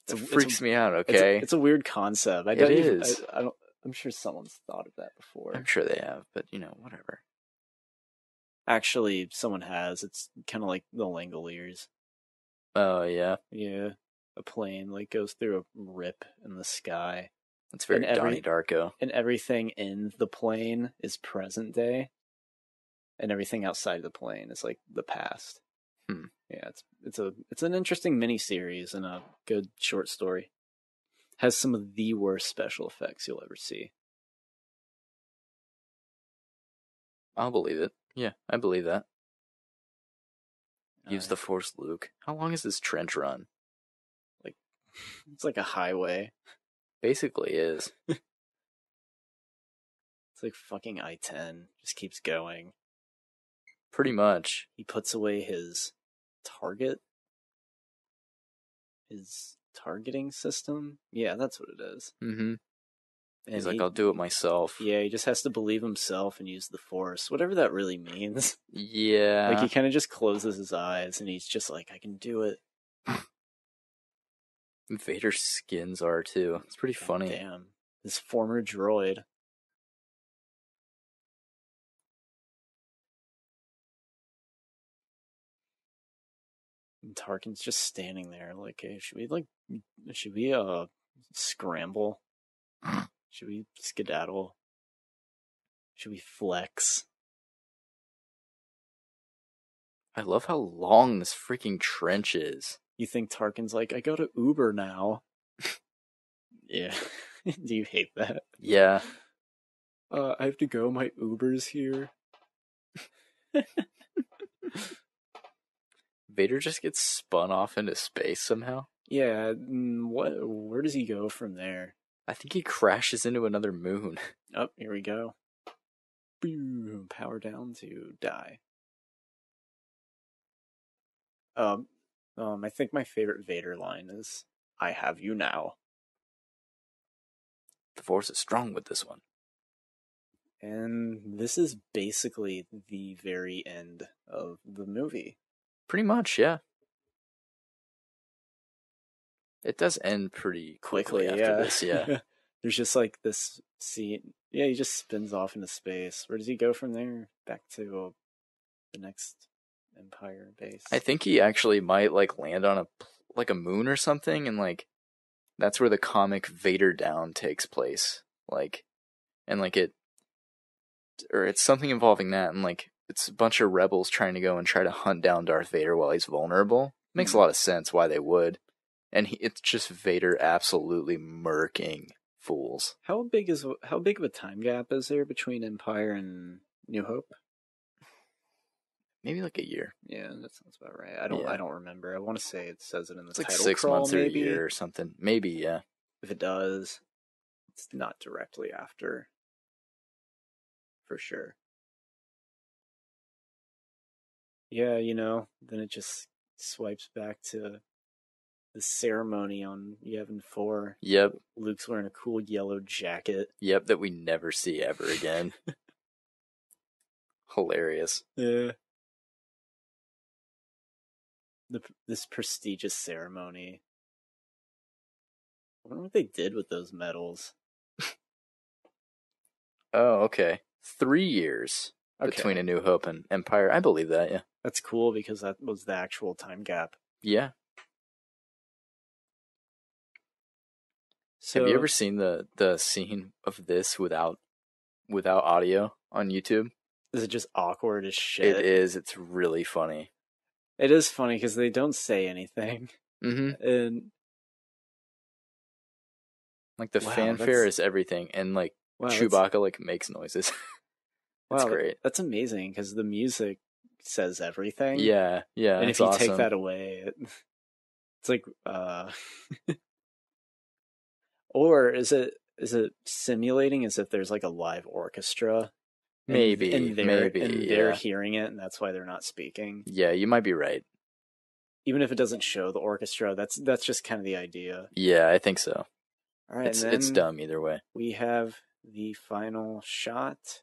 It freaks me out. Okay, it's a weird concept. It is. I don't. I'm sure someone's thought of that before. I'm sure they have, but whatever. Actually, someone has. It's kind of like the Langoliers. Oh yeah, yeah. A plane like goes through a rip in the sky. That's very Donnie Darko. And everything in the plane is present day, and everything outside the plane is like the past. Yeah, it's an interesting mini-series and a good short story. Has some of the worst special effects you'll ever see. I'll believe it. Yeah, I believe that. Use the Force, Luke. How long is this trench run? Like, it's like a highway. Basically is. It's like fucking I-10. Just keeps going. Pretty much. He puts away his target. His targeting system? Yeah, that's what it is. Mm-hmm. And he's like, I'll do it myself. Yeah, he just has to believe himself and use the Force. Whatever that really means. Yeah. Like, he kind of just closes his eyes and he's just like, I can do it. Vader skins are too. It's pretty funny. Damn. His former droid. And Tarkin's just standing there like, hey, should we scramble? Should we skedaddle? Should we flex? I love how long this freaking trench is. You think Tarkin's like, I go to Uber now? Yeah. Do you hate that? Yeah. I have to go. My Uber's here. Vader just gets spun off into space somehow. Yeah, where does he go from there? I think he crashes into another moon. Oh, here we go. Boom, power down to die. I think my favorite Vader line is, "I have you now." The Force is strong with this one. And this is basically the very end of the movie. Pretty much, yeah. It does end pretty quickly after this, yeah. There's just like this scene. Yeah, he just spins off into space. Where does he go from there? Back to the next Empire base. I think he actually might like land on a moon or something, and like that's where the comic Vader Down takes place. Like, and like it's something involving that, and like it's a bunch of rebels trying to go and try to hunt down Darth Vader while he's vulnerable. Makes a lot of sense why they would. And it's just Vader absolutely murking fools. How big of a time gap is there between Empire and New Hope? Maybe like a year. Yeah, that sounds about right. I don't remember. I want to say it says it in the title. It's like title 6 crawl, months maybe? or a year or something. Maybe, yeah. If it does, it's not directly after. For sure. Yeah, then it just swipes back to the ceremony on Yavin 4. Yep. Luke's wearing a cool yellow jacket. Yep, that we never see ever again. Hilarious. Yeah. This prestigious ceremony. I wonder what they did with those medals. Oh, okay. 3 years between A New Hope and Empire. I believe that, yeah. That's cool because that was the actual time gap. Yeah. So, have you ever seen the scene of this without audio on YouTube? Is it just awkward as shit? It is. It's really funny. It is funny because they don't say anything. Mm-hmm. And like the fanfare is everything, and like Chewbacca like makes noises. That's great. That's amazing because the music says everything. Yeah, yeah. And if you take that away, it's like, or is it simulating as if there's like a live orchestra? Maybe, and they're hearing it, and that's why they're not speaking. Yeah, you might be right. Even if it doesn't show the orchestra, that's just kind of the idea. Yeah, I think so. All right, it's dumb either way. We have the final shot.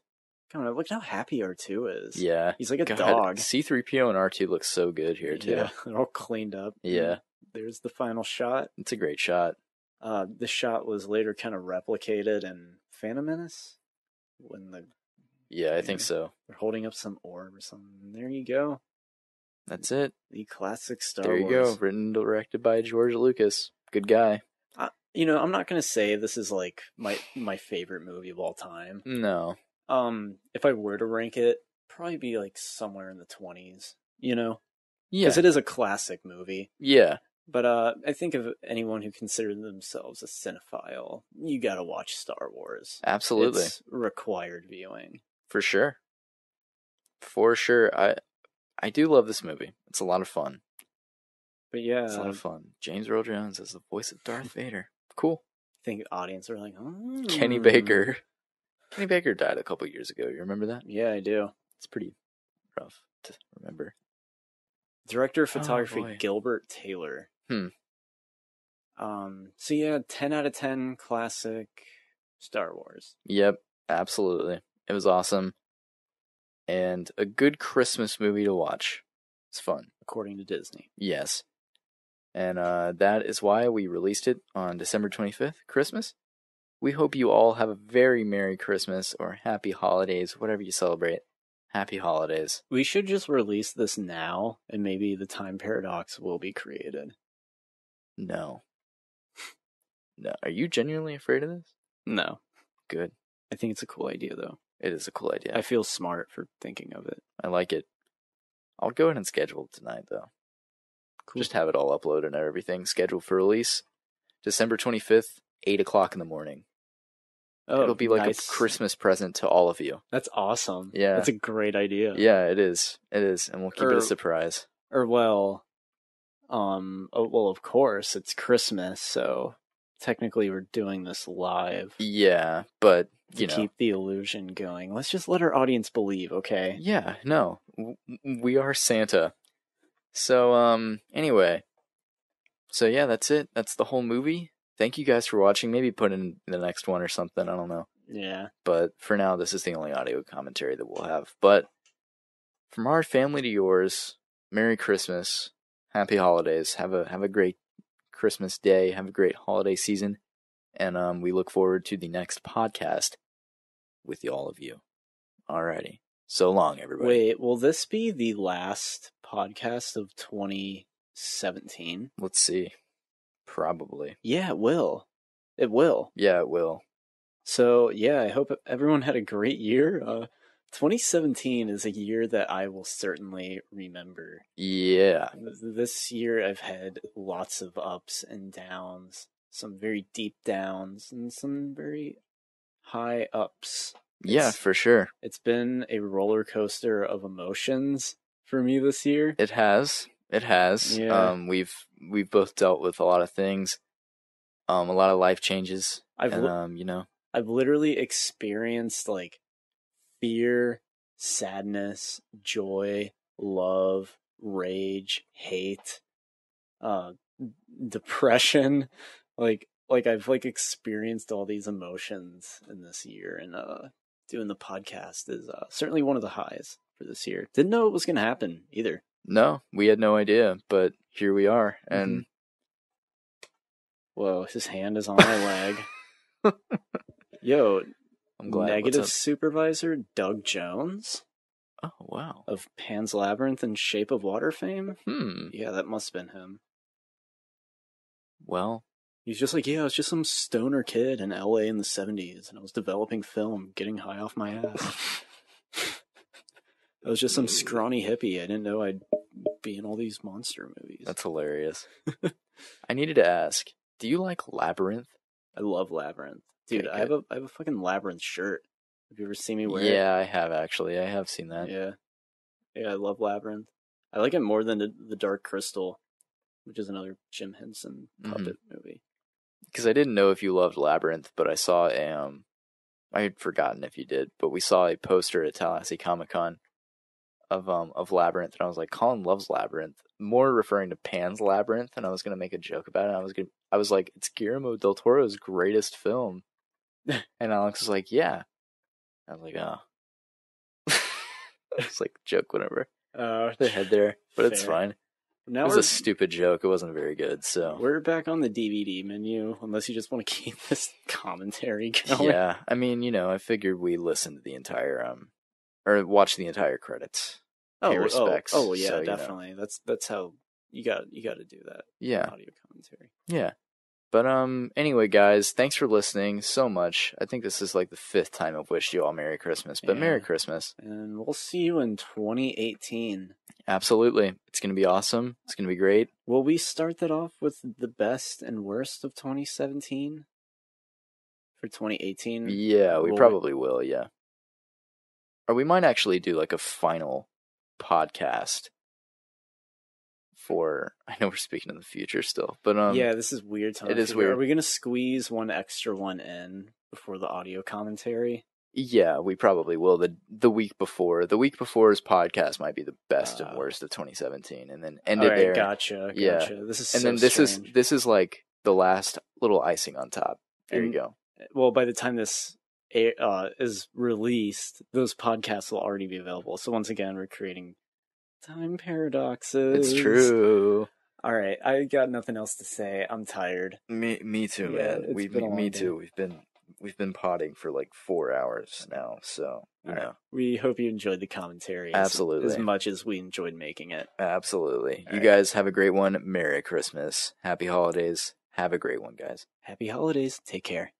Come on, look how happy R2 is. Yeah, he's like a dog. C-3PO and R2 look so good here too. Yeah, they're all cleaned up. Yeah, there's the final shot. It's a great shot. This shot was later kind of replicated in Phantom Menace when I think so. They're holding up some orb or something. There you go. That's it. The classic Star Wars. There you go. Written and directed by George Lucas. Good guy. I'm not going to say this is like my favorite movie of all time. No. If I were to rank it, probably be like somewhere in the 20s, Yeah. Because it is a classic movie. Yeah. But I think of anyone who considers themselves a cinephile, you got to watch Star Wars. Absolutely. It's required viewing. For sure. For sure. I do love this movie. It's a lot of fun. But yeah. It's a lot of fun. James Earl Jones as the voice of Darth Vader. Cool. I think audience are like, oh. Kenny Baker. Kenny Baker died a couple years ago. You remember that? Yeah, I do. It's pretty rough to remember. Director of photography, Gilbert Taylor. So yeah, 10 out of 10 classic Star Wars. Yep, absolutely. It was awesome. And a good Christmas movie to watch. It's fun. According to Disney. Yes. And that is why we released it on December 25th, Christmas. We hope you all have a very Merry Christmas or Happy Holidays, whatever you celebrate. Happy Holidays. We should just release this now, and maybe the time paradox will be created. No. No. Are you genuinely afraid of this? No. Good. I think it's a cool idea, though. It is a cool idea. I feel smart for thinking of it. I like it. I'll go ahead and schedule it tonight, though. Cool. Just have it all uploaded and everything. Scheduled for release December 25th, 8 o'clock in the morning. Oh, it'll be like a Christmas present to all of you. That's awesome. Yeah. That's a great idea. Yeah, it is. It is. And we'll keep it a surprise. Well, of course, it's Christmas, so technically we're doing this live. Yeah, but, to keep the illusion going. Let's just let our audience believe, okay? Yeah, no. We are Santa. So, anyway. So, yeah, that's it. That's the whole movie. Thank you guys for watching. Maybe put in the next one or something. I don't know. Yeah. But for now, this is the only audio commentary that we'll have. But from our family to yours, Merry Christmas. Happy holidays. Have a great Christmas day. Have a great holiday season. And we look forward to the next podcast with all of you. Alrighty. So long, everybody. Wait, will this be the last podcast of 2017? Let's see. Probably. Yeah, it will. It will. Yeah, it will. So, yeah, I hope everyone had a great year. 2017 is a year that I will certainly remember. Yeah. This year I've had lots of ups and downs, some very deep downs, and some very high ups. Yeah, for sure. It's been a roller coaster of emotions for me this year. It has. It has. Yeah. We've both dealt with a lot of things. A lot of life changes. I've literally experienced like fear, sadness, joy, love, rage, hate, depression. Like I've experienced all these emotions in this year, and doing the podcast is certainly one of the highs for this year. Didn't know it was going to happen either. No, we had no idea, but here we are. And whoa, his hand is on my leg. Yo, I'm glad. Negative supervisor Doug Jones. Oh, wow. Of Pan's Labyrinth and Shape of Water fame? Hmm. Yeah, that must have been him. Well, he's just like, yeah, I was just some stoner kid in LA in the 70s, and I was developing film, getting high off my ass. I was just some scrawny hippie. I didn't know I'd be in all these monster movies. That's hilarious. I needed to ask, do you like Labyrinth? I love Labyrinth. Dude, okay, I have a fucking Labyrinth shirt. Have you ever seen me wear it? Yeah, I have actually. I have seen that. Yeah. Yeah, I love Labyrinth. I like it more than the Dark Crystal, which is another Jim Henson puppet movie. Because I didn't know if you loved Labyrinth, but I saw I had forgotten if you did, but we saw a poster at Tallahassee Comic-Con of Labyrinth, and I was like, Colin loves Labyrinth, more referring to Pan's Labyrinth, and I was gonna make a joke about it. I was like, it's Guillermo del Toro's greatest film, and Alex was like, yeah. I was like, oh. It's like a joke, whatever. The head there, but fair. It's fine. Now it was a stupid joke. It wasn't very good. So we're back on the DVD menu, unless you just want to keep this commentary going. Yeah, I mean, I figured we listened to the entire or watch the entire credits. Pay respects. Oh, yeah, so, definitely. That's how you got to do that. Yeah, audio commentary. Yeah, but anyway, guys, thanks for listening so much. I think this is like the 5th time I've wished you all Merry Christmas, but Merry Christmas, and we'll see you in 2018. Absolutely, it's gonna be awesome. It's gonna be great. Will we start that off with the best and worst of 2017 for 2018? Yeah, we probably will. Yeah. Or we might actually do like a final podcast for, I know we're speaking in the future still, but yeah, this is weird time. It is weird. Are we going to squeeze one extra one in before the audio commentary? Yeah, we probably will. The week before. The week before's podcast might be the best and worst of 2017, and then end it there. Gotcha. Yeah. This is and so then this strange. is like the last little icing on top. There you go. Well, by the time this is released, those podcasts will already be available. So once again, we're creating time paradoxes. It's true. All right, I got nothing else to say. I'm tired. Me too, man. Me too. We've been potting for like 4 hours now, so you know. We hope you enjoyed the commentary. Absolutely, as much as we enjoyed making it. Absolutely. You guys have a great one. Merry Christmas. Happy holidays. Have a great one, guys. Happy holidays. Take care.